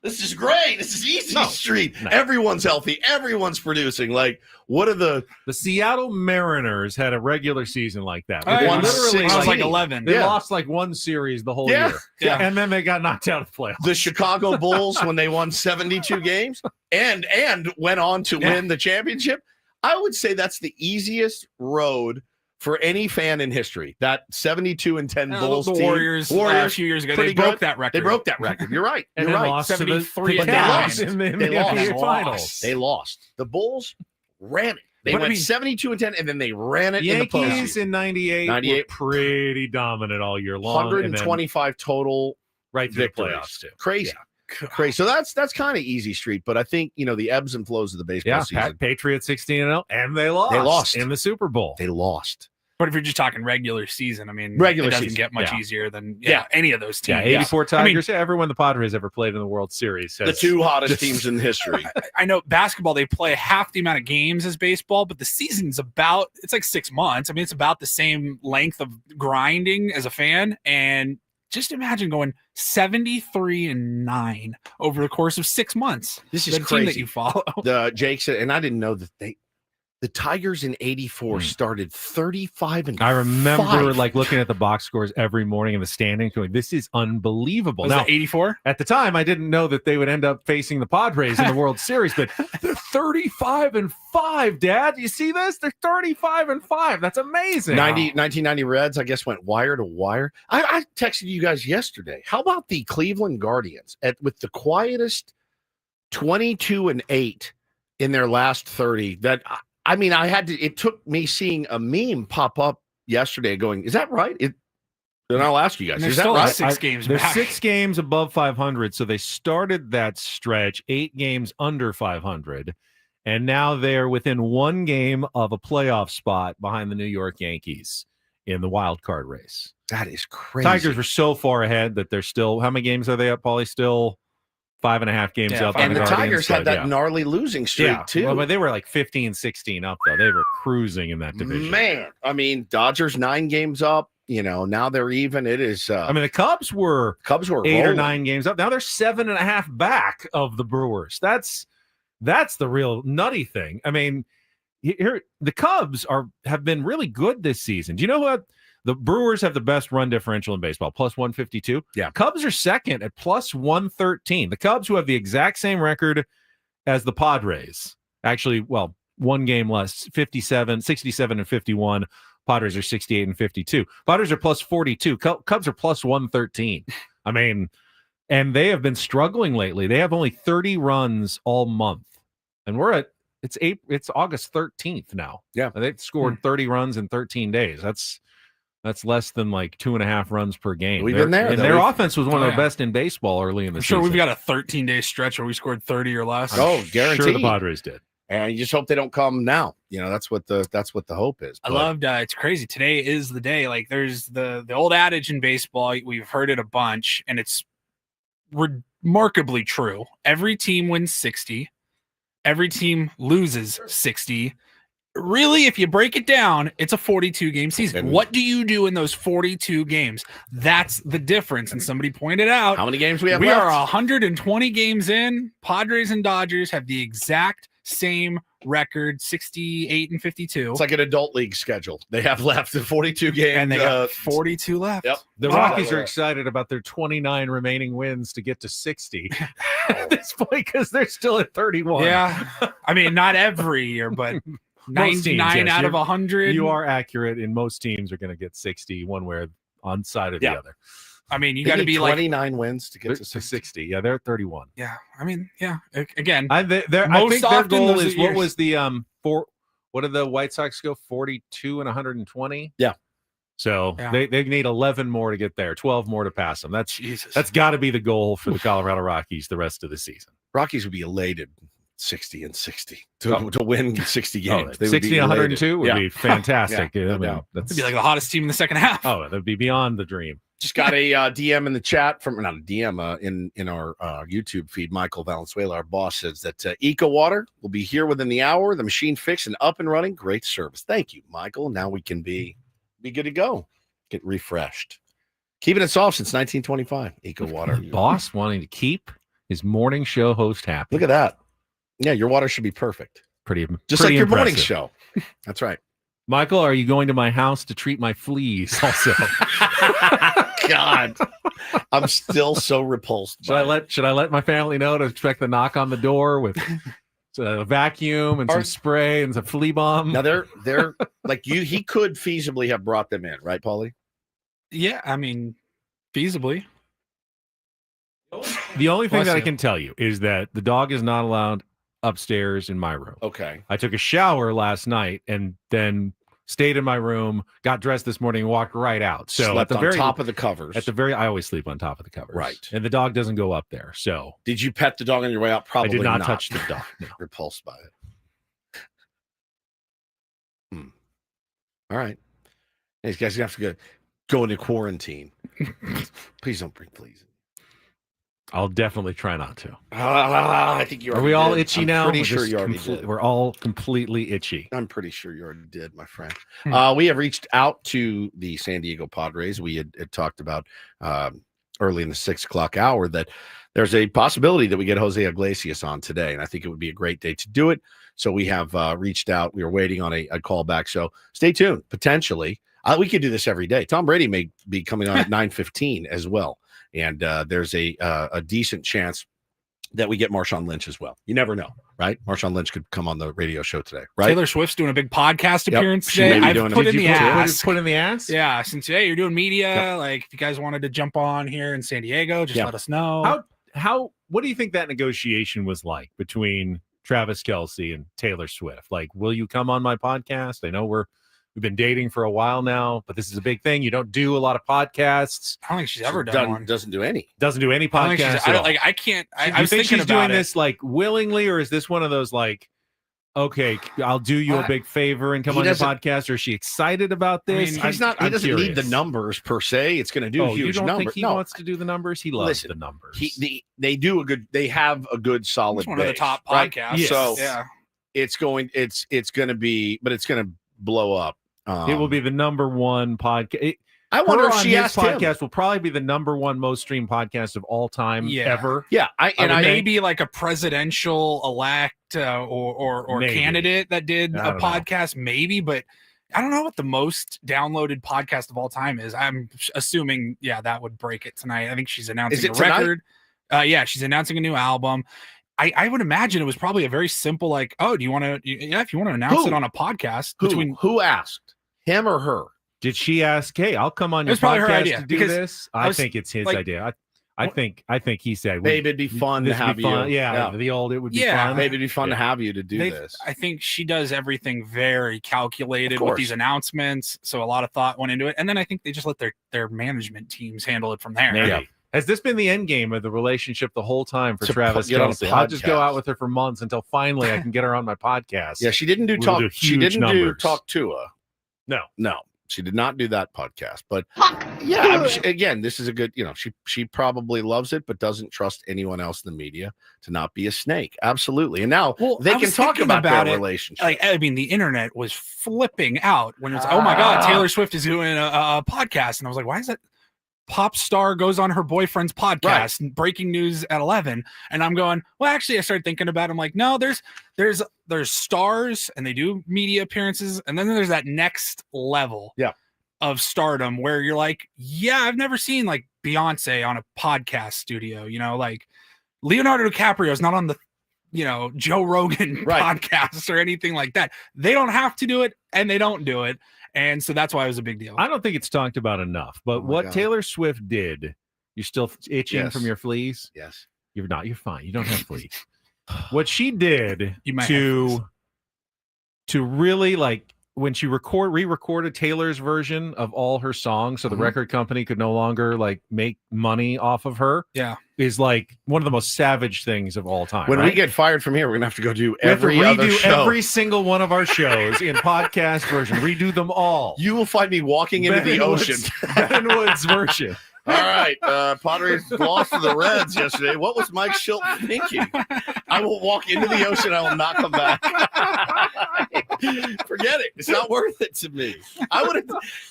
this is great. This is easy street. No. Everyone's healthy. Everyone's producing. What are the Seattle Mariners had a regular season like that. Literally, it was 11. They lost one series the whole year. Yeah. And then they got knocked out of the playoffs. The Chicago Bulls, when they won 72 games and went on to win the championship. I would say that's the easiest road for any fan in history. That 72-10 Bulls the team. Warriors a few years ago, they broke that record. They broke that record. You're right. And You're right. Lost 73 but they lost in the NBA Finals. They lost. The Bulls ran it. They went 72-10, and then they ran it Yankees in the postseason. 98 were pretty dominant all year long. 125 total right through the victories. Playoffs too. Crazy. Yeah. Crazy. So that's kind of easy street, but I think the ebbs and flows of the baseball season. Patriots 16-0, and they lost in the Super Bowl. They lost. But if you're just talking regular season, I mean, it doesn't get much easier than any of those teams. 84 Tigers. Everyone the Padres ever played in the World Series. The 2 hottest teams in history. I know basketball, they play half the amount of games as baseball, but the season's it's like 6 months. I mean, it's about the same length of grinding as a fan, and just imagine going 73-9 over the course of 6 months. This is the crazy. Team that you follow. Jake said, and I didn't know that the Tigers in 84 started 35-5. I remember looking at the box scores every morning in the standings going, this is unbelievable. Was that 84? At the time, I didn't know that they would end up facing the Padres in the World Series, but they're 35-5, Dad. You see this? They're 35-5. That's amazing. 1990 Reds, I guess, went wire to wire. I texted you guys yesterday. How about the Cleveland Guardians with the quietest 22-8 in their last 30? It took me seeing a meme pop up yesterday going, is that right? Then I'll ask you guys, They're is that still right? 6 games They're back. 6 games above 500, so they started that stretch 8 games under 500, and now they're within 1 game of a playoff spot behind the New York Yankees in the wild card race. That is crazy. Tigers were so far ahead that they're still, how many games are they up, Paulie? Still 5.5 games up. And on the Guardians, Tigers had but, that gnarly losing streak, too. Well, but they were like 15, 16 up, though. They were cruising in that division. Man, I mean, Dodgers 9 games up. Now they're even. It is. I mean, the Cubs were 8 rolling. or 9 games up. Now they're 7.5 back of the Brewers. That's the real nutty thing. I mean, here the Cubs have been really good this season. Do you know what? The Brewers have the best run differential in baseball, plus 152. Yeah. Cubs are second at plus 113. The Cubs, who have the exact same record as the Padres, actually, well, 1 game less, 67 and 51. Padres are 68 and 52. Padres are plus 42. Cubs are plus 113. I mean, and they have been struggling lately. They have only 30 runs all month. And it's August 13th now. Yeah. And they've scored 30 runs in 13 days. That's less than like 2.5 runs per game. We've been there. And their offense was one of the best in baseball early in the season. Sure, we've got a 13-day stretch where we scored 30 or less. Guaranteed. Sure the Padres did. And you just hope they don't come now. That's what the hope is. I loved it's crazy. Today is the day. Like there's the old adage in baseball, we've heard it a bunch, and it's remarkably true. Every team wins 60. Every team loses 60. Really, if you break it down, it's a 42-game season. What do you do in those 42 games? That's the difference. And somebody pointed out how many games we have We left? are 120 games in. Padres and Dodgers have the exact same record, 68 and 52. It's like an adult league schedule. They have left the 42 games. And they got 42 left. Yep. The Rockies are excited about their 29 remaining wins to get to 60 at this point because they're still at 31. Yeah. I mean, not every year, but 99 out of 100. You are accurate. In most teams are going to get 60 one way on side or the other. I mean, you They got to need be like 29 wins to get to 60. Yeah, they're at 31. Yeah, I mean, yeah. Again, I think their goal is what was the what did the White Sox go 42 and 120? Yeah. So they need 11 more to get there, 12 more to pass them. That's got to be the goal for the Colorado Rockies the rest of the season. Rockies would be elated 60 and 60 to win 60 games. They 60 and 102 would be fantastic. Yeah, I mean, no that's be like the hottest team in the second half. Oh, that'd be beyond the dream. Just got a DM in the chat from not a DM in our YouTube feed. Michael Valenzuela, our boss, says that Eco Water will be here within the hour. The machine fixed and up and running. Great service. Thank you, Michael. Now we can be good to go. Get refreshed. Keeping it soft since 1925. Eco Water. Boss wanting to keep his morning show host happy. Look at that. Yeah, your water should be perfect. Just pretty like your morning impressive. show. That's right. Michael, are you going to my house to treat my fleas also? God, I'm still so repulsed. Should I let my family know to expect the knock on the door with a vacuum and some spray and some flea bomb? Now they're like you. He could feasibly have brought them in, right, Paulie? Yeah, I mean, feasibly. The only thing that I can tell you is that the dog is not allowed upstairs in my room. Okay. I took a shower last night and then stayed in my room, got dressed this morning, and walked right out. So Slept at the on top of the covers. I always sleep on top of the covers. Right. And the dog doesn't go up there. So did you pet the dog on your way out? Probably I did not touch the dog. No. Repulsed by it. All right. Hey, these guys have to go into quarantine. Please don't bring fleas. I'll definitely try not to. I think you are. We all itchy I'm now? Pretty We're sure just you already did. We're all completely itchy. I'm pretty sure you already did, my friend. We have reached out to the San Diego Padres. We had talked about early in the 6 o'clock hour that there's a possibility that we get Jose Iglesias on today, and I think it would be a great day to do it. So we have reached out. We are waiting on a call back. So stay tuned. Potentially, we could do this every day. Tom Brady may be coming on at 9:15 as well. And there's a decent chance that we get Marshawn Lynch as well. You never know, right? Marshawn Lynch could come on the radio show today, right? Taylor Swift's doing a big podcast appearance She may today. be I've doing put it. in the ass. Put in the ass? Yeah, since you're doing media, like if you guys wanted to jump on here in San Diego, just let us know. What do you think that negotiation was like between Travis Kelce and Taylor Swift? Like, will you come on my podcast? I know we're We've been dating for a while now, but this is a big thing. You don't do a lot of podcasts. I don't think she's ever done one. Doesn't do any. Doesn't do any podcasts. I can't. I was think thinking she's about doing this like willingly, or is this one of those like, okay, I'll do you a big favor and come on the podcast, or is she excited about this? He doesn't need the numbers per se. It's going to do huge you don't numbers. Think he wants to do the numbers? He loves the numbers. They have a good solid it's one base, of the top right? podcasts. Yes. So yeah, it's going to be, but it's going to blow up. It will be the number one podcast. I wonder if she asked podcast him. will probably be the number one most streamed podcast of all time ever. Yeah, maybe like a presidential elect or candidate that did a podcast, maybe, but I don't know what the most downloaded podcast of all time is. I'm assuming, that would break it tonight. I think she's announcing a record. She's announcing a new album. I would imagine it was probably a very simple, like, oh, do you want to? If you want to announce it on a podcast, who asked, him or her? Did she ask, hey, I'll come on your podcast to do this? I think it's his idea. I think he said, maybe it'd be fun to have you. Yeah, it would be fun. Maybe it'd be fun to have you to do this. I think she does everything very calculated with these announcements. So a lot of thought went into it. And then I think they just let their management teams handle it from there. Maybe. Yeah. Has this been the end game of the relationship the whole time for Travis Kelce? I'll just go out with her for months until finally I can get her on my podcast. Yeah, she didn't do talk. She didn't do Talk Tua. No. She did not do that podcast, but again, this is a good, she probably loves it, but doesn't trust anyone else in the media to not be a snake. Absolutely. And now they can talk about their relationship. Like, I mean, the internet was flipping out when it's, oh my God, Taylor Swift is doing a podcast. And I was like, why is that? Pop star goes on her boyfriend's podcast, breaking news at 11. And I'm going, well, actually, I started thinking about it. I'm like, no, there's stars and they do media appearances. And then there's that next level of stardom where you're like, I've never seen like Beyonce on a podcast studio, like Leonardo DiCaprio is not on the, Joe Rogan podcast or anything like that. They don't have to do it and they don't do it. And so that's why it was a big deal. I don't think it's talked about enough, but what Taylor Swift did, you're still itching from your fleas? Yes. You're not. You're fine. You don't have fleas. What she did to really like when she re-recorded Taylor's version of all her songs so the record company could no longer like make money off of her is like one of the most savage things of all time. When we get fired from here, we're gonna have to go do every other show. Every single one of our shows in podcast version, redo them all. You will find me walking into the ocean. Ben Woods version. All right, Padres lost to the Reds yesterday. What was Mike Shilton thinking? I will walk into the ocean. I will not come back. Forget it. It's not worth it to me.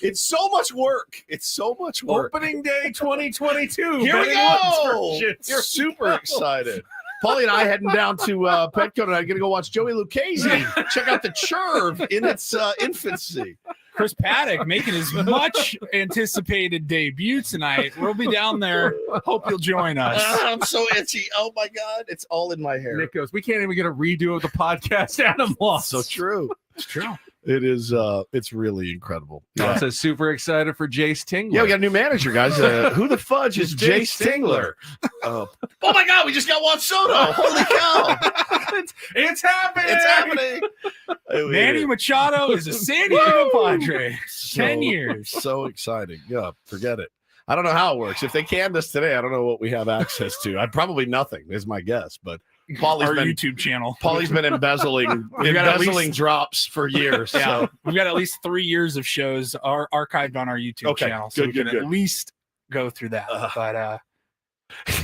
It's so much work. It's so much work. Opening day 2022. Here we go. You're super excited. Paulie and I heading down to Petco tonight. Going to go watch Joey Lucchese. Check out the Churve in its infancy. Chris Paddock making his much anticipated debut tonight. We'll be down there. Hope you'll join us. I'm so itchy. Oh my God. It's all in my hair. Nick goes, we can't even get a redo of the podcast animal. So true. It's true. It is. It's really incredible. I'm so super excited for Jace Tingler. Yeah, we got a new manager, guys. Who the fudge is Jace Tingler? Oh my God, we just got Juan Soto. Holy cow! It's happening. It's happening. Manny Machado is a San Diego Padre. 10 years. So exciting. Yeah, forget it. I don't know how it works. If they canned us today, I don't know what we have access to. I'd probably nothing is my guess, but Paulie's YouTube channel. Paulie's been embezzling drops for years. Yeah, so. We've got at least 3 years of shows archived on our YouTube channel, so we can at least go through that.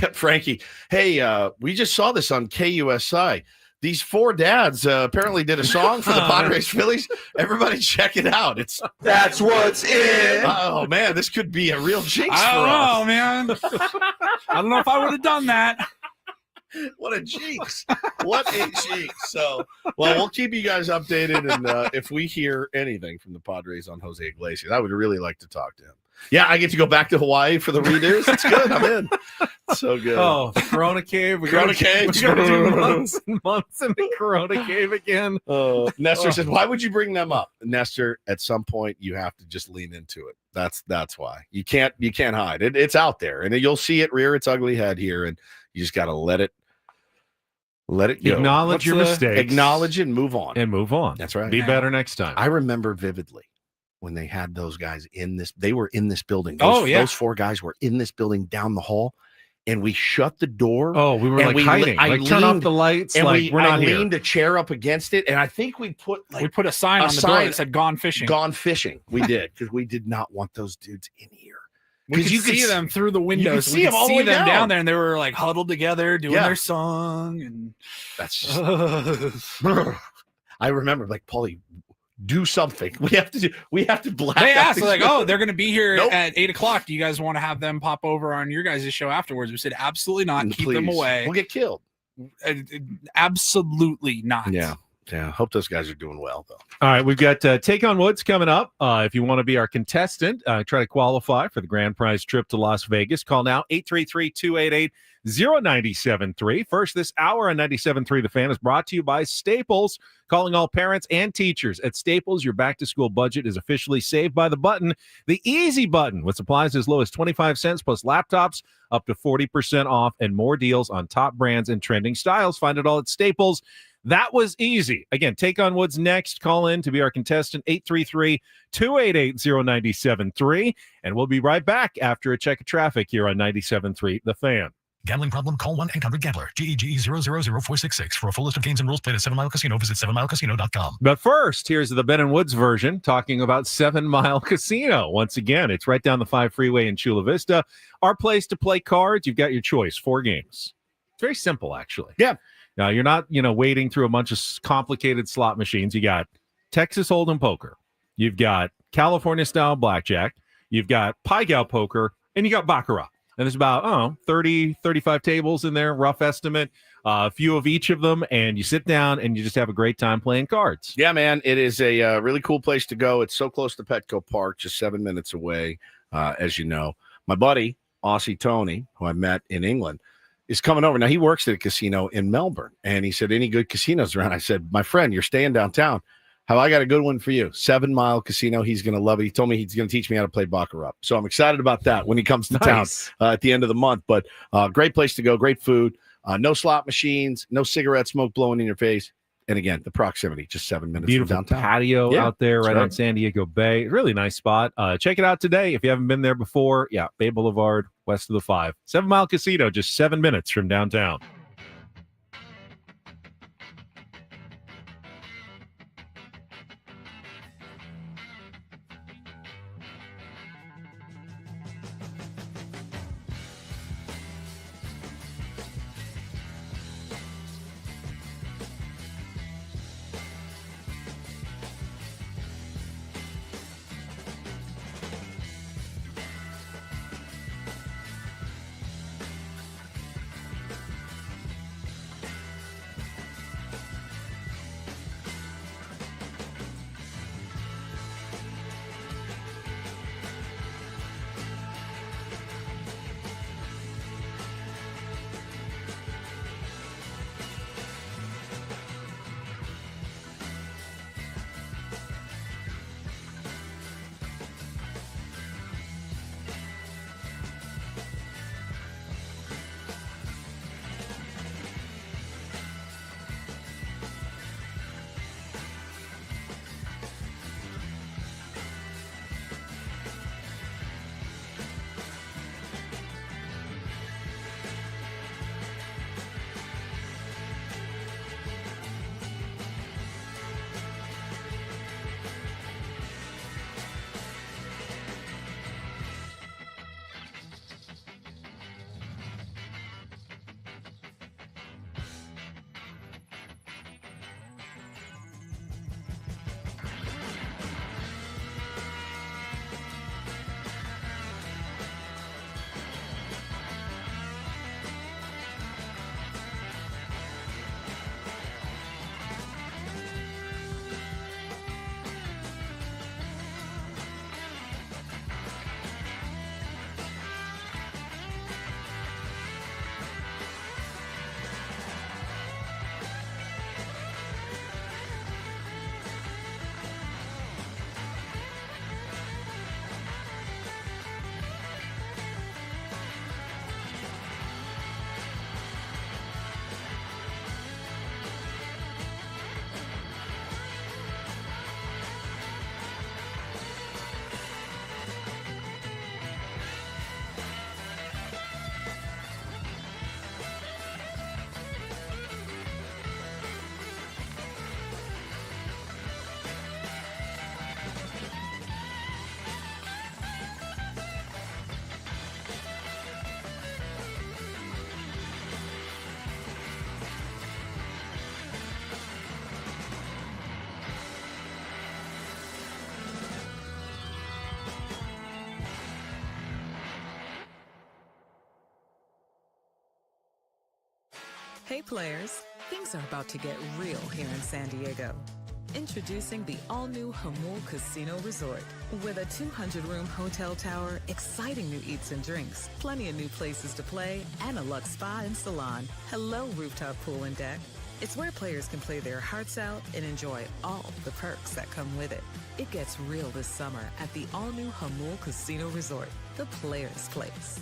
But Frankie, hey, we just saw this on KUSI. These 4 dads apparently did a song for the Padres Phillies. Everybody check it out. That's what's in. Oh man, this could be a real jinx for us. I don't know, man. I don't know if I would have done that. What a jinx. What a jinx. So, well, we'll keep you guys updated. And if we hear anything from the Padres on Jose Iglesias, I would really like to talk to him. Yeah, I get to go back to Hawaii for the redos. It's good. I'm in. So good. Oh, the Corona Cave. Corona Cave. We got to do months and months in the Corona Cave again. Nestor says, why would you bring them up? Nestor, at some point, you have to just lean into it. That's why. You can't hide it. It's out there. And you'll see it rear its ugly head here. And you just got to let it go. Acknowledge your mistakes. Acknowledge it and move on. And move on. That's right. Be better next time. I remember vividly when they had those guys in this. They were in this building. Those 4 guys were in this building down the hall, and we shut the door. Oh, we were hiding. Turn off the lights. And we're not I here. leaned a chair up against it, and I think we put a sign on the door that said "Gone fishing." Gone fishing. We did, because we did not want those dudes in here. We could see them through the windows. You could see them down there, and they were like huddled together doing their song. And that's just. I remember, like, Paulie, do something. We have to black. They out asked, these like, people. "Oh, they're going to be here at 8:00. Do you guys want to have them pop over on your guys' show afterwards?" We said, "Absolutely not. Keep them away. We'll get killed." Absolutely not. Yeah. Hope those guys are doing well, though. All right, we've got Take on Woods coming up. If you want to be our contestant, try to qualify for the grand prize trip to Las Vegas. Call now, 833-288-0973. First this hour on 97.3 The Fan is brought to you by Staples. Calling all parents and teachers. At Staples, your back-to-school budget is officially saved by the button, the easy button, with supplies as low as 25 cents plus laptops up to 40% off and more deals on top brands and trending styles. Find it all at Staples. That was easy. Again, Take on Woods next. Call in to be our contestant, 833-288-0973. And we'll be right back after a check of traffic here on 97.3 The Fan. Gambling problem? Call 1-800-GAMBLER. GEGE 000-466. For a full list of games and rules, play at 7 Mile Casino. Visit 7milecasino.com. But first, here's the Ben and Woods version talking about 7 Mile Casino. Once again, it's right down the 5 freeway in Chula Vista. Our place to play cards. You've got your choice, 4 games. It's very simple, actually. Yeah. Now, you're not, wading through a bunch of complicated slot machines. You got Texas Hold'em poker. You've got California-style blackjack. You've got Pai Gow poker. And you got Baccarat. And there's about, 30, 35 tables in there, rough estimate. A few of each of them. And you sit down and you just have a great time playing cards. Yeah, man. It is a really cool place to go. It's so close to Petco Park, just 7 minutes away, as you know. My buddy, Aussie Tony, who I met in England, is coming over. Now, he works at a casino in Melbourne, and he said, "Any good casinos around?" I said, "My friend, you're staying downtown. I got a good one for you. 7 Mile Casino. He's going to love it. He told me he's going to teach me how to play Baccarat. So I'm excited about that when he comes to town at the end of the month. But great place to go, great food, no slot machines, no cigarette smoke blowing in your face. And again, the proximity, just 7 minutes Beautiful from downtown. patio out there right on San Diego Bay. Really nice spot. Check it out today if you haven't been there before. Yeah, Bay Boulevard, west of the 5. 7 Mile Casino, just 7 minutes from downtown. Hey players, things are about to get real here in San Diego. Introducing the all-new Hamul Casino Resort. With a 200-room hotel tower, exciting new eats and drinks, plenty of new places to play, and a luxe spa and salon. Hello, rooftop pool and deck. It's where players can play their hearts out and enjoy all the perks that come with it. It gets real this summer at the all-new Hamul Casino Resort, the players' place.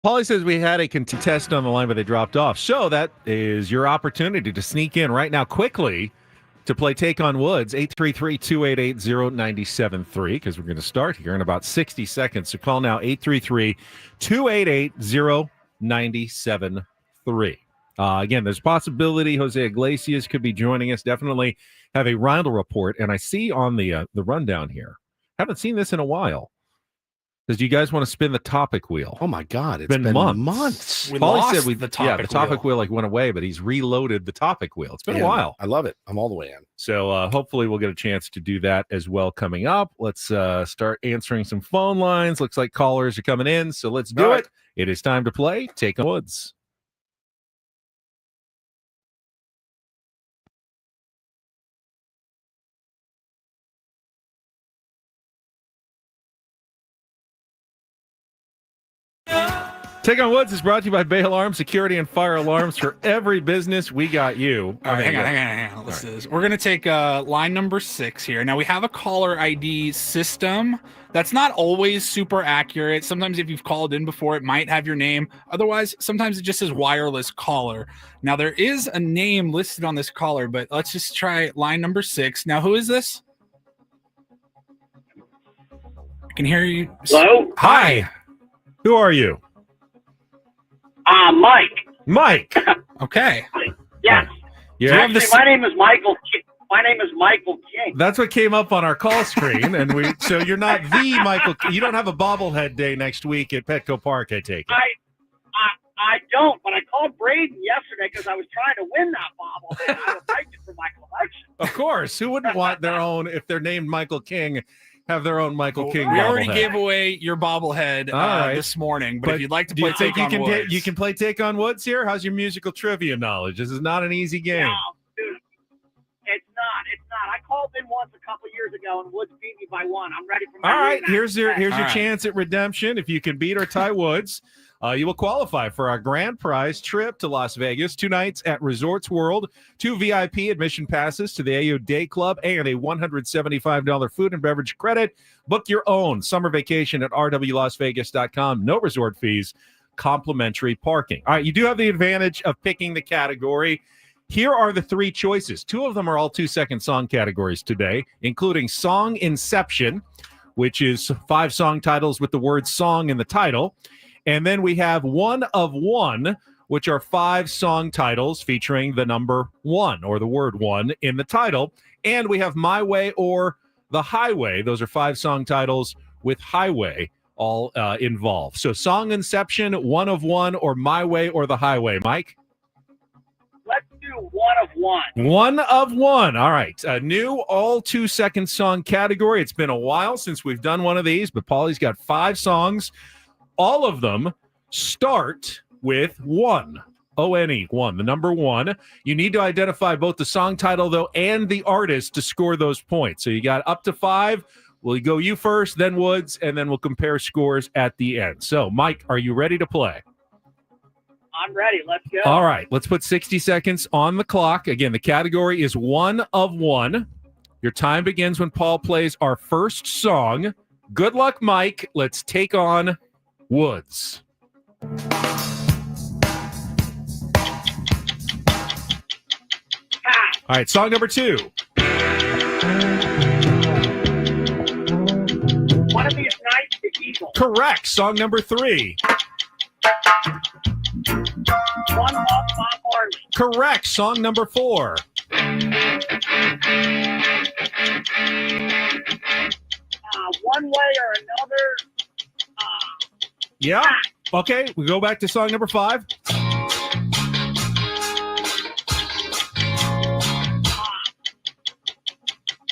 Paulie says we had a contest on the line, but they dropped off. So that is your opportunity to sneak in right now quickly to play Take on Woods, 833-288-0973, because we're going to start here in about 60 seconds. So call now, 833-288-0973. Again, there's a possibility Jose Iglesias could be joining us. Definitely have a Reindl Report. And I see on the rundown here, haven't seen this in a while. Do you guys want to spin the topic wheel? Oh my God, it's been months. We Paulie lost said the topic wheel like went away, but he's reloaded the topic wheel. It's been a while. I love it. I'm all the way in. So hopefully we'll get a chance to do that as well coming up. Let's start answering some phone lines. Looks like callers are coming in, so let's do it. It is time to play Take on Woods. Take on Woods is brought to you by Bay Alarm Security and Fire Alarms for every business. We got you. All right, hang on. Let's do this. We're going to take line number 6 here. Now, we have a caller ID system. That's not always super accurate. Sometimes if you've called in before, it might have your name. Otherwise, sometimes it just says wireless caller. Now, there is a name listed on this caller, but let's just try line number 6. Now, who is this? I can hear you. Hello? Hi. Who are you? Mike. Mike. Okay. Yes. Actually, my name is Michael. My name is Michael King. That's what came up on our call screen, and so you're not the Michael. You don't have a bobblehead day next week at Petco Park, I take it. I don't, but I called Braden yesterday because I was trying to win that bobblehead. I would like it for my collection. Of course, who wouldn't want their own if they're named Michael King? Have their own Michael King. We already bobblehead. gave away your bobblehead this morning, but if you'd like to play Take on Woods, you can play Take on Woods here. How's your musical trivia knowledge? This is not an easy game. No, dude, it's not. I called in once a couple years ago, and Woods beat me by 1. I'm ready for my All right, rematch. here's your All right. chance at redemption. If you can beat or tie Woods, you will qualify for our grand prize trip to Las Vegas, 2 nights at Resorts World, 2 VIP admission passes to the AO Day Club, and a $175 food and beverage credit. Book your own summer vacation at rwlasvegas.com. No resort fees, complimentary parking. All right, you do have the advantage of picking the category. Here are the 3 choices. 2 of them are all 2-second song categories today, including Song Inception, which is 5 song titles with the word song in the title. And then we have One of One, which are 5 song titles featuring the number 1 or the word 1 in the title. And we have My Way or The Highway. Those are 5 song titles with highway all involved. So Song Inception, One of One, or My Way or The Highway. Mike? Let's do One of One. One of One. All right. A new all 2-second song category. It's been a while since we've done one of these, but Paulie's got 5 songs. All of them start with 1. O-N-E, 1, the number 1. You need to identify both the song title, though, and the artist to score those points. So you got up to 5. We'll go you first, then Woods, and then we'll compare scores at the end. So, Mike, are you ready to play? I'm ready. Let's go. All right. Let's put 60 seconds on the clock. Again, the category is One of One. Your time begins when Paul plays our first song. Good luck, Mike. Let's take on Woods. All right, song number 2. One of these nights, the Eagles. Correct. Song number 3. One Love, Bob Marley. Correct. Song number 4. One Way or Another. Yeah. Okay, we go back to song number 5.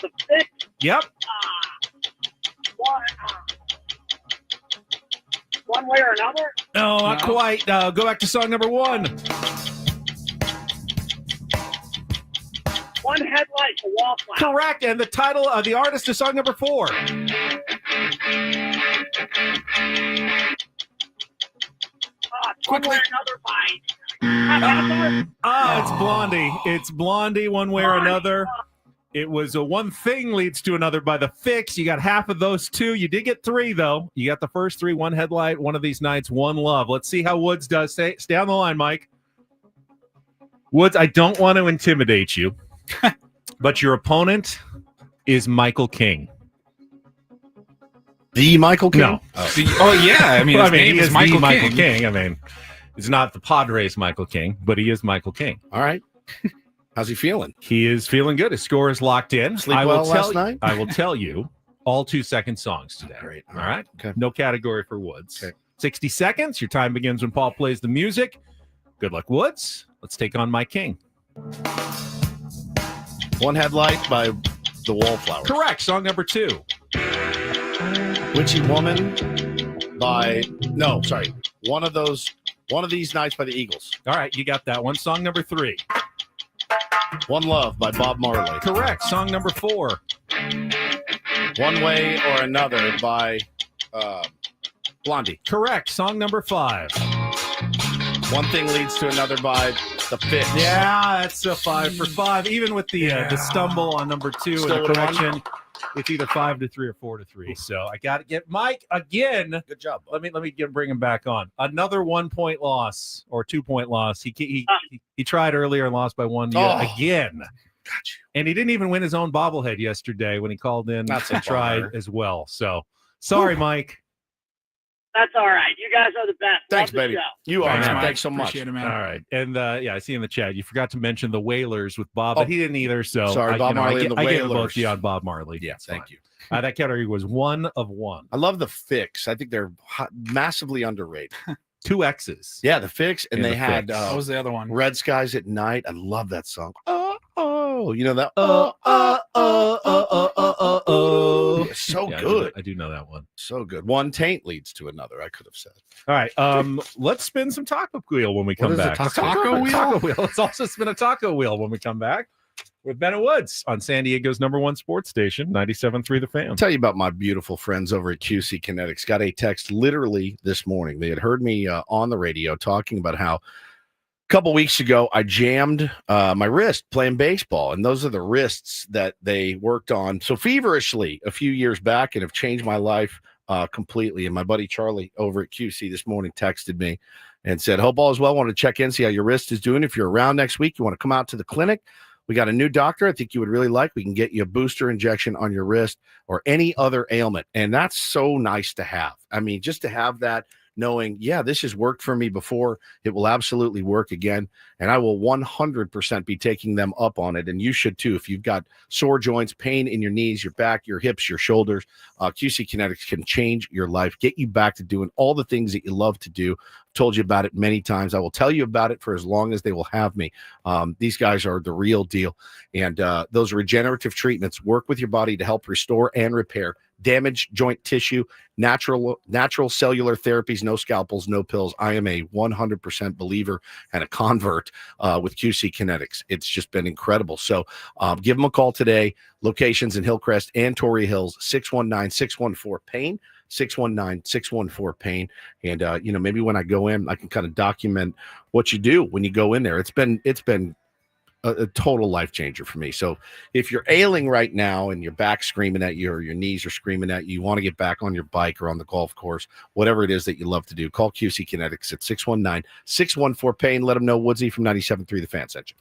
The Fix. Yep. One Way or Another. No, not quite. Go back to song number 1. One Headlight, The Wallflower. Correct. And the title of the artist is song number 4. One Way or Another by. It's Blondie. It's Blondie, One Way or Another. It was a One Thing Leads to Another by The Fix. You got half of those 2. You did get 3, though. You got the first 3, One Headlight, One of These Nights, One Love. Let's see how Woods does. Stay on the line, Mike. Woods, I don't want to intimidate you, but your opponent is Michael King. The Michael King? No. Yeah. I mean, his name he is is Michael the Michael King. King. I mean, it's not the Padres Michael King, but he is Michael King. All right. How's he feeling? He is feeling good. His score is locked in. Sleep well last night? I will tell you all 2-second songs today. Great. All right. Okay. No category for Woods. Okay. 60 seconds. Your time begins when Paul plays the music. Good luck, Woods. Let's take on my king. One Headlight by The Wallflowers. Correct. Song number 2. Witchy Woman by One of These Nights by the Eagles. All right. You got that one. Song number 3. One Love by Bob Marley. Correct. Song number 4. One Way or Another by Blondie. Correct. Song number 5. One Thing Leads to Another by The Fix. Yeah, that's a 5 for 5. Even with the stumble on number 2 Still and the at correction, 1? it's either 5 to 3 or 4 to 3. So I got to get Mike again. Good job. Let me bring him back on. Another 1-point loss or 2-point loss. He tried earlier and lost by 1 again. Got you. And he didn't even win his own bobblehead yesterday when he called in That's and a tried bummer. as well. So sorry, Mike. That's all right. You guys are the best. Thanks, Love the baby. show. You are, Thanks, man. Mike. Thanks so much. Appreciate it, man. All right. And I see in the chat, you forgot to mention the Whalers with Bob, but he didn't either. So Sorry, Bob Marley and the I gave them both Whalers. the on Bob Marley. Yeah, That's thank fine. you. That category was 1 of 1. I love The Fix. I think they're massively underrated. 2 X's. Yeah, The Fix, and In they The had Fix. What was the other one? Red Skies at Night. I love that song. Oh, you know that? So Yeah, good. I do know that one. So good. One taint leads to another, I could have said. All right. Let's spin some taco wheel when we come is a back. taco wheel? Taco wheel. Let's also spin a taco wheel when we come back. with Bennett Woods on San Diego's #1 sports station, 97.3 The Fan. I'll tell you about my beautiful friends over at QC Kinetics. Got a text literally this morning. They had heard me on the radio talking about how a couple weeks ago I jammed my wrist playing baseball, and those are the wrists that they worked on so feverishly a few years back and have changed my life completely. And my buddy Charlie over at QC this morning texted me and said, hope all is well. Want to check in, see how your wrist is doing. If you're around next week, you want to come out to the clinic. We got a new doctor I think you would really like. We can get you a booster injection on your wrist or any other ailment. And that's so nice to have. I mean, just to have that, knowing, yeah, this has worked for me before. It will absolutely work again. And I will 100% be taking them up on it. And you should too. If you've got sore joints, pain in your knees, your back, your hips, your shoulders, QC Kinetics can change your life, get you back to doing all the things that you love to do. Told you about it many times. I will tell you about it for as long as they will have me. These guys are the real deal. And those regenerative treatments work with your body to help restore and repair damaged joint tissue, natural cellular therapies, no scalpels, no pills. I am a 100% believer and a convert with QC Kinetics. It's just been incredible. So give them a call today. Locations in Hillcrest and Torrey Hills, 619-614-PAIN. 619-614-PAIN. And maybe when I go in, I can kind of document what you do when you go in there. It's been a total life changer for me. So if you're ailing right now and your back's screaming at you or your knees are screaming at you, you want to get back on your bike or on the golf course, whatever it is that you love to do, call QC Kinetics at 619-614-PAIN. Let them know Woodsy from 97.3 The Fan sent you.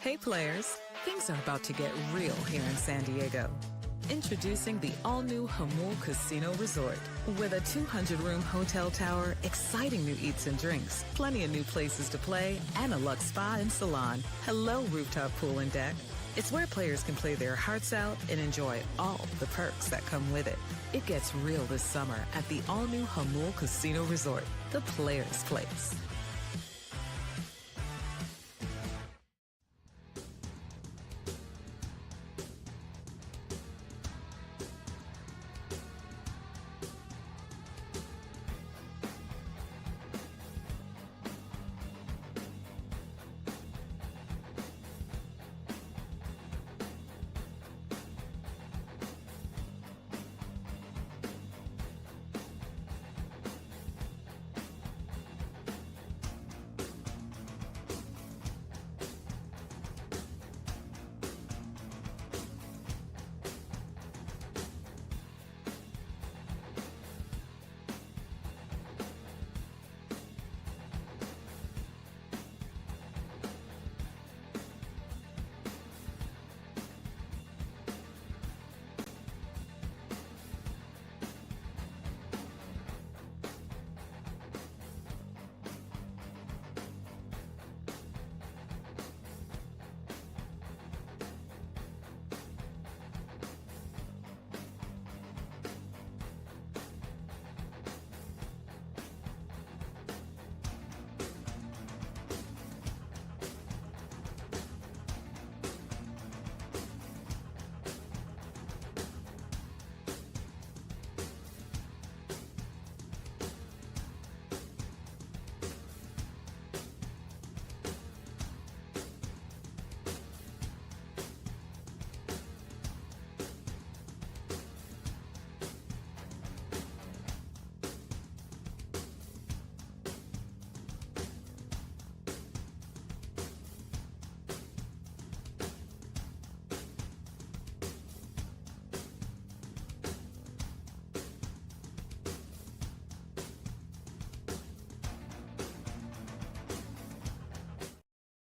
Hey players, things are about to get real here in San Diego. Introducing the all-new Hamul Casino Resort. With a 200-room hotel tower, exciting new eats and drinks, plenty of new places to play, and a luxe spa and salon. Hello, rooftop pool and deck. It's where players can play their hearts out and enjoy all the perks that come with it. It gets real this summer at the all-new Hamul Casino Resort, the players' place.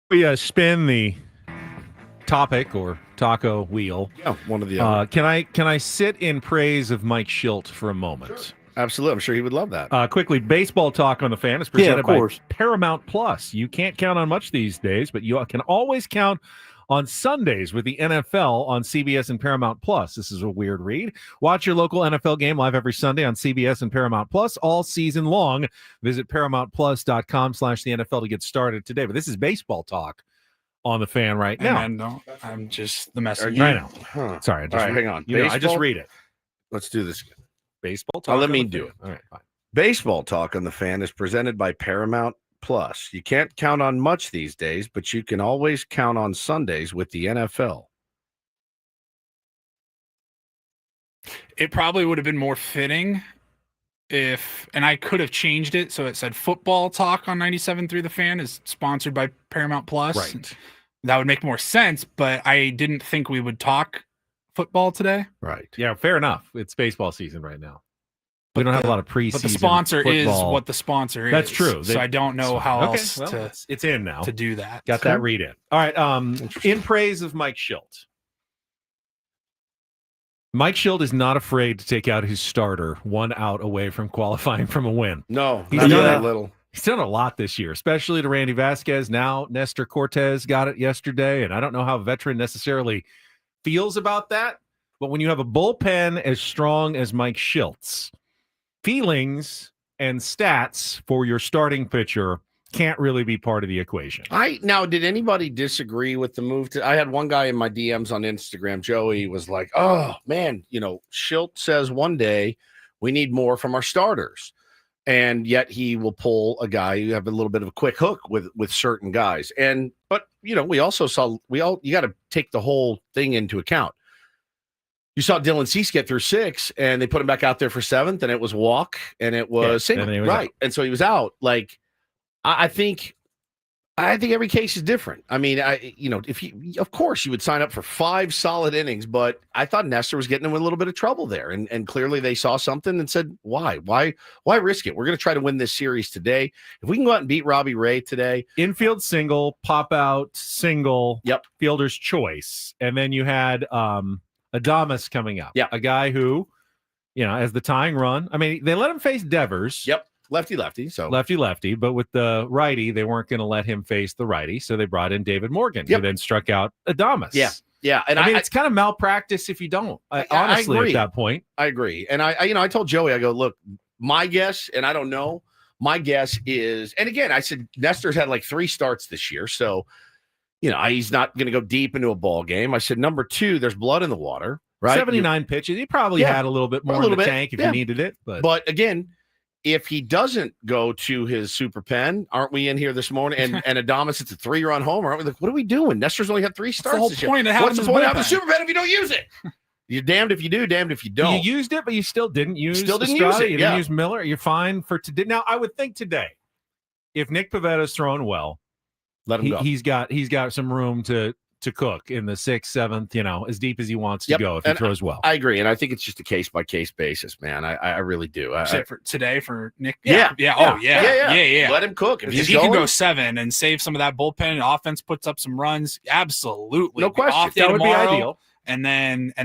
We spin the topic or taco wheel. Yeah, one of the other. Can I sit in praise of Mike Schilt for a moment? Sure. Absolutely. I'm sure he would love that. Quickly, baseball talk on the fan is presented of course. by Paramount Plus. You can't count on much these days, but you can always count on Sundays with the NFL on CBS and Paramount Plus. This is a weird read. Watch your local NFL game live every Sunday on CBS and Paramount Plus all season long. Visit ParamountPlus.com/the NFL to get started today. But this is baseball talk on the fan right now. And no, I'm just the messenger. I know. Huh. Sorry. I just All right, hang on. I just read it. Let's do this again. Baseball talk. Let on me the do fan. it. All right, fine. Baseball talk on the fan is presented by Paramount Plus. You can't count on much these days, but you can always count on Sundays with the NFL. It probably would have been more fitting and I could have changed it so it said football talk on 97.3 The Fan is sponsored by Paramount Plus. Right. That would make more sense, but I didn't think we would talk football today. Right. Yeah, fair enough. It's baseball season right now. We don't have a lot of preseason. But the sponsor football. is what the sponsor is. That's true. So I don't know how else it's in now to do that. Got that read in. All right. In praise of Mike Schilt. Mike Schilt is not afraid to take out his starter 1 out away from qualifying from a win. No, he's not done that little. He's done a lot this year, especially to Randy Vasquez. Now Nestor Cortez got it yesterday, and I don't know how a veteran necessarily feels about that. But when you have a bullpen as strong as Mike Schilt's, feelings and stats for your starting pitcher can't really be part of the equation. Did anybody disagree with the move? I had one guy in my DMs on Instagram, Joey, was like, oh, man, Schilt says one day we need more from our starters. And yet he will pull a guy who have a little bit of a quick hook with certain guys. But we also saw, you got to take the whole thing into account. You saw Dylan Cease get through 6, and they put him back out there for 7th, and it was walk, and it was single, right? And so he was out. Like, I think I think every case is different. I mean, of course you would sign up for 5 solid innings, but I thought Nestor was getting in a little bit of trouble there. And clearly they saw something and said, why risk it? We're going to try to win this series today. If we can go out and beat Robbie Ray today. Infield single, pop out single, fielder's choice. And then you had Adames coming up. Yeah. A guy who, as the tying run, I mean, they let him face Devers. Yep. Lefty. So lefty, but with the righty, they weren't going to let him face the righty, so they brought in David Morgan, who then struck out Adames. Yeah, and I mean, it's kind of malpractice if you don't. Honestly, at that point, I agree. And I told Joey, I go, look, my guess, and I don't know, my guess is, and again, I said Nestor's had like 3 starts this year, so he's not going to go deep into a ball game. I said number 2, there's blood in the water, right? 79 pitches. He probably had a little bit more in the tank if he needed it, but again. If he doesn't go to his super pen, aren't we in here this morning? And Adames, it's a 3-run homer. Aren't we like, what are we doing? Nestor's only had 3 starts. What's the whole point of having a super pen if you don't use it? You're damned if you do, damned if you don't. You used it, but you still didn't use use it. You didn't use Miller. You're fine for today. Now, I would think today, if Nick Pavetta's thrown well, let him go. He's got some room to cook in the 6th, 7th, as deep as he wants to go if he throws well. I agree, and I think it's just a case by case basis, man. I really do. For today for Nick. Yeah. Let him cook. If he can go 7 and save some of that bullpen, and offense puts up some runs, absolutely, no question. Off day that would tomorrow, be ideal. And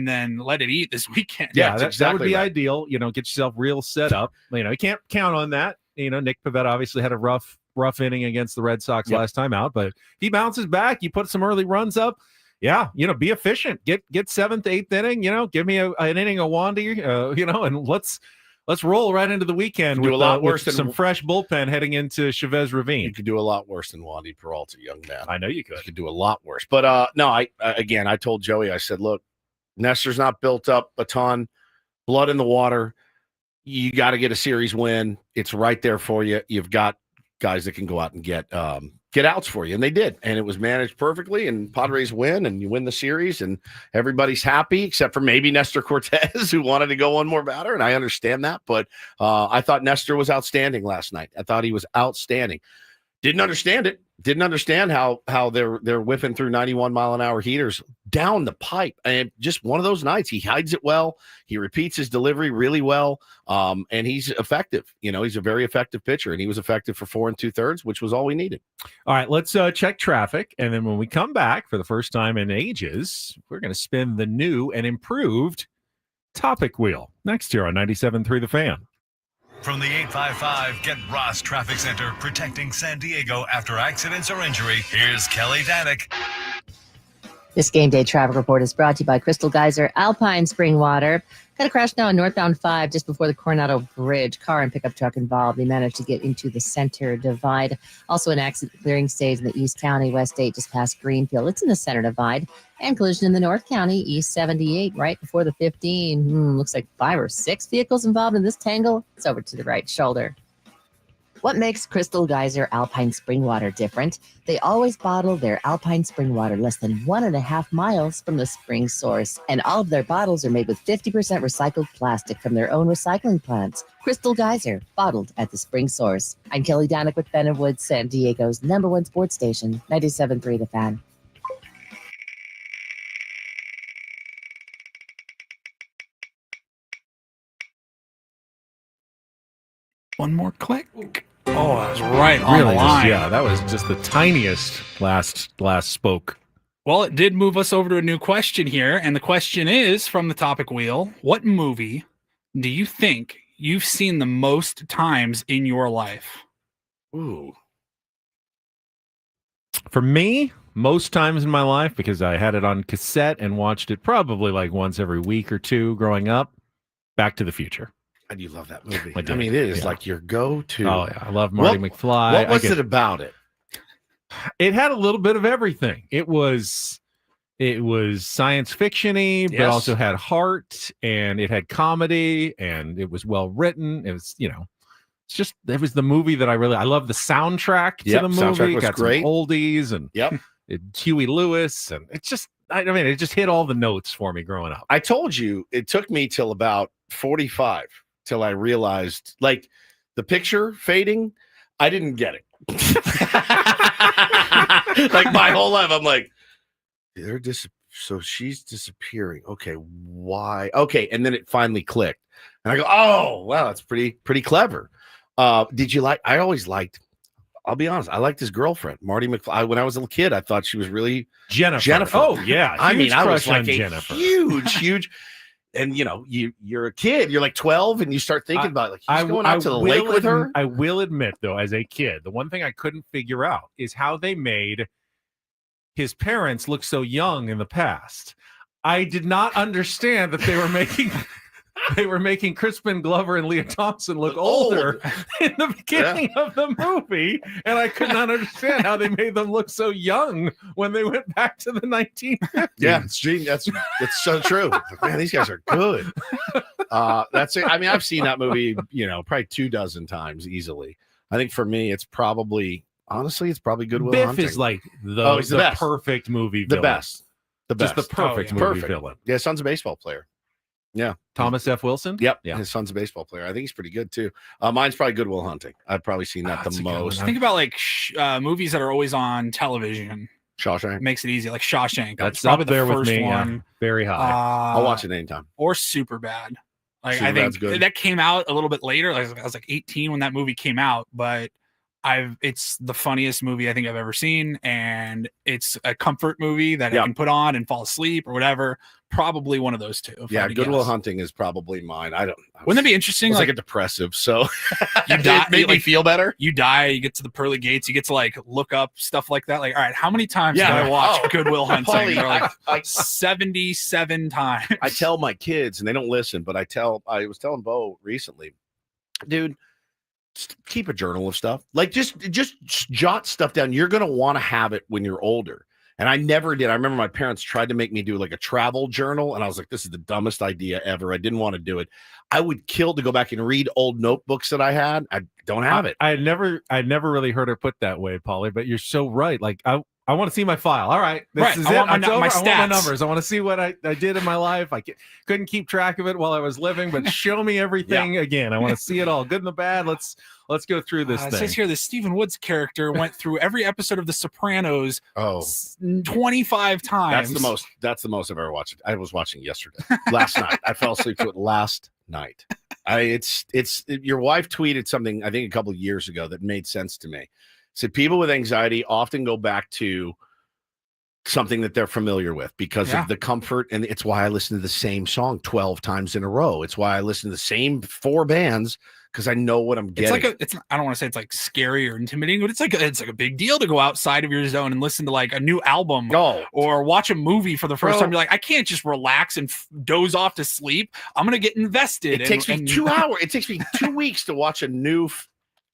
then let it eat this weekend. Yeah, that would be ideal. Get yourself real set up. You can't count on that. Nick Pivetta obviously had a rough inning against the Red Sox last time out, but he bounces back. You put some early runs up. Yeah, be efficient. Get 7th, 8th inning. Give me an inning of Wandy. And let's roll right into the weekend with, a lot worse with than some fresh bullpen heading into Chavez Ravine. You could do a lot worse than Wandy Peralta, young man. I know you could. You could do a lot worse. But no, I told Joey, I said, look, Nestor's not built up a ton, blood in the water. You got to get a series win. It's right there for you. You've got guys that can go out and get outs for you, and they did, and it was managed perfectly, and Padres win, and you win the series, and everybody's happy except for maybe Nestor Cortez, who wanted to go one more batter, and I understand that, but I thought Nestor was outstanding last night. I thought he was outstanding. Didn't understand it. Didn't understand how they're whipping through 91-mile-an-hour heaters down the pipe. And just one of those nights. He hides it well. He repeats his delivery really well. And he's effective. He's a very effective pitcher, and he was effective for 4 2/3, which was all we needed. All right, let's check traffic. And then when we come back for the first time in ages, we're going to spin the new and improved topic wheel next year on 97.3 The Fan. From the 855 Get Ross Traffic Center, protecting San Diego after accidents or injury, here's Kelly Danick. This game day traffic report is brought to you by Crystal Geyser Alpine Spring Water. Got a crash now on northbound 5 just before the Coronado Bridge. Car and pickup truck involved. They managed to get into the center divide. Also an accident clearing stage in the East County, West 8 just past Greenfield. It's in the center divide. And collision in the North County, East 78 right before the 15. Looks like 5 or 6 vehicles involved in this tangle. It's over to the right shoulder. What makes Crystal Geyser Alpine Spring Water different? They always bottle their Alpine Spring Water less than 1.5 miles from the spring source. And all of their bottles are made with 50% recycled plastic from their own recycling plants. Crystal Geyser, bottled at the spring source. I'm Kelly Danick with Ben & Woods, San Diego's #1 sports station, 97.3 The Fan. One more click. Oh, that was right on Really, the line. that was just the tiniest last spoke. Well, it did move us over to a new question here, and the question is from the topic wheel: what movie do you think you've seen the most times in your life? Ooh. For me, most times in my life, because I had it on cassette and watched it probably like once every week or two growing up, Back to the Future. And you love that movie. I mean, it is like your go-to. Oh, yeah. I love Marty McFly. What was it about it? It had a little bit of everything. It was science fiction-y, but also had heart, and it had comedy, and it was well written. It was, it was the movie that I love the soundtrack to the movie. Soundtrack was got great. Some oldies and Huey Lewis, and it just hit all the notes for me growing up. I told you it took me till about 45 till I realized, like, the picture fading. I didn't get it. Like my whole life, I'm like, so she's disappearing. Okay, why? Okay, and then it finally clicked, and I go, oh, wow, that's pretty clever. Did you like? I always liked. I'll be honest. I liked his girlfriend, Marty McFly. When I was a little kid, I thought she was really Jennifer. Oh yeah, I mean, I was crush on like a Jennifer. huge. And you're a kid. You're like 12, and you start thinking about like he's going out to the lake with her. I will admit, though, as a kid, the one thing I couldn't figure out is how they made his parents look so young in the past. I did not understand that they were making Crispin Glover and Leah Thompson look older in the beginning of the movie, and I could not understand how they made them look so young when they went back to the 1950s. Yeah, that's so true. Man, these guys are good. That's it. I mean, I've seen that movie, probably 24 times easily. I think for me, it's probably Good Will Biff Hunting. is like the perfect movie villain. The best. Just the perfect movie villain. Yeah, son's a baseball player. Yeah. Thomas F. Wilson? Yep. Yeah. His son's a baseball player. I think he's pretty good too. Mine's probably Good Will Hunting. I've probably seen that the most. Think about like movies that are always on television. Shawshank makes it easy. Like Shawshank. That's probably up there the with first me. one. Yeah. Very high. I'll watch it anytime. Or Superbad. Like I Superbad's think good. that came out a little bit later. Like I was like 18 when that movie came out, but it's the funniest movie I think I've ever seen, and it's a comfort movie that I can put on and fall asleep or whatever. Probably one of those two. Yeah, Good Will Hunting is probably mine. Wouldn't that be interesting? It's like a depressive, so you die, it made me feel better. You die, you get to the pearly gates, you get to like look up stuff like that. Like, all right, how many times did I watch Good Will Hunting? Paulie, They're like 77 times. I tell my kids, and they don't listen, but I was telling Bo recently, dude, just keep a journal of stuff. Like just jot stuff down. You're gonna want to have it when you're older. And I never did. I remember my parents tried to make me do like a travel journal, and I was like, this is the dumbest idea ever. I didn't want to do it. I would kill to go back and read old notebooks that I had. I don't have it. I never really heard her put that way, Paulie, but you're so right. Like I want to see my file. All right. This is I it. want my I want stats. my numbers. I want to see what I did in my life. I couldn't keep track of it while I was living, but show me everything again. I want to see it all, good and the bad. Let's go through this It thing. says here the Stephen Woods character went through every episode of The Sopranos 25 times. That's the most I've ever watched. I was watching yesterday, last night. I fell asleep to it last night. Your wife tweeted something, I think a couple of years ago, that made sense to me. Said people with anxiety often go back to something that they're familiar with because of the comfort, and it's why I listen to the same song 12 times in a row. It's why I listen to the same 4 bands, because I know what I'm getting. I don't want to say it's like scary or intimidating, but it's like a big deal to go outside of your zone and listen to like a new album or watch a movie for the first time. You're like, I can't just relax and doze off to sleep. I'm gonna get invested. It takes me 2 hours. It takes me 2 weeks to watch a new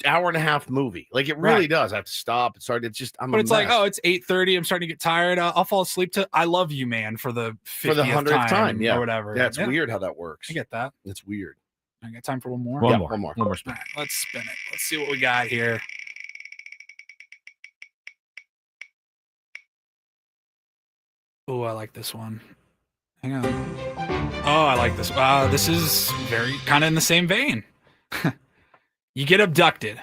hour and a half movie. Like it really does. I have to stop and start. It's just but it's like, it's 8:30. I'm starting to get tired. I'll fall asleep to I Love You Man for the 100th time, or whatever. Yeah, it's weird how that works. I get that. It's weird. I got time for one more. One more spin. Right, let's spin it. Let's see what we got here. Oh, I like this one. Hang on. Oh, I like this. This is very kind of in the same vein. You get abducted.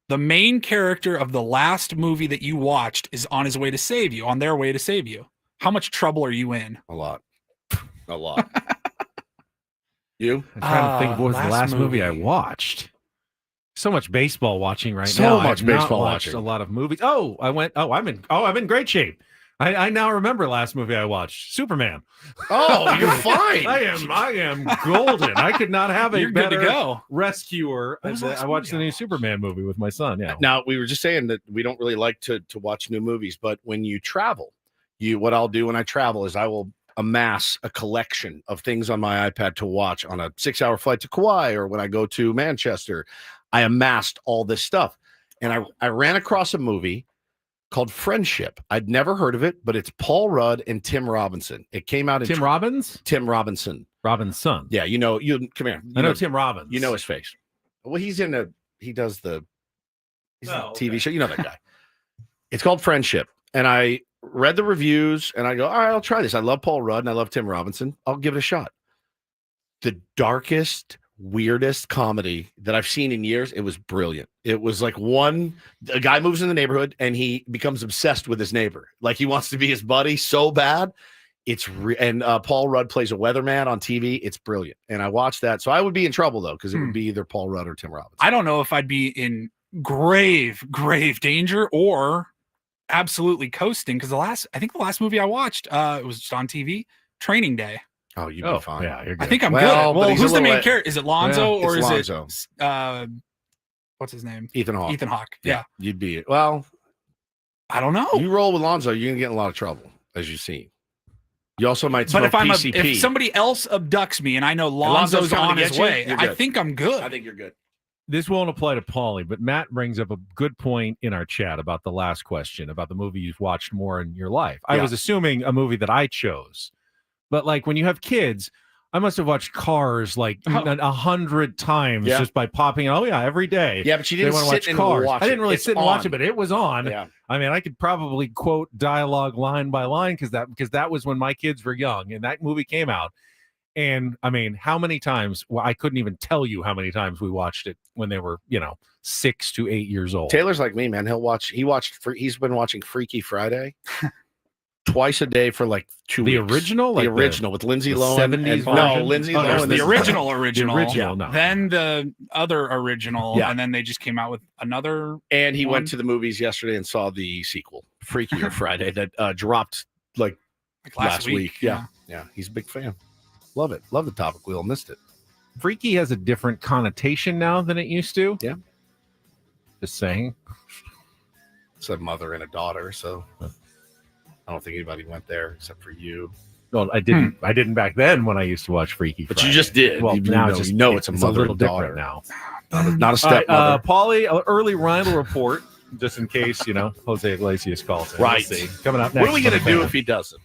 The main character of the last movie that you watched is on their way to save you. How much trouble are you in? A lot. You? I'm trying to think what was the last movie I watched. So much baseball watching right now. So much baseball watching. A lot of movies. I'm in great shape. I now remember last movie I watched, Superman. Oh, you're fine. I am golden. I could not have a You're better good to go. rescuer. I watched the new Superman movie with my son. Yeah. Now, we were just saying that we don't really like to watch new movies, but when you travel, what I'll do when I travel is I will amass a collection of things on my iPad to watch on a 6-hour flight to Kauai, or when I go to Manchester. I amassed all this stuff, and I ran across a movie called Friendship. I'd never heard of it, but it's Paul Rudd and Tim Robinson. It came out in Tim Robbins? Tim Robinson. Robinson. Yeah, you come here. I know Tim Robbins. You know his face. Well, he's a TV show. You know that guy. It's called Friendship. And I read the reviews and I go, all right, I'll try this. I love Paul Rudd and I love Tim Robinson. I'll give it a shot. The darkest, weirdest comedy that I've seen in years. It was brilliant. It was like a guy moves in the neighborhood and he becomes obsessed with his neighbor. Like he wants to be his buddy so bad. And Paul Rudd plays a weatherman on TV. It's brilliant. And I watched that. So I would be in trouble though, because it would be either Paul Rudd or Tim Robbins. I don't know if I'd be in grave danger or absolutely coasting, because I think the last movie I watched, it was just on TV, Training Day. Oh, you'd be fine. Yeah, you're good. I think I'm good. Well, who's the main character? Is it Lonzo or is Lonzo. it what's his name? Ethan Hawke. Ethan Hawke. Yeah. You'd be well. I don't know. You roll with Lonzo, you're gonna get in a lot of trouble, as you've seen. You also might smoke but PCP. if somebody else abducts me and I know Lonzo's coming on to his get you, way, you're I good. think I'm good. I think you're good. This won't apply to Paulie, but Matt brings up a good point in our chat about the last question, about the movie you've watched more in your life. I was assuming a movie that I chose. But like when you have kids, I must have watched Cars like 100 times just by popping. Oh yeah, every day. Yeah, but you didn't want to sit watch and Cars. watch I didn't really it. sit and watch it, but it was on. Yeah. I mean, I could probably quote dialogue line by line because that was when my kids were young and that movie came out. And I mean, how many times? Well, I couldn't even tell you how many times we watched it when they were, 6 to 8 years old. Taylor's like me, man. He's been watching Freaky Friday twice a day for like 2 weeks. The original? The Like original with Lindsay Lohan. 70s No, version? Lindsay Oh, Lohan. there's The is- original. The original, no. Then the other original, Yeah. and then they just came out with another. And he one. went to the movies yesterday and saw the sequel, Freakier Friday, that dropped like last week. Yeah. He's a big fan. Love it. Love the topic wheel. Missed it. Freaky has a different connotation now than it used to. Yeah. Just saying. It's a mother and a daughter, so I don't think anybody went there except for you. Well, I didn't. I didn't back then when I used to watch Freaky But Friday. you just did. Well, You now know it's a mother little and daughter different now. Not a All right, stepmother. Paulie, early Reindl report, just in case Jose Iglesias calls in. Right. We'll see. Coming up next. What are we going to do if he doesn't?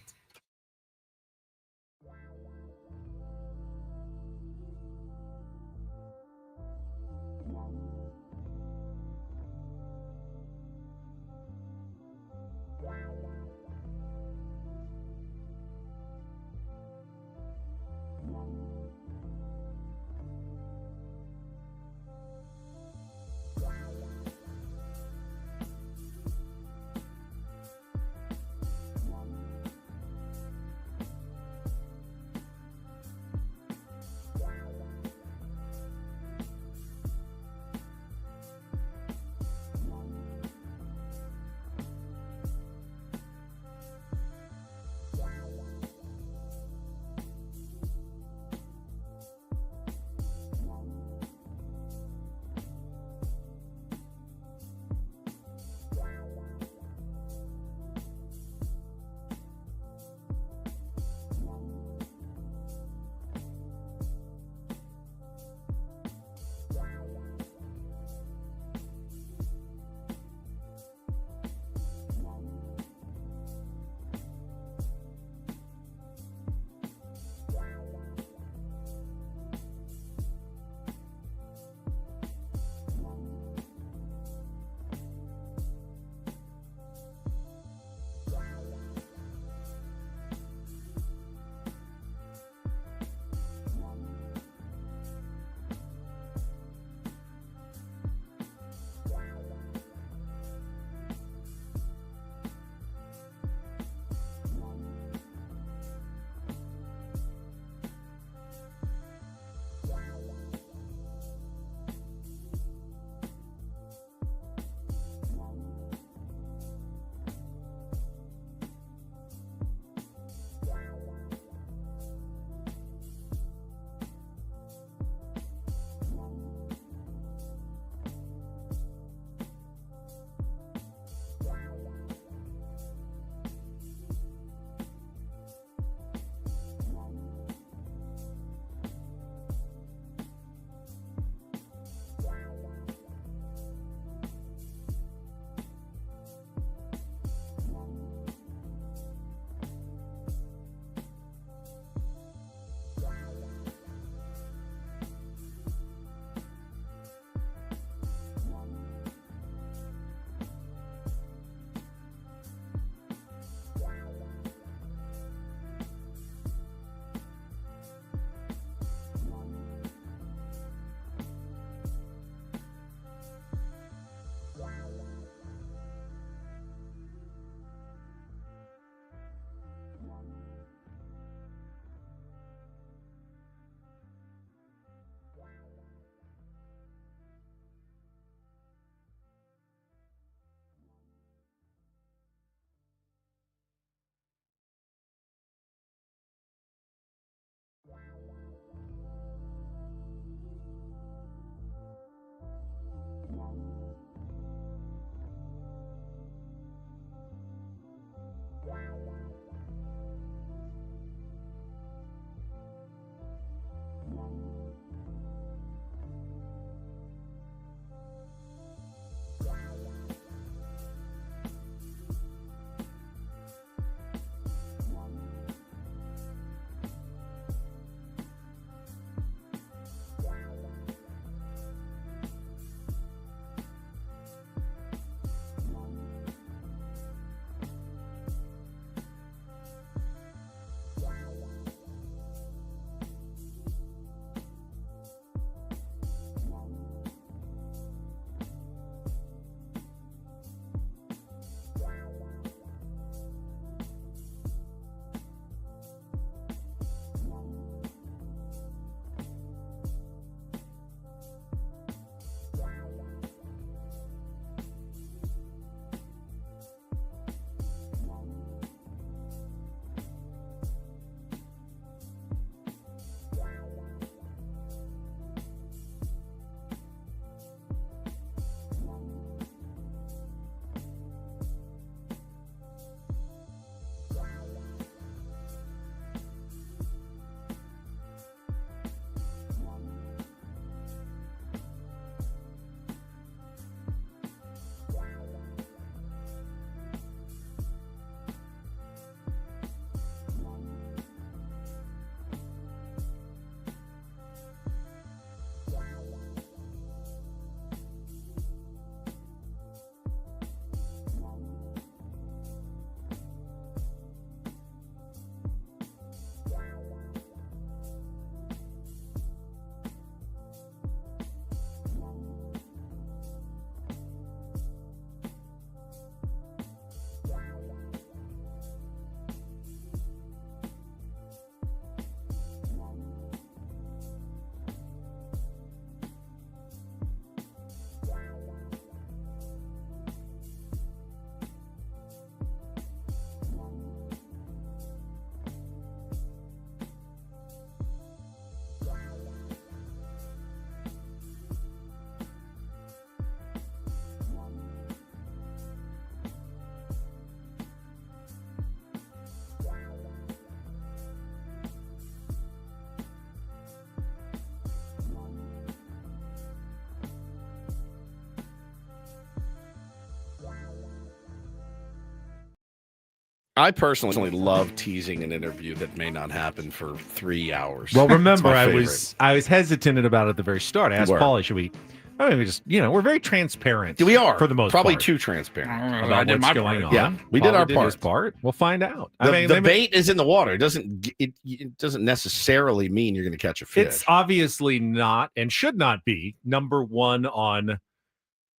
I personally love teasing an interview that may not happen for 3 hours. Well, remember, It's my I favorite. was hesitant about it at the very start. I asked Were. Paulie, should we? I mean, we just we're very transparent. We are for the most probably part. too transparent I About did what's my going part. on. Yeah, we did Paulie our his part. We'll find out. The bait is in the water. It doesn't necessarily mean you're going to catch a fish. It's obviously not and should not be number one on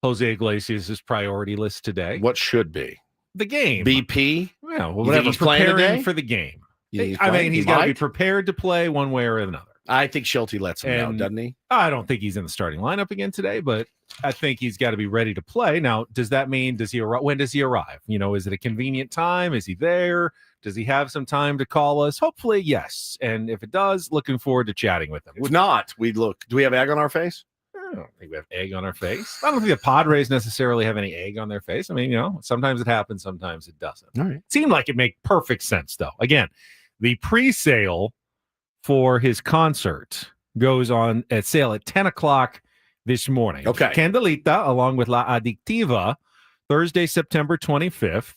Jose Iglesias' priority list today. What should be? The game. BP? Yeah, well, You think whatever. he's playing Preparing today? for the game. You think he's I playing? mean, he's He got to be might? prepared to play one way or another. I think Schulte lets him know, And doesn't he? I don't think he's in the starting lineup again today, but I think he's got to be ready to play. Now, does that mean when does he arrive? Is it a convenient time? Is he there? Does he have some time to call us? Hopefully, yes. And if it does, looking forward to chatting with him. If not, do we have egg on our face? I don't think we have egg on our face. I don't think the Padres necessarily have any egg on their face. I mean, sometimes it happens, sometimes it doesn't. All right. Seemed like it made perfect sense, though. Again, the pre-sale for his concert goes on at sale at 10 o'clock this morning. Okay. Candelita, along with La Adictiva, Thursday, September 25th.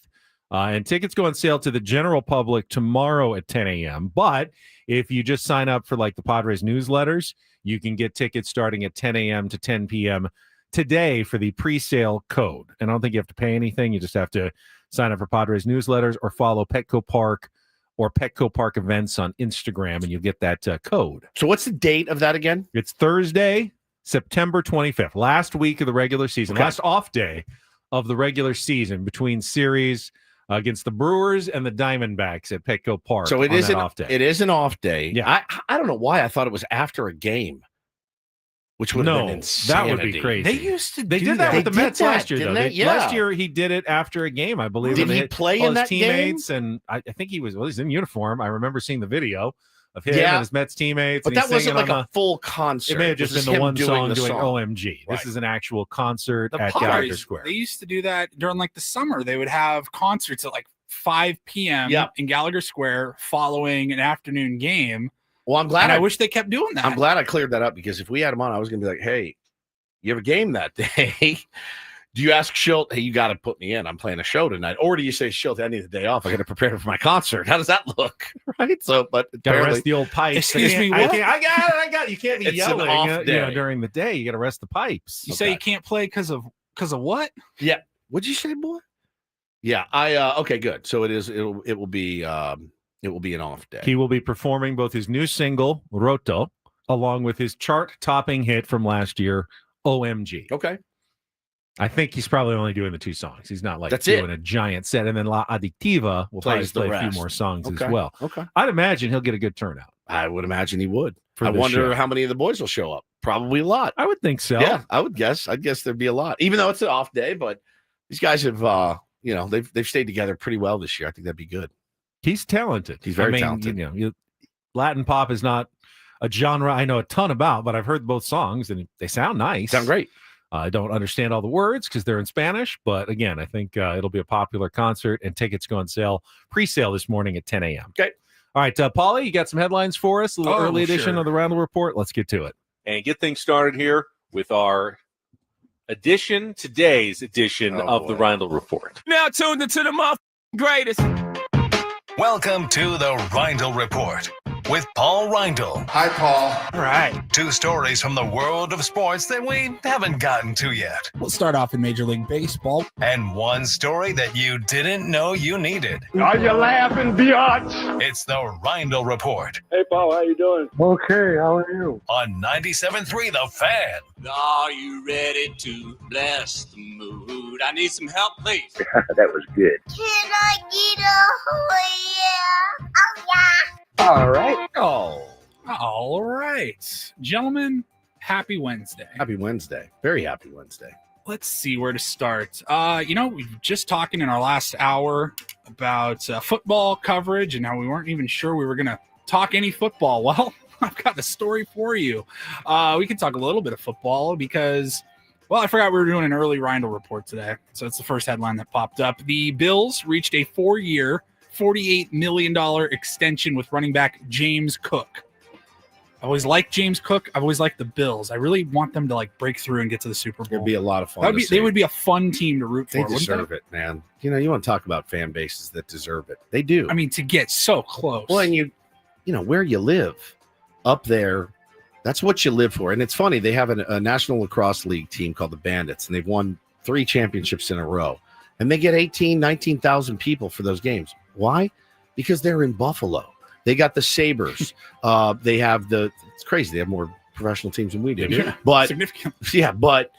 And tickets go on sale to the general public tomorrow at 10 a.m. But if you just sign up for like the Padres newsletters, you can get tickets starting at 10 a.m. to 10 p.m. today for the pre-sale code. And I don't think you have to pay anything. You just have to sign up for Padres newsletters or follow Petco Park or Petco Park events on Instagram, and you'll get that code. So what's the date of that again? It's Thursday, September 25th, last week of the regular season, Okay. last off day of the regular season between series against the Brewers and the Diamondbacks at Petco Park. So it on is that an off day. It is an off day. Yeah. I don't know why I thought it was after a game, which would have been that insanity. would be crazy. They used to They do did that with They the did Mets that, last year, didn't though. they? Yeah. Last year he did it after a game, I believe. Did when he hit play all in his that game? teammates, and I think he was he's in uniform. I remember seeing the video of him Yeah. and his Mets teammates. But and he's that wasn't singing like on a full concert. It may have just This been is the him one song the doing song. OMG. Right. This is an actual concert The at Padres, Gallagher Square. They used to do that during like the summer. They would have concerts at like 5 p.m. Yep. in Gallagher Square following an afternoon game. Well, I'm glad. And I wish they kept doing that. I'm glad I cleared that up because if we had him on, I was going to be like, "Hey, you have a game that day? Do you ask Schulte, hey, you got to put me in? I'm playing a show tonight." Or do you say, "Schulte, I need the day off. I got to prepare for my concert." How does that look? Right. So, but Got to apparently- rest the old pipes. Excuse me, I what? can't. I got. You can't be It's an yelling. off day. During the day, you got to rest the pipes. You say you can't play because of what? Yeah. What'd you say, boy? Yeah. Okay. Good. So it is. It will be. It will be an off day. He will be performing both his new single "Roto" along with his chart-topping hit from last year, "OMG." Okay. I think he's probably only doing the two songs. He's not like That's doing it. a giant set. And then La Adictiva will probably Plays the play a few rest. more songs Okay. as well. Okay. I'd imagine he'll get a good turnout. I would imagine he would. For I the wonder show. how many of the boys will show up. Probably a lot. I would think so. Yeah, I would guess. I'd guess there'd be a lot, even though it's an off day. But these guys have, they've stayed together pretty well this year. I think that'd be good. He's talented. He's very talented. Latin pop is not a genre I know a ton about, but I've heard both songs and they sound nice. Sound great. I don't understand all the words because they're in Spanish, but again, I think it'll be a popular concert and tickets go on sale, pre-sale this morning at 10 a.m. Okay. All right, Paulie, you got some headlines for us? A little early edition sure. of the Reindl Report. Let's get to it. And get things started here with our today's edition of the Reindl Report. Now tuned into the greatest. Welcome to the Reindl Report with Paul Reindl. Hi, Paul. All right. 2 stories from the world of sports that we haven't gotten to yet. We'll start off in Major League Baseball. And 1 story that you didn't know you needed. Are you laughing, biatch? It's the Reindl Report Hey, Paul, how you doing? Okay, how are you? on 97.3 The Fan. Are you ready to bless the mood? I need some help, please. That was good. Can I get a yeah? Oh, yeah. All right. Oh, All right. Gentlemen, happy Wednesday. happy Wednesday. Very happy Wednesday. Let's see where to start. We were just talking in our last hour about football coverage and how we weren't even sure we were going to talk any football. Well, I've got a story for you. We can talk a little bit of football because, well, I forgot we were doing an early Reindl Report today. So it's the first headline that popped up. The Bills reached a 4-year, $48 million extension with running back James Cook. I always liked James Cook. I've always liked the Bills. I really want them to like break through and get to the Super Bowl. It'd be a lot of fun. They would be a fun team to root They for. wouldn't deserve it, man. You know, you want to talk about fan bases that deserve it. They do. I mean, to get so close. Well, and you know, where you live up there, that's what you live for. And it's funny, they have a National Lacrosse League team called the Bandits, and they've won 3 championships in a row. And they get 19,000 people for those games. Why? Because they're in Buffalo. They got the Sabres. They have it's crazy. They have more professional teams than we do. Yeah, but significant. Yeah, but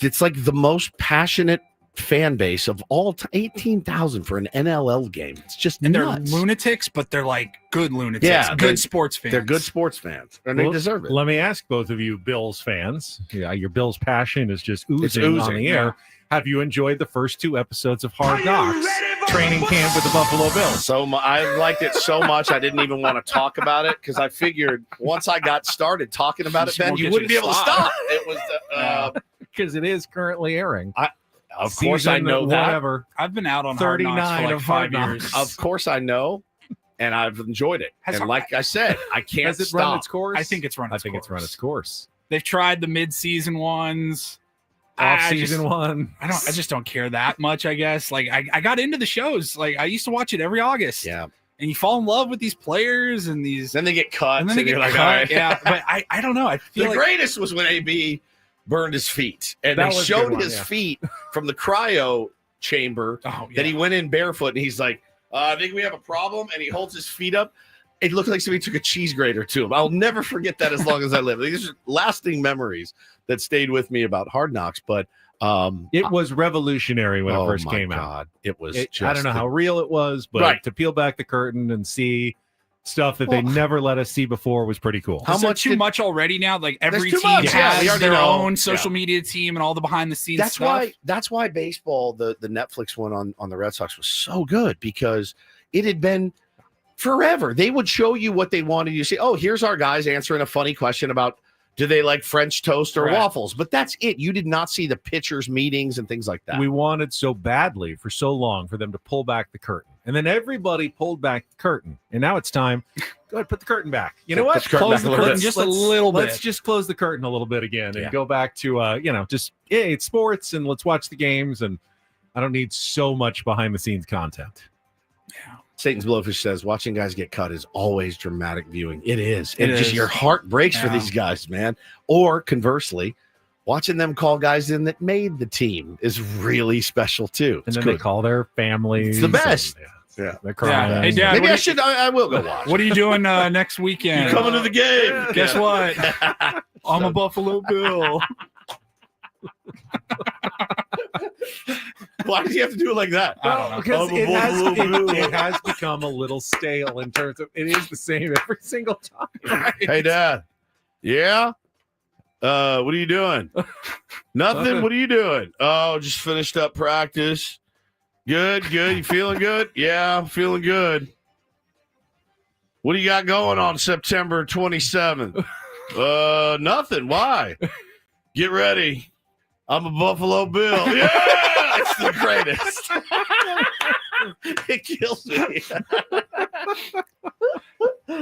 it's like the most passionate fan base of all 18,000 for an NLL game. It's just and nuts. they're lunatics, but they're like good lunatics. Yeah, good sports fans. They're good sports fans, and they deserve it. Let me ask both of you Bills fans. Yeah, your Bills passion is just oozing on the air. yeah. Have you enjoyed the first 2 episodes of Hard Knocks training camp with the Buffalo Bills? I liked it so much I didn't even want to talk about it because I figured once I got started talking about it, Ben, you wouldn't be able to stop. It was because it is currently airing. Of course, I know that. Whatever. I've been out on Hard Knocks for 39 like of 5 Hard years. Of course, I know, and I've enjoyed it. And like I said, I can't Has it stop. run its course? I think it's run its I think course. it's run its course. They've tried the mid-season ones. Off-season one. I just don't care that much, I guess. Like I got into the shows. Like I used to watch it every August. Yeah. And you fall in love with these players and these. Then they get cut. And then they get like, cut. all right. Yeah. But I don't know. I feel The like greatest was when AB burned his feet, and That they was a good showed one, his yeah. feet from the cryo chamber that he went in barefoot, and he's like, I think we have a problem, and he holds his feet up. It looked like somebody took a cheese grater to him. I'll never forget that as long as I live. These are lasting memories that stayed with me about Hard Knocks, but it was revolutionary when it first my came out. God. It was I don't know how real it was, but to peel back the curtain and see stuff that they never let us see before was pretty cool. How much too much already now? Like every There's too team much. Yeah, we has already their know. own social media team and all the behind the scenes stuff. That's why baseball, the Netflix one on the Red Sox was so good because it had been forever. They would show you what they wanted you to see. Oh, here's our guys answering a funny question about do they like French toast or waffles? But that's it. You did not see the pitchers' meetings and things like that. We wanted so badly for so long for them to pull back the curtain. And then everybody pulled back the curtain. And now it's time. Go ahead, put the curtain back. You know what? Put the curtain back a little bit. Just a little bit. Let's just close the curtain a little bit again and go back to, it's sports and let's watch the games. And I don't need so much behind the scenes content. Satan's Blowfish says watching guys get cut is always dramatic viewing. It is. It And just is. your heart breaks for Yeah. these guys, man. Or conversely, watching them call guys in that made the team is really special too. And It's then good. they call their families. It's the best. Yeah. They're crying. Yeah. Hey, Dad, Maybe what I are should. I will go watch. What are you doing next weekend? You coming to the game? Guess what? I'm a Buffalo Bill. Why does he have to do it like that? I don't know. Because I'm a it Buffalo Bill. has become a little stale in terms of it is the same every single time. Hey, Dad. Yeah. What are you doing? Nothing. What are you doing? Oh, just finished up practice. Good. You feeling good? Yeah, I'm feeling good. What do you got going on September 27th? Nothing. Why? Get ready. I'm a Buffalo Bill. Yeah, it's the greatest. It kills me.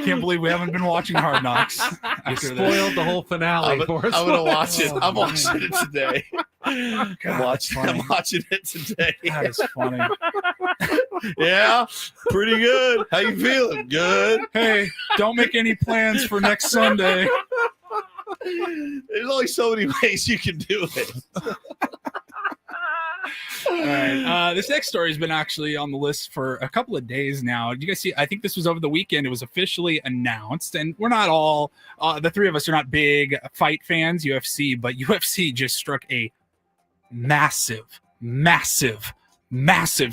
Can't believe we haven't been watching Hard Knocks. You after spoiled this. the whole finale for us. I'm gonna watch it. Oh, I'm man. watching it today. God, I'm watching it today. That is funny. Yeah, pretty good. How you feeling? Good. Hey, don't make any plans for next Sunday. There's only so many ways you can do it. All right. This next story has been actually on the list for a couple of days now. Did you guys see? I think this was over the weekend. It was officially announced, and we're not all the three of us are not big fight fans, UFC, but UFC just struck a massive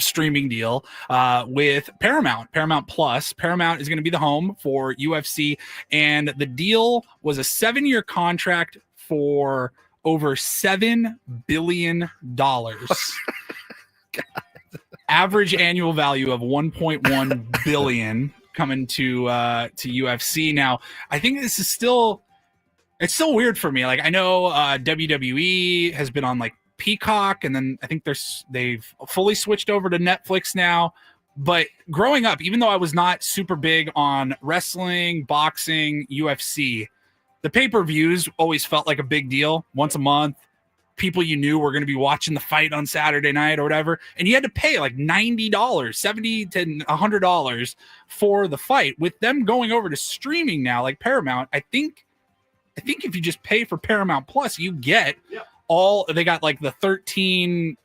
streaming deal with Paramount Plus. Paramount is going to be the home for UFC, and the deal was a 7-year contract for over $7 billion. Average annual value of $1.1 billion coming to UFC. Now, I think this is still weird for me. Like, I know WWE has been on like Peacock, and then I think they've fully switched over to Netflix now. But growing up, even though I was not super big on wrestling, boxing, UFC, the pay-per-views always felt like a big deal. Once a month, people you knew were going to be watching the fight on Saturday night or whatever, and you had to pay like $90, $70 to $100 for the fight. With them going over to streaming now, like Paramount, I think if you just pay for Paramount Plus, you get all. They got like the 13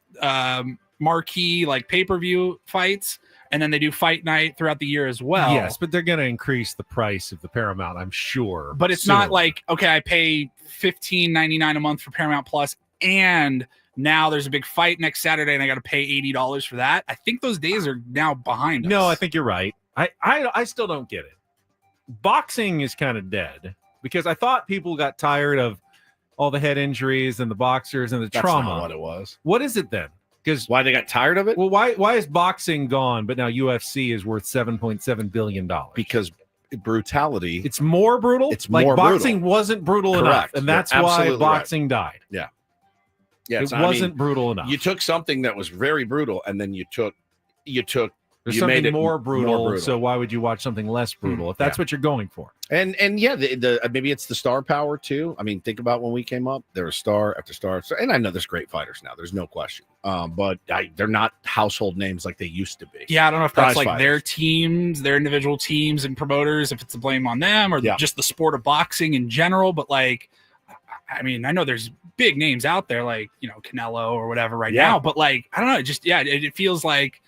marquee like pay-per-view fights, and then they do fight night throughout the year as well. Yes, but they're going to increase the price of the Paramount, I'm sure. But it's not like, okay, I pay $15.99 a month for Paramount Plus, and now there's a big fight next Saturday and I got to pay $80 for that. I think those days are now behind us. No, I think you're right. I still don't get it. Boxing is kind of dead because I thought people got tired of all the head injuries and the boxers and the trauma. That's not what it was. What is it then? Because why they got tired of it? Well, why is boxing gone, but now UFC is worth $7.7 billion? Because brutality. It's more brutal. It's like more boxing brutal. Wasn't brutal enough, and that's why boxing died. Yeah, it wasn't brutal enough. You took something that was very brutal, and then you There's you something made it more brutal. So why would you watch something less brutal if that's what you're going for? And yeah, the maybe it's the star power too. I mean, think about when we came up, there was star after star, and I know there's great fighters now. There's no question. But they're not household names like they used to be. Yeah, I don't know if that's Prize like their teams, their individual teams and promoters, if it's a blame on them or just the sport of boxing in general. But like, I mean, I know there's big names out there like, Canelo or whatever right now. But like, I don't know. It feels like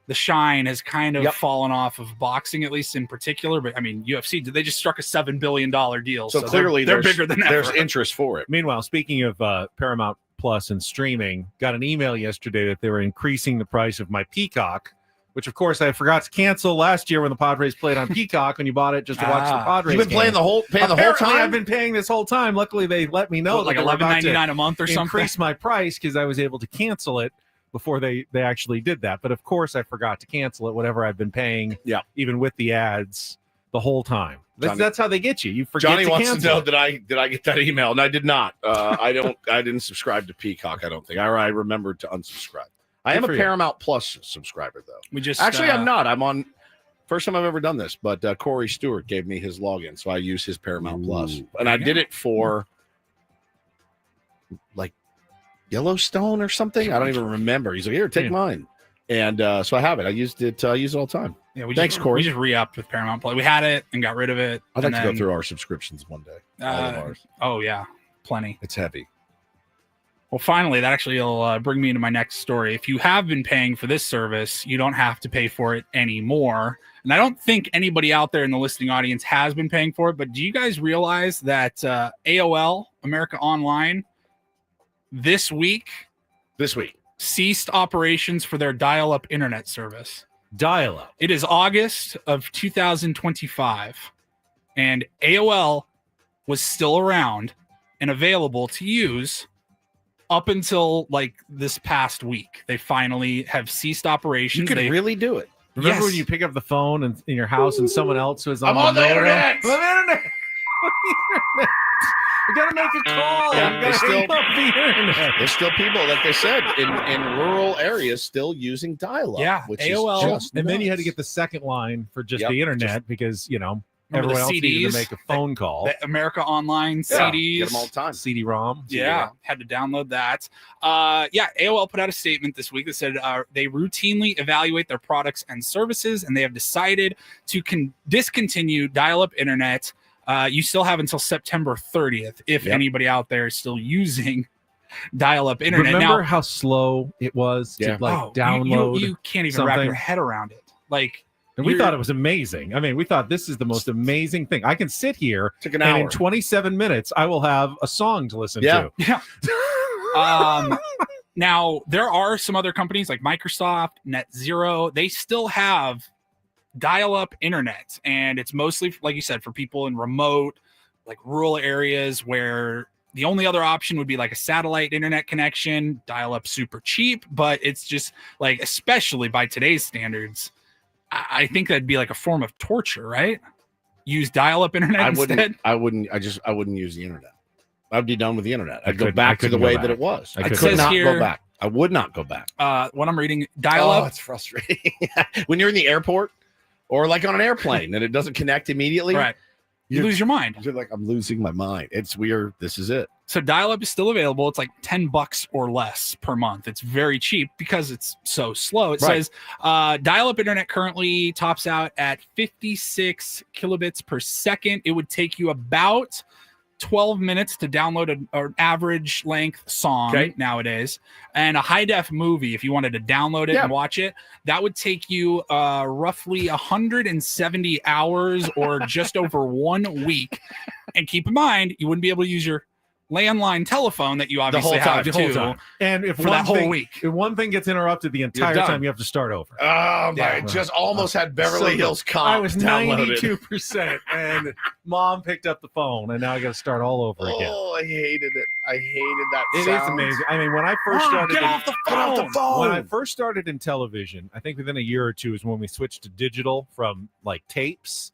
the shine has kind of fallen off of boxing, at least in particular. But I mean, UFC, they just struck a $7 billion deal. So clearly they're bigger than ever. There's interest for it. Meanwhile, speaking of Paramount Plus and streaming, got an email yesterday that they were increasing the price of my Peacock, which of course I forgot to cancel last year when the Padres played on Peacock when you bought it just to watch the Padres. You've been paying the whole time? I've been paying this whole time. Luckily, they let me know like $11.99 a month or something. Increase my price because I was able to cancel it before they actually did that. But of course, I forgot to cancel it, whatever I've been paying, even with the ads the whole time. That's how they get you. You forget Johnny to wants cancel to know it. did I get that email? And I did not. I didn't subscribe to Peacock, I don't think. I remembered to unsubscribe. I am a Paramount Plus subscriber, though. We just Actually, I'm not. I'm on first time I've ever done this, but Corey Stewart gave me his login, so I use his Paramount Plus. And I did it for like Yellowstone or something. I don't even remember. He's like, here, take mine. And so I have it. I use it all the time. Yeah, Thanks, Corey. We just re-upped with Paramount Plus. We had it and got rid of it. I'd like to go through our subscriptions one day. All of ours. Oh, yeah. Plenty. It's heavy. Well, finally, that actually will bring me into my next story. If you have been paying for this service, you don't have to pay for it anymore. And I don't think anybody out there in the listening audience has been paying for it, but do you guys realize that AOL, America Online, this week ceased operations for their dial-up internet service? Dial-up. It is August of 2025, and AOL was still around and available to use up until like this past week. They finally have ceased operations. You could really do it. Remember when you pick up the phone and in your house and someone else was on, I'm on the internet. I'm on the internet. We gotta make a call. Yeah, There's still people, like they said, in rural areas still using dial-up. Yeah, which AOL. is just and then you had nuts. to get the second line for just Yep, the internet because Remember everyone the else needed CDs? to make a phone call. The America Online Yeah, CDs. get them all the time. CD-ROM. Yeah, had to download that. AOL put out a statement this week that said they routinely evaluate their products and services, and they have decided to discontinue dial-up internet. You still have until September 30th if anybody out there is still using dial-up internet. Remember now, how slow it was to download? You can't even wrap your head around it. Like, and we thought it was amazing. I mean, we thought this is the most amazing thing. I can sit here an and hour. in 27 minutes, I will have a song to listen to. Yeah. Now, there are some other companies like Microsoft, NetZero. They still have dial-up internet, and it's mostly, like you said, for people in remote, like rural areas where the only other option would be like a satellite internet connection. Dial-up super cheap, but it's just like, especially by today's standards, I think that'd be like a form of torture, right? Use dial-up internet instead. I wouldn't use the internet. I'd be done with the internet. I'd go couldn't- back I to the couldn't go way back. that it was. I I could couldn't. not It says go here- back. I would not go back. What I'm reading, dial-up. It's frustrating. When you're in the airport or like on an airplane and it doesn't connect immediately. Right. You lose your mind. You're like, I'm losing my mind. It's weird. This is it. So dial-up is still available. It's like $10 or less per month. It's very cheap because it's so slow. It Right. says dial-up internet currently tops out at 56 kilobits per second. It would take you about 12 minutes to download an average length song nowadays. And a high def movie, if you wanted to download it and watch it, that would take you roughly 170 hours or just over 1 week. And keep in mind, you wouldn't be able to use your landline telephone that you obviously have the whole too. time. And if for one that whole thing, week. if one thing gets interrupted the entire done. time, you have to start over. Oh my! Just almost had Beverly Hills Cop. I was downloaded. 92%, and Mom picked up the phone, and now I got to start all over again. Oh, I hated it. I hated that. It is sound. amazing. I mean, when I first Mom, started, get off the phone. When I first started in television, I think within a year or two is when we switched to digital from like tapes,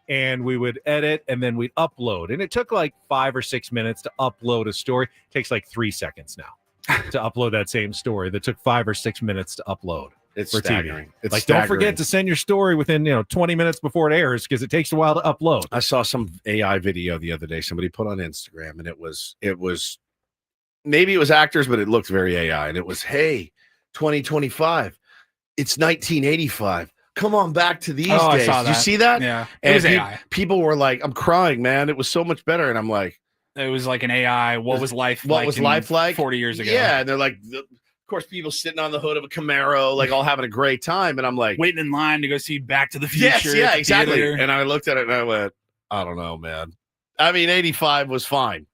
and we would edit and then we'd upload, and it took like 5 or 6 minutes to upload a story. It takes like 3 seconds now to upload that same story that took 5 or 6 minutes to upload. It's for staggering. TV. It's like, staggering. don't forget to send your story within 20 minutes before it airs because it takes a while to upload. I saw some AI video the other day. Somebody put on Instagram, and it was maybe it was actors, but it looked very AI. And it was, hey, 2025, it's 1985. Come on back to these days. I saw Did you that. see that? Yeah. It And was AI. people were like, I'm crying, man. It was so much better. And I'm like, It was like an AI. What was life what like? was in life like 40 years ago? Yeah. And they're like, of course, people sitting on the hood of a Camaro, like all having a great time. And I'm like, Waiting in line to go see Back to the Future. yes, at yeah, the exactly. theater. And I looked at it and I went, I don't know, man. I mean, 85 was fine.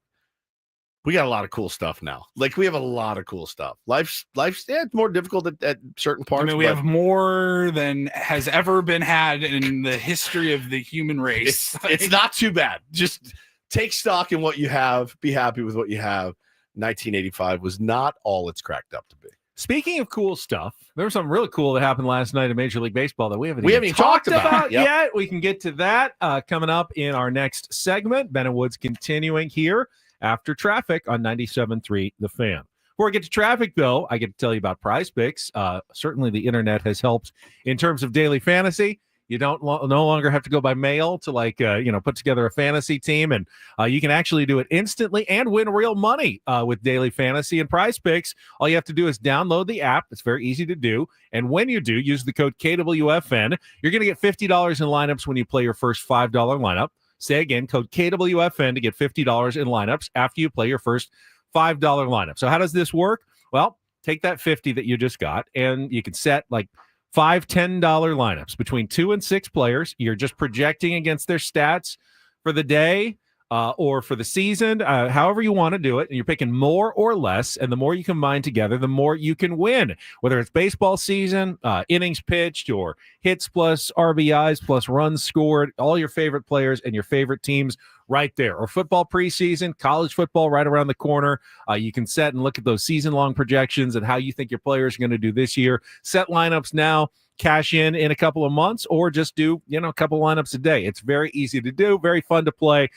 We got a lot of cool stuff now. Like, we have a lot of cool stuff. Life's it's more difficult at certain parts. I mean, we but have more than has ever been had in the history of the human race. it's not too bad. Just take stock in what you have. Be happy with what you have. 1985 was not all it's cracked up to be. Speaking of cool stuff, there was something really cool that happened last night in Major League Baseball that we haven't even talked talked about. Yep. yet. We can get to that coming up in our next segment. Ben and Woods continuing here after traffic on 97.3 The Fan. Before I get to traffic, though, I get to tell you about Prize Picks. Certainly the internet has helped in terms of daily fantasy. You don't no longer have to go by mail to put together a fantasy team, and you can actually do it instantly and win real money with daily fantasy and Prize Picks. All you have to do is download the app. It's very easy to do, and when you do, use the code KWFN. You're going to get $50 in lineups when you play your first $5 lineup. Say again, code KWFN to get $50 in lineups after you play your first $5 lineup. So how does this work? Well, take that $50 that you just got, and you can set like $5, $10 lineups between 2 and 6 players. You're just projecting against their stats for the day or for the season, however you want to do it. And you're picking more or less. And the more you combine together, the more you can win, whether it's baseball season, innings pitched, or hits plus RBIs plus runs scored, all your favorite players and your favorite teams right there, or football preseason, college football right around the corner. You can set and look at those season-long projections and how you think your players are going to do this year. Set lineups now, cash in a couple of months, or just do, a couple lineups a day. It's very easy to do, very fun to play.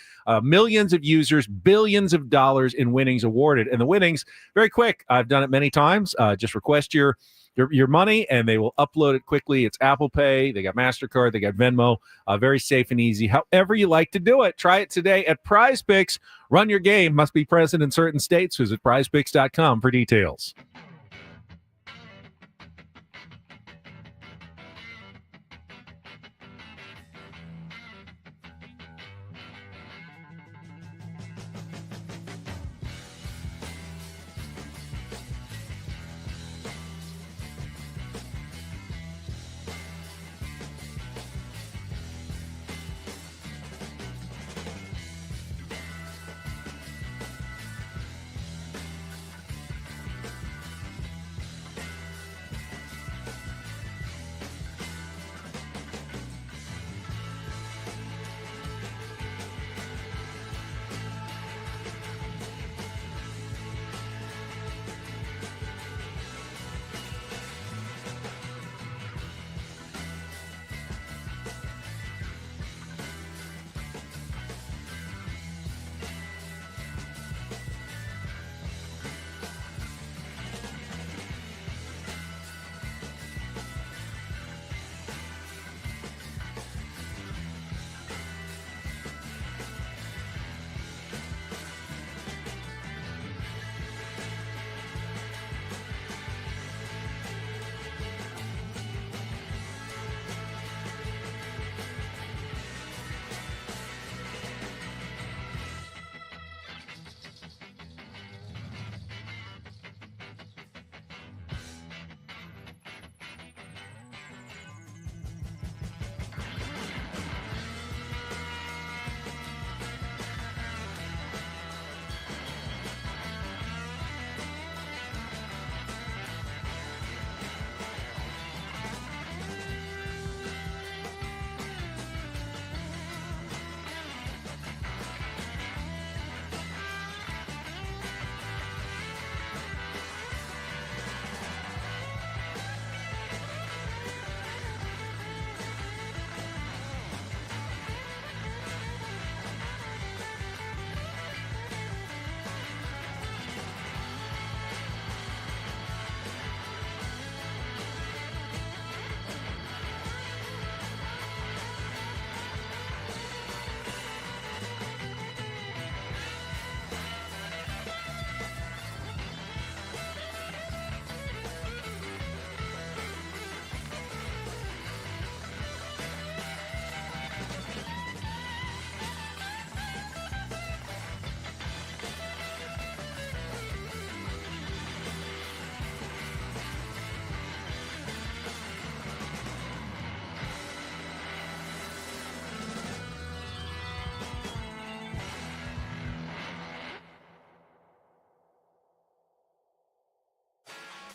Millions of users, billions of dollars in winnings awarded. And the winnings, very quick. I've done it many times. Just request your money and they will upload it quickly. It's Apple Pay. They got MasterCard. They got Venmo. Very safe and easy. However you like to do it, try it today at Prize Picks. Run your game. Must be present in certain states. Visit prizepicks.com for details.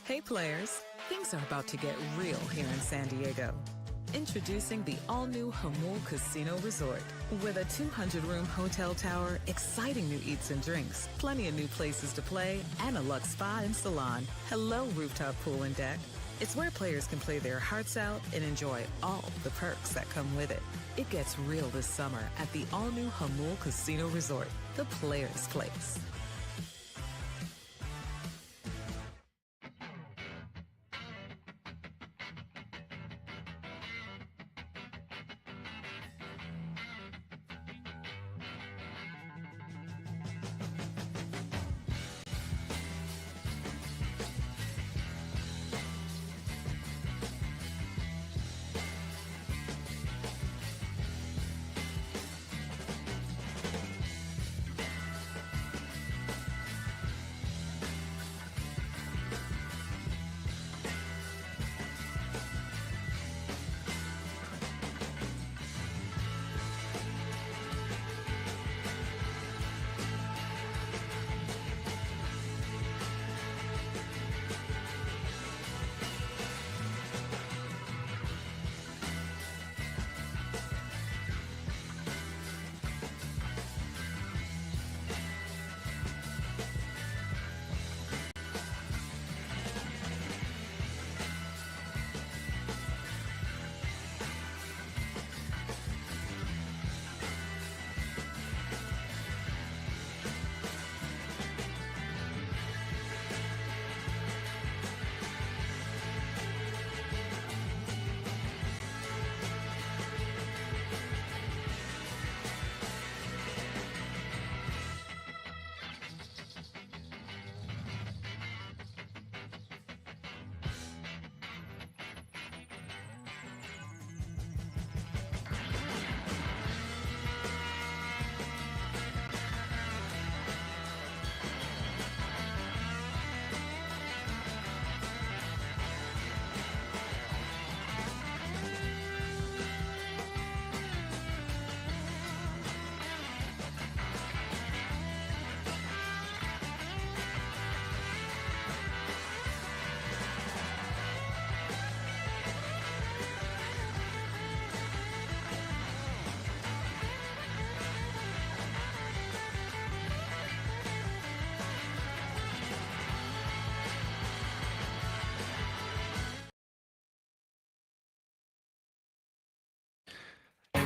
Hey players, things are about to get real here in San Diego. Introducing the all-new Hamul Casino Resort. With a 200-room hotel tower, exciting new eats and drinks, plenty of new places to play, and a luxe spa and salon. Hello, rooftop pool and deck. It's where players can play their hearts out and enjoy all the perks that come with it. It gets real this summer at the all-new Hamul Casino Resort, the players' place.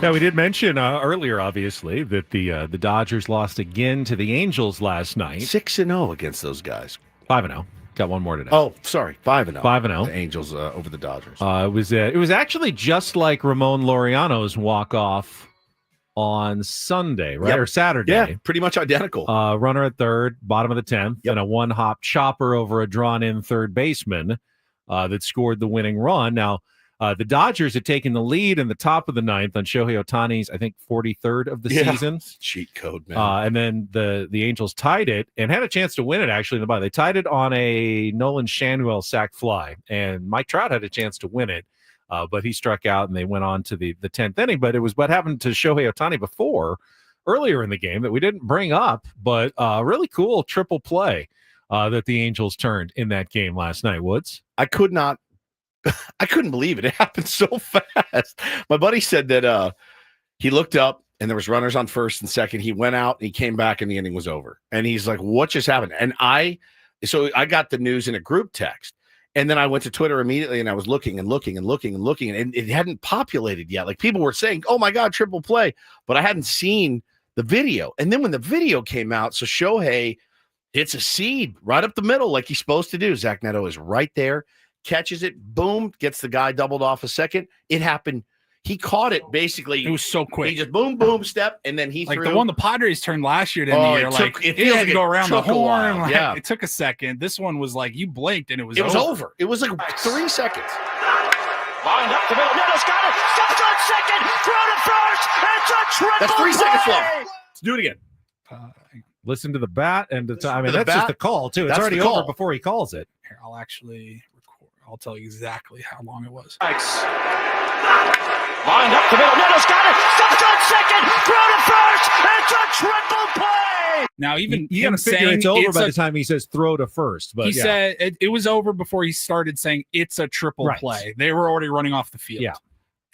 Now, we did mention earlier, obviously, that the Dodgers lost again to the Angels last night. 6-0 against those guys. 5-0. Got one more today. Oh, sorry, 5-0. 5-0. The Angels over the Dodgers. It was actually just like Ramon Laureano's walk-off on Sunday, right? Yep. Or Saturday. Yeah, pretty much identical. Runner at third, bottom of the 10th, and a one-hop chopper over a drawn-in third baseman that scored the winning run. Now, the Dodgers had taken the lead in the top of the ninth on Shohei Ohtani's, I think, 43rd of the season. Cheat code, man. And then the Angels tied it and had a chance to win it, actually, in the bottom. They tied it on a Nolan Schanuel sac fly, and Mike Trout had a chance to win it, but he struck out, and they went on to the 10th inning. But it was what happened to Shohei Ohtani earlier in the game that we didn't bring up, but really cool triple play that the Angels turned in that game last night, Woods. I couldn't believe it. It happened so fast. My buddy said that he looked up and there was runners on first and second. He went out and he came back and the inning was over. And he's like, what just happened? And I got the news in a group text. And then I went to Twitter immediately and I was looking and it hadn't populated yet. Like people were saying, oh my God, triple play. But I hadn't seen the video. And then when the video came out, so Shohei hits a seed right up the middle like he's supposed to do. Zach Neto is right there. Catches it, boom, gets the guy doubled off a second. It happened. He caught it basically. It was so quick. He just boom, boom, step, and then he like threw. The one the Padres turned last year, didn't he? It feels had to go around the horn. Like, yeah. It took a second. This one was like you blinked and it was over. It was like 3 seconds. Lined up the middle. Neto's got it. Steps on second. Throw to first. It's a triple. That's 3 seconds play. left. Let's do it again. Listen to the bat and the time. I mean, that's bat. just the call, too. It's already over before he calls it. Here, I'll actually record. I'll tell you exactly how long it was. Nice. Lined up the middle. Neto's got it. Steps on second. Throw to first. It's a triple play. Now, even you him gotta figure saying it's over by a- the time he says throw to first. But he yeah. said it was over before he started saying it's a triple Right. play. They were already running off the field. Yeah.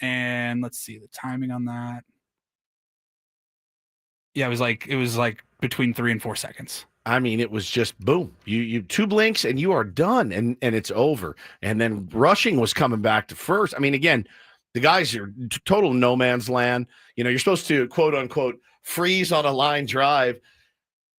And let's see the timing on that. Yeah, it was like between 3 and 4 seconds. I mean, it was just boom. You 2 blinks and you are done, and it's over. And then rushing was coming back to first. I mean, again, the guys are total no man's land. You know, you're supposed to quote unquote freeze on a line drive.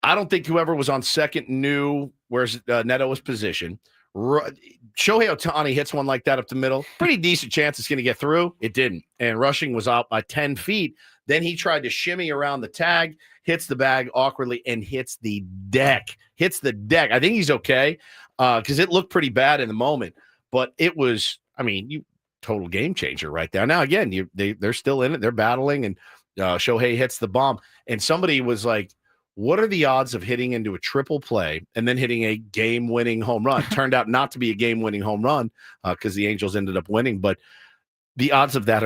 I don't think whoever was on second knew where Neto was positioned. Shohei Ohtani hits one like that up the middle. Pretty decent chance it's going to get through. It didn't. And rushing was out by 10 feet. Then he tried to shimmy around the tag, hits the bag awkwardly, and hits the deck. I think he's okay because it looked pretty bad in the moment. But it was, I mean, total game changer right there. Now, again, they're still in it. They're battling, and Shohei hits the bomb. And somebody was like, what are the odds of hitting into a triple play and then hitting a game-winning home run? Turned out not to be a game-winning home run because the Angels ended up winning. But the odds of that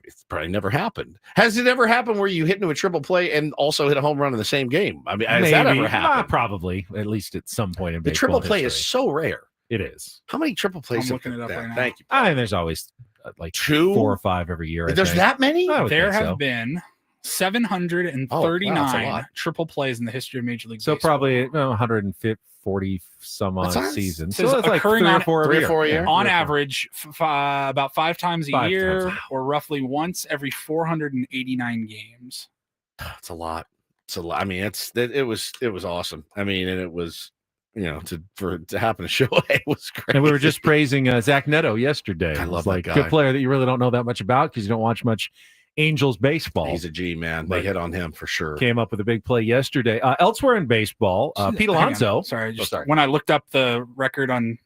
it's probably never happened. Has it ever happened where you hit into a triple play and also hit a home run in the same game? I mean, has that ever happened? Probably, at least at some point in the baseball triple play history. is so rare. It is. How many triple plays? I'm looking it up right now. Thank you. And there's always like 2, 4 or 5 every year. There's that many? There have been 739 triple plays in the history of Major League So Baseball. probably 140 some odd seasons. So So it's like 3 or 4 every year. On average, about 5 times a 5 year, times. or roughly once every 489 games. It's a lot. I mean, it was awesome. I mean, and it was, to happen to Shohei was great. And we were just praising Zach Neto yesterday. I love It's like that guy. good player that you really don't know that much about because you don't watch much Angels baseball. He's a G, man. They But hit on him for sure. Came up with a big play yesterday. Elsewhere in baseball, Pete Hang on. Alonso. Sorry, when I looked up the record on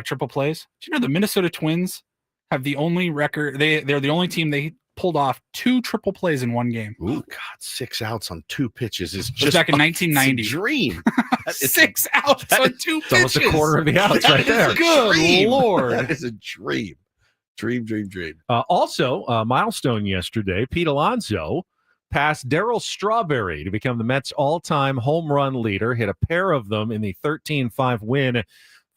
triple plays, do you know the Minnesota Twins have the only record? They're the only team they pulled off 2 triple plays in one game. Ooh, God, 6 outs on 2 pitches is It was just back in 1990. it's a dream. 6 outs on 2 pitches. Almost a quarter of the outs right there. Good Lord. That is a dream. Dream. Also, a milestone yesterday, Pete Alonso passed Darryl Strawberry to become the Mets' all-time home run leader, hit a pair of them in the 13-5 win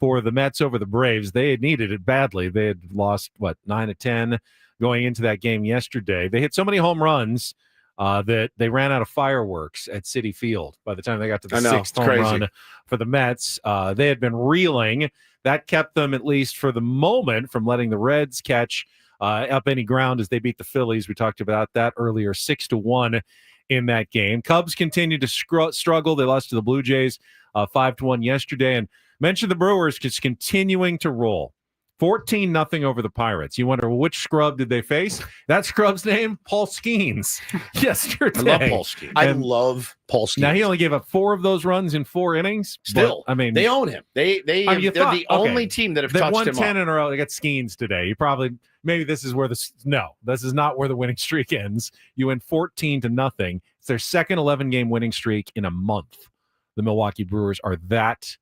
for the Mets over the Braves. They had needed it badly. They had lost, 9-10 going into that game yesterday. They hit so many home runs that they ran out of fireworks at Citi Field by the time they got to the 6th home run for the Mets. They had been reeling. That kept them, at least for the moment, from letting the Reds catch up any ground as they beat the Phillies. We talked about that earlier, 6-1 in that game. Cubs continued to struggle. They lost to the Blue Jays 5-1 yesterday. And mentioned the Brewers just continuing to roll. 14-0 over the Pirates. You wonder, which scrub did they face? That scrub's name, Paul Skeens, yesterday. I love Paul Skeens. I love Paul Skeens. Now, he only gave up 4 of those runs in 4 innings. Still, but, I mean, they own him. They're the only team that have touched won him 10 up. in a row. They got Skeens today. You probably, maybe this is where this is not where the winning streak ends. You win 14-0. It's their second 11-game winning streak in a month. The Milwaukee Brewers are that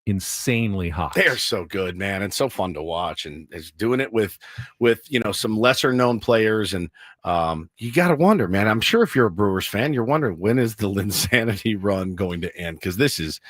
insanely hot. They're so good, man, and so fun to watch, and is doing it with some lesser known players, and you got to wonder, man. I'm sure if you're a Brewers fan, you're wondering, when is the Linsanity run going to end? Because this is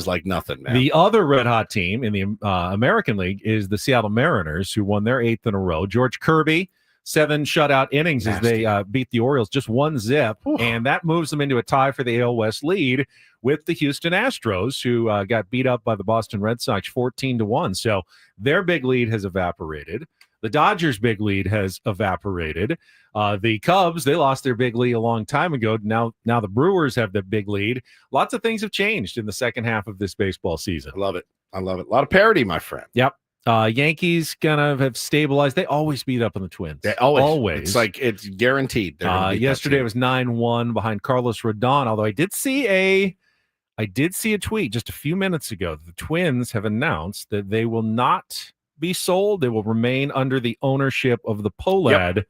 like nothing, man. The other red hot team in the American League is the Seattle Mariners, who won their 8th in a row. George Kirby, 7 shutout innings as they beat the Orioles, just 1-0, and that moves them into a tie for the AL West lead with the Houston Astros, who got beat up by the Boston Red Sox 14-1. So their big lead has evaporated. The Dodgers' big lead has evaporated. The Cubs, they lost their big lead a long time ago. Now the Brewers have the big lead. Lots of things have changed in the second half of this baseball season. I love it. A lot of parity, my friend. Yep. Yankees gonna have stabilized. They always beat up on the Twins. They always. It's like it's guaranteed. Yesterday it was 9-1 behind Carlos Rodon. Although I did see a tweet just a few minutes ago. The Twins have announced that they will not be sold. They will remain under the ownership of the Pohlad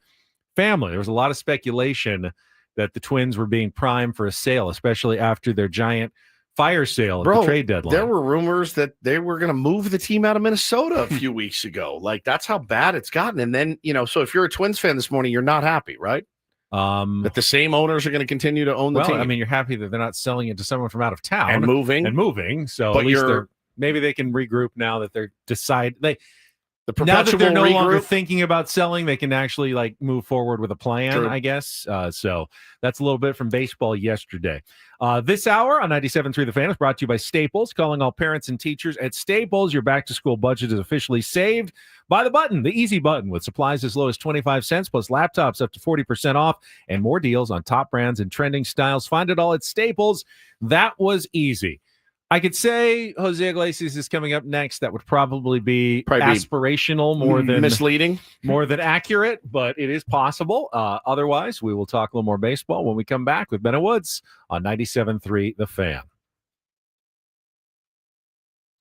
family. There was a lot of speculation that the Twins were being primed for a sale, especially after their giant fire sale at the trade deadline. There were rumors that they were going to move the team out of Minnesota a few weeks ago. Like, that's how bad it's gotten. And then, so if you're a Twins fan this morning, you're not happy, right? That the same owners are going to continue to own the team. I mean, you're happy that they're not selling it to someone from out of town and moving. So But at least maybe they can regroup now that they're the now that they're no perpetual longer regroup. thinking about selling, they can actually like move forward with a plan, True. I guess. So that's a little bit from baseball yesterday. This hour on 97.3 The Fan is brought to you by Staples. Calling all parents and teachers at Staples. Your back-to-school budget is officially saved by the button, the easy button, with supplies as low as 25 cents, plus laptops up to 40% off, and more deals on top brands and trending styles. Find it all at Staples. That was easy. I could say Jose Iglesias is coming up next. That would probably be aspirational more than misleading, more than accurate, but it is possible. Otherwise, we will talk a little more baseball when we come back with Ben Woods on 97.3 The Fan.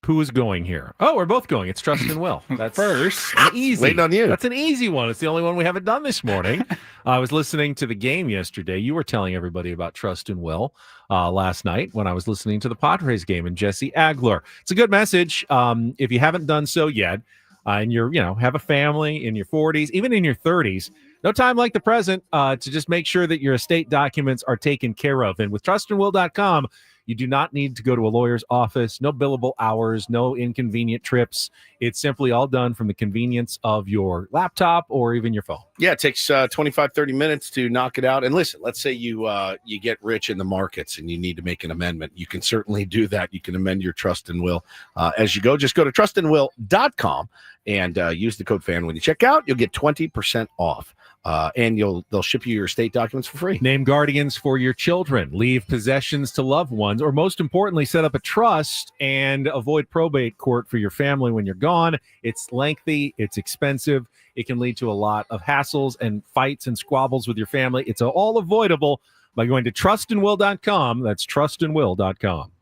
Who is going here? Oh, we're both going. It's Trust and Will. That's first. Easy. Waiting on you. That's an easy one. It's the only one we haven't done this morning. I was listening to the game yesterday. You were telling everybody about Trust and Will last night when I was listening to the Padres game and Jesse Agler. It's a good message. If you haven't done so yet, and you're, have a family in your 40s, even in your 30s, no time like the present to just make sure that your estate documents are taken care of. And with trustandwill.com, you do not need to go to a lawyer's office, no billable hours, no inconvenient trips. It's simply all done from the convenience of your laptop or even your phone. Yeah, it takes 25, 30 minutes to knock it out. And listen, let's say you get rich in the markets and you need to make an amendment. You can certainly do that. You can amend your Trust and Will as you go. Just go to trustandwill.com and use the code FAN when you check out. You'll get 20% off. And they'll ship you your estate documents for free. Name guardians for your children, leave possessions to loved ones, or most importantly, set up a trust and avoid probate court for your family when you're gone. It's lengthy, it's expensive, it can lead to a lot of hassles and fights and squabbles with your family. It's all avoidable by going to trustandwill.com. That's trustandwill.com.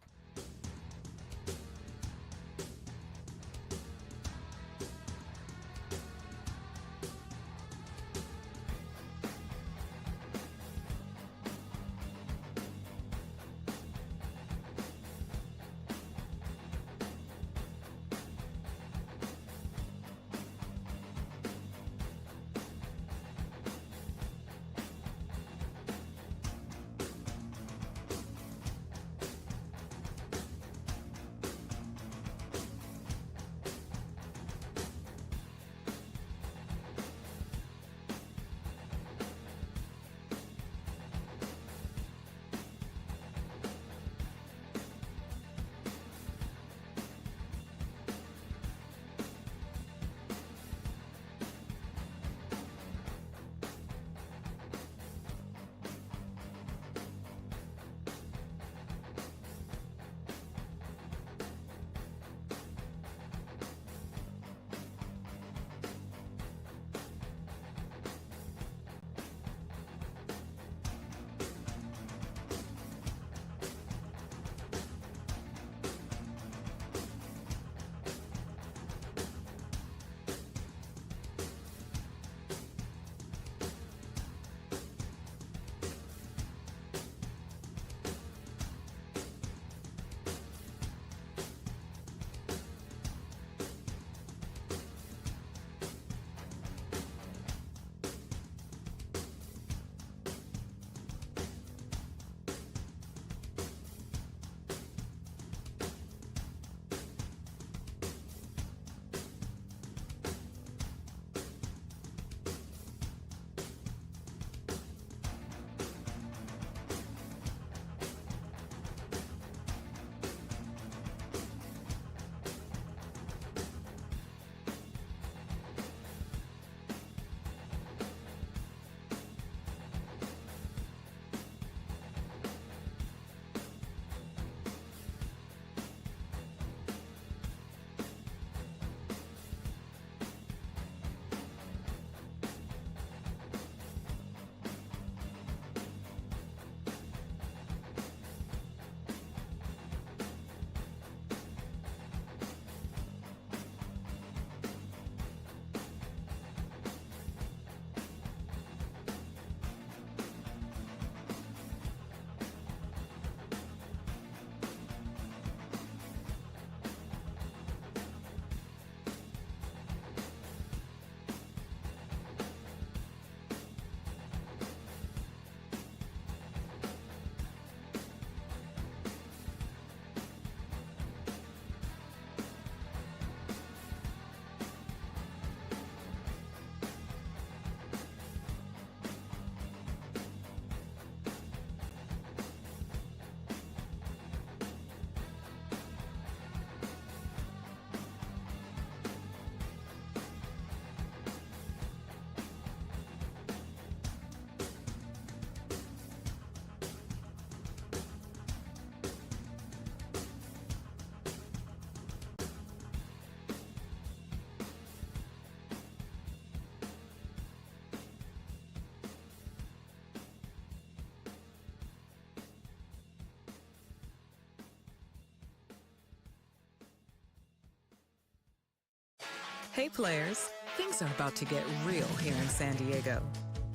Hey players, things are about to get real here in San Diego.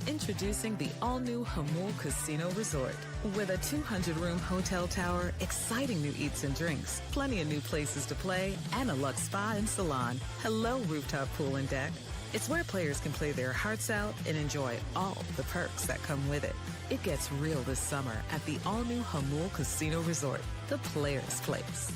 Introducing the all-new Hamul Casino Resort. With a 200-room hotel tower, exciting new eats and drinks, plenty of new places to play, and a luxe spa and salon. Hello, rooftop pool and deck. It's where players can play their hearts out and enjoy all the perks that come with it. It gets real this summer at the all-new Hamul Casino Resort, the players' place.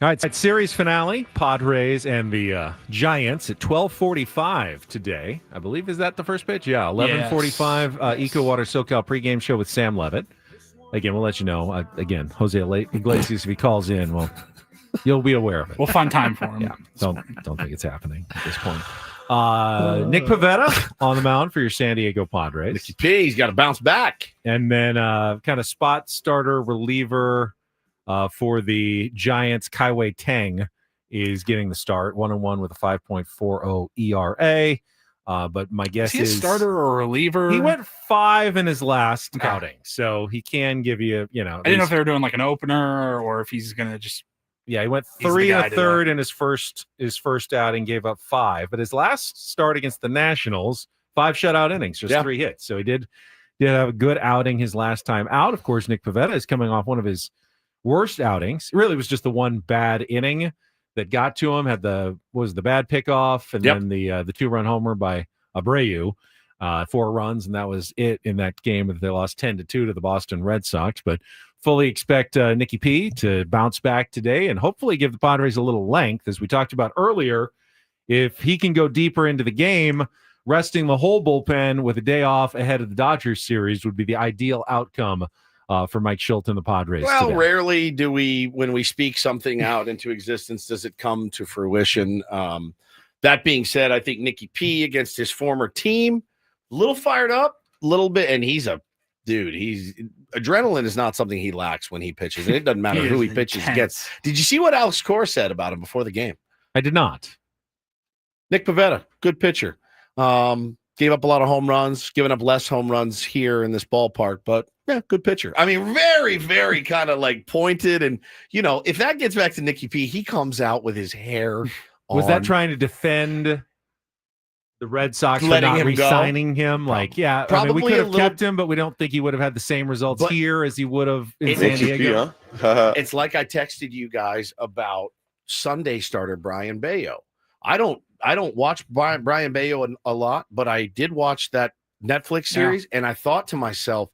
All right, series finale, Padres and the Giants at 12:45 today. I believe, is that the first pitch? Yeah, 11:45, Eco Water SoCal pregame show with Sam Levitt. Again, we'll let you know. Again, Jose Iglesias, if he calls in, well, you'll be aware of it. We'll find time for him. Yeah, don't think it's happening at this point. Nick Pivetta on the mound for your San Diego Padres. Nicky P, he's got to bounce back. And then kind of spot starter reliever for the Giants, Kaiwei Tang is getting the start, 1-1 with a 5.40 ERA. But my guess is he a starter or a reliever? He went 5 in his last outing, so he can give you, I didn't know if they were doing like an opener or if he's going to just. Yeah, he went 3 1/3 in his first outing, gave up 5. But his last start against the Nationals, 5 shutout innings, just 3 hits. So he did have a good outing his last time out. Of course, Nick Pivetta is coming off one of his worst outings. Really, it was just the one bad inning that got to him. Had the bad pickoff, and then the 2-run homer by Abreu, 4 runs, and that was it in that game. They lost 10-2 to the Boston Red Sox. But fully expect Nicky P to bounce back today and hopefully give the Padres a little length, as we talked about earlier. If he can go deeper into the game, resting the whole bullpen with a day off ahead of the Dodgers series would be the ideal outcome for Mike Schilt and the Padres. Well, today. Rarely do we, when we speak something out into existence, does it come to fruition. That being said, I think Nicky P against his former team, a little fired up, a little bit, and he's a dude. Adrenaline is not something he lacks when he pitches, and it doesn't matter who he pitches against. Did you see what Alex Cora said about him before the game? I did not. Nick Pivetta, good pitcher. Gave up a lot of home runs, giving up less home runs here in this ballpark, but yeah, good pitcher. I mean, very, very kind of like pointed. And, if that gets back to Nicky P, he comes out with his hair Was on. that trying to defend the Red Sox for not re-signing him? Like, yeah, probably we could have kept him, but we don't think he would have had the same results here as he would have in San Diego. It's like I texted you guys about Sunday starter Brian Bayo. I don't watch Brian Bayo a lot, but I did watch that Netflix series, and I thought to myself,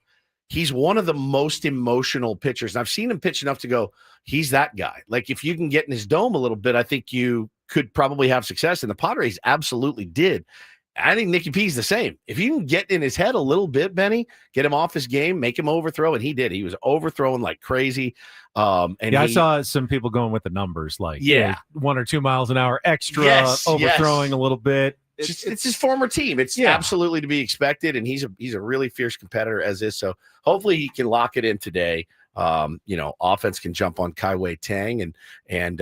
he's one of the most emotional pitchers. And I've seen him pitch enough to go, he's that guy. Like, if you can get in his dome a little bit, I think you could probably have success. And the Padres absolutely did. I think Nicky P's the same. If you can get in his head a little bit, Benny, get him off his game, make him overthrow, and he did. He was overthrowing like crazy. I saw some people going with the numbers, like 1 or 2 miles an hour extra, overthrowing a little bit. It's his former team. It's absolutely to be expected, and he's a really fierce competitor as is. So hopefully he can lock it in today. Offense can jump on Kaiwei Tang, and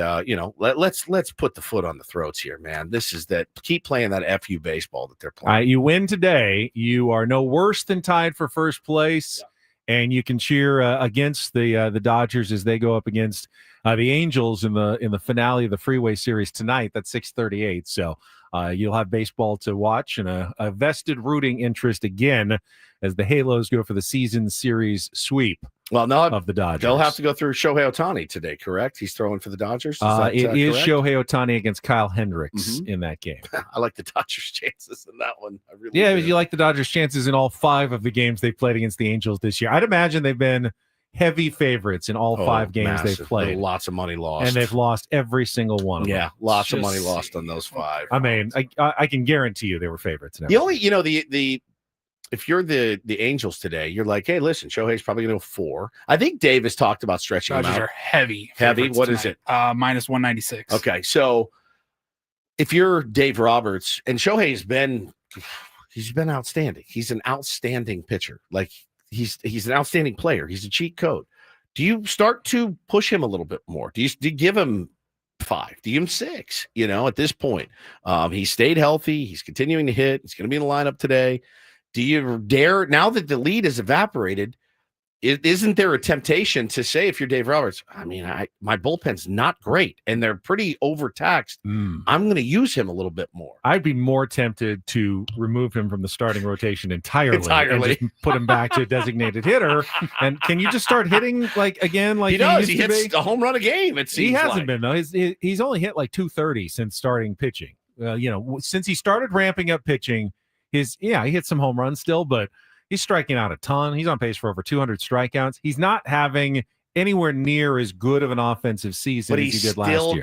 let's put the foot on the throats here, man. This is that. Keep playing that FU baseball that they're playing. You win today, you are no worse than tied for first place, and you can cheer against the Dodgers as they go up against the Angels in the finale of the Freeway Series tonight. That's 6:38. So You'll have baseball to watch and a vested rooting interest again as the Halos go for the season series sweep. Well, no, of the Dodgers. They'll have to go through Shohei Ohtani today, correct? He's throwing for the Dodgers. It is correct? Shohei Ohtani against Kyle Hendricks in that game. I like the Dodgers' chances in that one. I really Yeah, do. you like the Dodgers' chances in all 5 of the games they've played against the Angels this year. I'd imagine they've been heavy favorites in all 5 games massive. they've played. Lots of money lost. And they've lost every single one of them. Yeah, lots of money lost on those 5. I mean, I can guarantee you they were favorites. The only, the if you're the Angels today, you're like, hey, listen, Shohei's probably going to go 4. I think Dave has talked about stretching Dodgers them out. are heavy. Heavy? favorites What is tonight. it? Minus 196. Okay, so if you're Dave Roberts, and Shohei's been outstanding. He's an outstanding pitcher. Like he's an outstanding player. He's a cheat code. Do you start to push him a little bit more? Do you give him 5? Do you give him 6? At this point, he stayed healthy. He's continuing to hit. He's going to be in the lineup today. Do you dare, now that the lead is evaporated, isn't there a temptation to say, if you're Dave Roberts, I mean, my bullpen's not great and they're pretty overtaxed. I'm going to use him a little bit more. I'd be more tempted to remove him from the starting rotation entirely. And just put him back to designated hitter. And can you just start hitting again? Like he does. He used to hits be? a home run a game. It seems He hasn't been though. He's only hit like 230 since starting pitching. Since he started ramping up pitching, he hit some home runs still, but he's striking out a ton. He's on pace for over 200 strikeouts. He's not having anywhere near as good of an offensive season but as he did last year.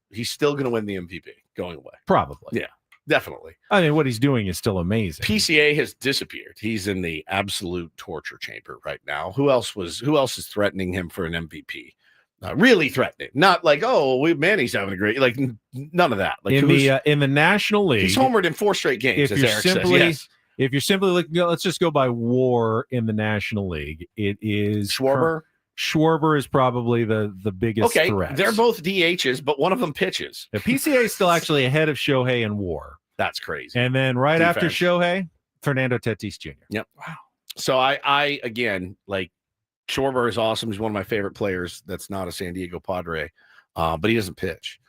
He's still going to win the MVP going away. Probably. Yeah, definitely. I mean, what he's doing is still amazing. PCA has disappeared. He's in the absolute torture chamber right now. Who else is threatening him for an MVP? Really threatening. Not like, Manny's having a great, none of that. Like in the National League, he's homered in 4 straight games. As Eric says. Yes. If you're simply looking, let's just go by WAR in the National League. It is Schwarber. Schwarber is probably the biggest threat. They're both DHs, but one of them pitches. The PCA is still actually ahead of Shohei in WAR. That's crazy. And then after Shohei, Fernando Tatis Jr. Yep. Wow. So I again, Schwarber is awesome. He's one of my favorite players. That's not a San Diego Padre, but he doesn't pitch.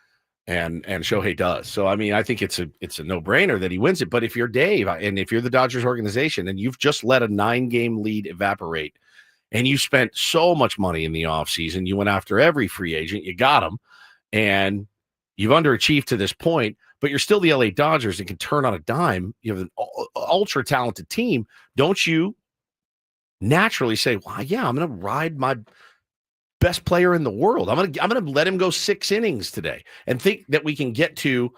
And Shohei does. So, I mean, I think it's a no-brainer that he wins it. But if you're Dave and if you're the Dodgers organization and you've just let a 9-game lead evaporate and you spent so much money in the offseason, you went after every free agent, you got him, and you've underachieved to this point, but you're still the LA Dodgers and can turn on a dime. You have an ultra-talented team. Don't you naturally say, well, yeah, I'm going to ride my best player in the world. I'm gonna let him go 6 innings today and think that we can get to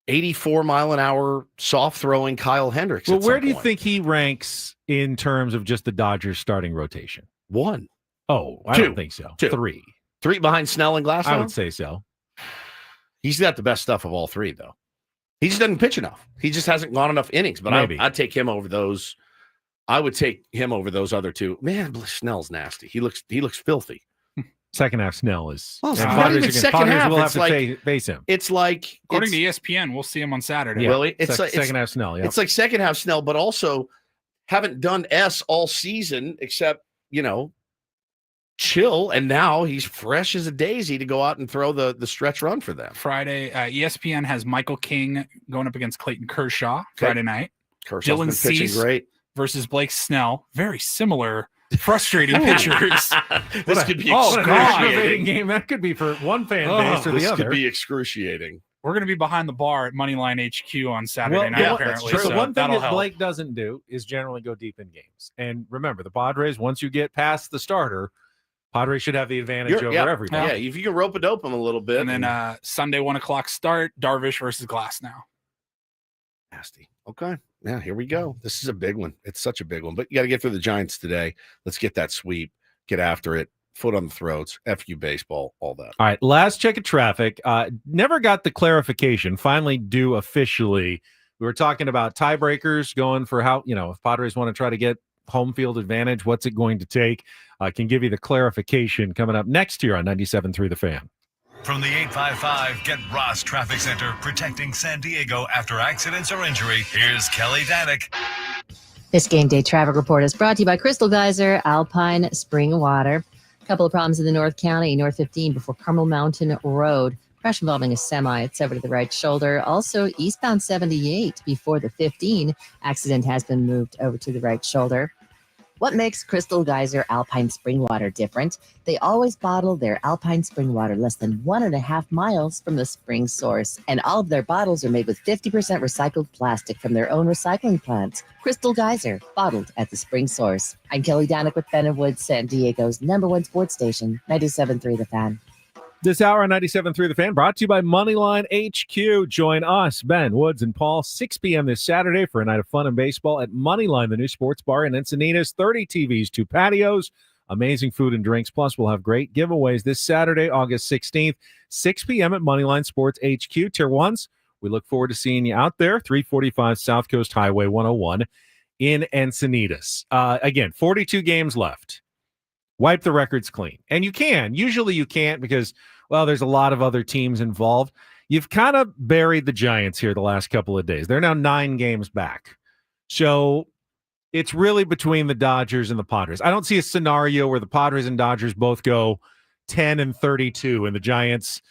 84-mile-an-hour soft throwing Kyle Hendricks. Well, where do you think he ranks in terms of just the Dodgers starting rotation? 1. Oh, I don't think so. 2. 3. 3 behind Snell and Glasnow? I would say so. He's got the best stuff of all 3, though. He just doesn't pitch enough. He just hasn't gone enough innings. But I'd take him over those. I would take him over those other 2. Man, Snell's nasty. He looks filthy. Second half Snell is. Well, not even second half. Will have to face him. It's like according to ESPN, we'll see him on Saturday. Yeah, really, it's like second half Snell. Yeah, it's like second half Snell, but also haven't done S all season except chill, and now he's fresh as a daisy to go out and throw the stretch run for them. Friday, ESPN has Michael King going up against Clayton Kershaw Friday night. Kershaw's Dylan been pitching great versus Blake Snell. Very similar. Frustrating pitchers. This could be aggravating game. That could be for one fan base or the other. This could be excruciating. We're going to be behind the bar at Moneyline HQ on Saturday night, apparently. So so one thing that help. Blake doesn't do is generally go deep in games. And remember, the Padres, once you get past the starter, Padres should have the advantage over everybody. Yeah, if you can rope-a-dope them a little bit. And then Sunday, 1 o'clock start, Darvish versus Glasnow. Nasty. Okay. Yeah, here we go. This is a big one. It's such a big one. But you got to get through the Giants today. Let's get that sweep. Get after it. Foot on the throats. FU baseball. All that. All right. Last check of traffic. Never got the clarification. Finally due officially. We were talking about tiebreakers going for how, if Padres want to try to get home field advantage, what's it going to take? I can give you the clarification coming up next year on 97.3 The Fan. From the 855 Get Ross Traffic Center, protecting San Diego after accidents or injury, here's Kelly Danick. This game day traffic report is brought to you by Crystal Geyser, Alpine Spring Water. A couple of problems in the North County, North 15 before Carmel Mountain Road. Crash involving a semi. It's over to the right shoulder. Also, eastbound 78 before the 15. Accident has been moved over to the right shoulder. What makes Crystal Geyser Alpine Spring Water different? They always bottle their Alpine Spring Water less than 1.5 miles from the spring source. And all of their bottles are made with 50% recycled plastic from their own recycling plants. Crystal Geyser, bottled at the spring source. I'm Kelly Danek with Ben and Woods, San Diego's #1 sports station, 97.3 The Fan. This hour on 97.3 The Fan, brought to you by Moneyline HQ. Join us, Ben, Woods, and Paul, 6 p.m. this Saturday for a night of fun and baseball at Moneyline, the new sports bar in Encinitas. 30 TVs, 2 patios, amazing food and drinks. Plus, we'll have great giveaways this Saturday, August 16th, 6 p.m. at Moneyline Sports HQ. Tier 1s, we look forward to seeing you out there. 345 South Coast Highway 101 in Encinitas. Again, 42 games left. Wipe the records clean. And you can. Usually you can't because, well, there's a lot of other teams involved. You've kind of buried the Giants here the last couple of days. They're now 9 games back. So it's really between the Dodgers and the Padres. I don't see a scenario where the Padres and Dodgers both go 10-32 and the Giants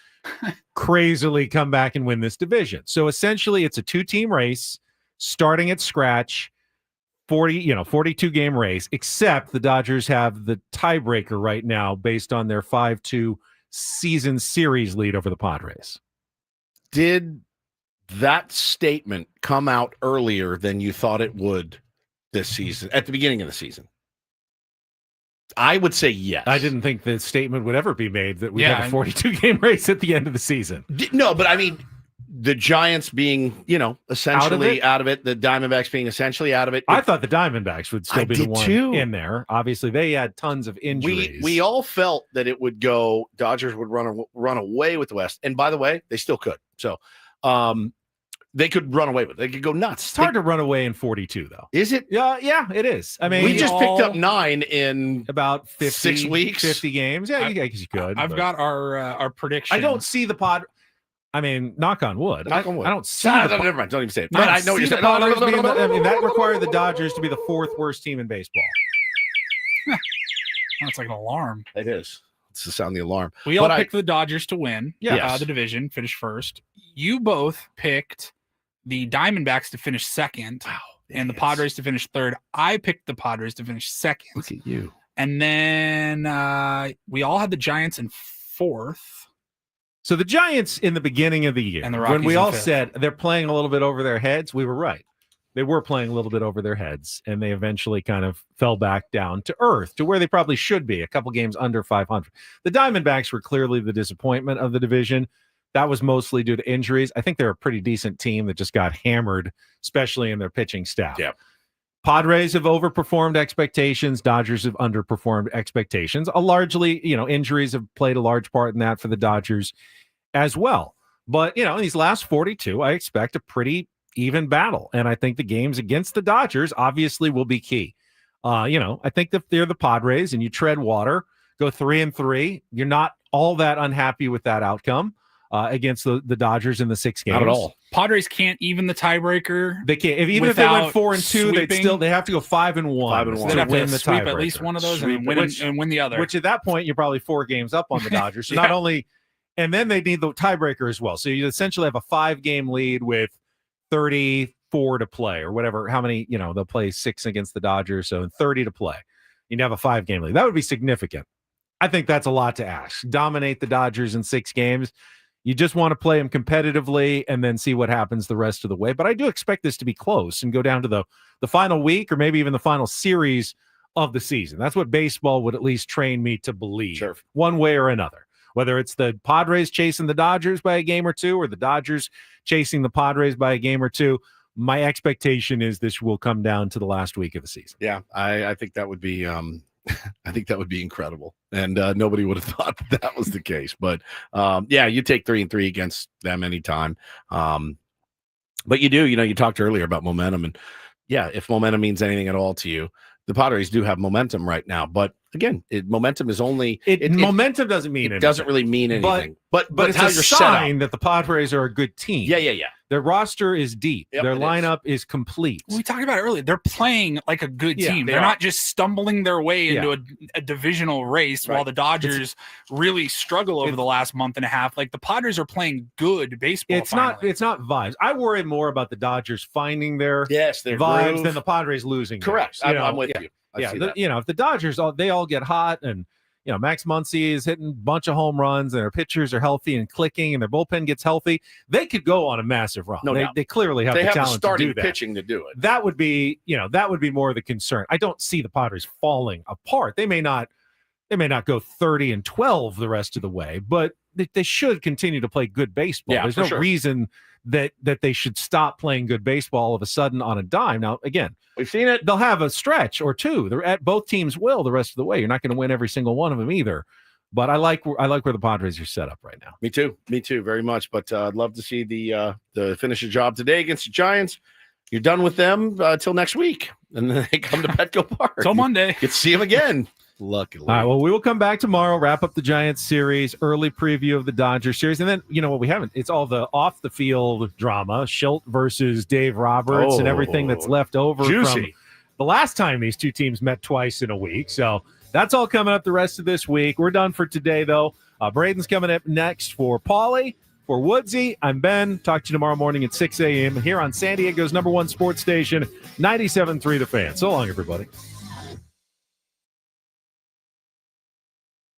crazily come back and win this division. So essentially it's a 2-team race starting at scratch. 42 game race, except the Dodgers have the tiebreaker right now based on their 5-2 season series lead over the Padres. Did that statement come out earlier than you thought it would this season, at the beginning of the season? I would say yes. I didn't think the statement would ever be made that we had a 42 game race at the end of the season. No, but I mean, the Giants being, essentially out of it, the Diamondbacks being essentially out of it. I thought the Diamondbacks would still be the one in there. Obviously, they had tons of injuries. We all felt that it would go, Dodgers would run away with the West. And by the way, they still could. So they could run away with it. They could go nuts. It's hard to run away in 42, though. Is it? Yeah, it is. I mean, we just picked up 9 in about 6 weeks. 50 games. Yeah, I guess you could. I've got our prediction. I don't see the pod. I mean, knock on wood. Knock on wood. I don't see. Never mind. Don't even say it. But I know what you're saying. I mean, that required the Dodgers to be the 4th worst team in baseball. That's like an alarm. It is. It's the sound of the alarm. We all picked the Dodgers to win. Yes. The division, finish first. You both picked the Diamondbacks to finish second. Wow. And the Padres to finish third. I picked the Padres to finish second. Look at you. And then we all had the Giants in 4th. So the Giants in the beginning of the year, And the when Rockies we in all 5th. said they're playing a little bit over their heads, we were right. They were playing a little bit over their heads, and they eventually kind of fell back down to earth, to where they probably should be, a couple games under 500. The Diamondbacks were clearly the disappointment of the division. That was mostly due to injuries. I think they're a pretty decent team that just got hammered, especially in their pitching staff. Yeah. Padres have overperformed expectations. Dodgers have underperformed expectations. Largely, injuries have played a large part in that for the Dodgers as well. But, in these last 42, I expect a pretty even battle. And I think the games against the Dodgers obviously will be key. I think that they're the Padres and you tread water, go 3-3. You're not all that unhappy with that outcome against the Dodgers in the 6 games. Not at all. Padres can't even the tiebreaker. They can't. Even if they went 4-2, they have to go 5-1. 5-1. To They'd have win to the sweep tiebreaker. at least one of those Sweep, and win the other. Which at that point, you're probably 4 games up on the Dodgers. So Yeah. not only, and then they need the tiebreaker as well. So you essentially have a 5-game lead with 34 to play or whatever. How many, they'll play 6 against the Dodgers. So 30 to play. You'd have a 5-game lead. That would be significant. I think that's a lot to ask. Dominate the Dodgers in 6 games. You just want to play them competitively and then see what happens the rest of the way. But I do expect this to be close and go down to the final week or maybe even the final series of the season. That's what baseball would at least train me to believe, Sure. one way or another. Whether it's the Padres chasing the Dodgers by a game or 2 or the Dodgers chasing the Padres by a game or 2, my expectation is this will come down to the last week of the season. Yeah, I think that would be I think that would be incredible. And nobody would have thought that was the case. But yeah, you take 3-3 against them anytime. But you do, you talked earlier about momentum. And yeah, if momentum means anything at all to you, the Padres do have momentum right now. But again, momentum is only momentum doesn't mean anything. It doesn't really mean anything. But it's how a you're set up. sign that the Padres are a good team. Yeah. Their roster is deep. Yep, Their it lineup is complete. We talked about it earlier. They're playing like a good Yeah, team. they They're are. not just stumbling their way into a divisional race while the Dodgers really struggle over the last month and a half. Like the Padres are playing good baseball. It's not vibes. I worry more about the Dodgers finding their their vibes groove. than the Padres losing. Correct. theirs. I'm with you. I see that. If the Dodgers they all get hot and Max Muncy is hitting a bunch of home runs and their pitchers are healthy and clicking and their bullpen gets healthy, they could go on a massive run. No doubt. They clearly have They the have the talent starting to do that. pitching to do it. That would be more of the concern. I don't see the Padres falling apart. They may not go 30-12 the rest of the way, but they should continue to play good baseball. Yeah, There's for no sure. reason that they should stop playing good baseball all of a sudden on a dime. Now, again, we've seen it. They'll have a stretch or two. Both teams will the rest of the way. You're not going to win every single one of them either. But I like where the Padres are set up right now. Me too, very much. But I'd love to see the finish the job today against the Giants. You're done with them till next week, and then they come to Petco Park till Monday. Get to see them again. Luckily. All right. Well, we will come back tomorrow, wrap up the Giants series, early preview of the Dodgers series, and then what we haven't. It's all the off the field drama, Schilt versus Dave Roberts, and everything that's left over from the last time these two teams met twice in a week. So that's all coming up the rest of this week. We're done for today, though. Braden's coming up next for Paulie. For Woodsy, I'm Ben. Talk to you tomorrow morning at 6 a.m. here on San Diego's #1 sports station, 97.3 The Fan. So long, everybody.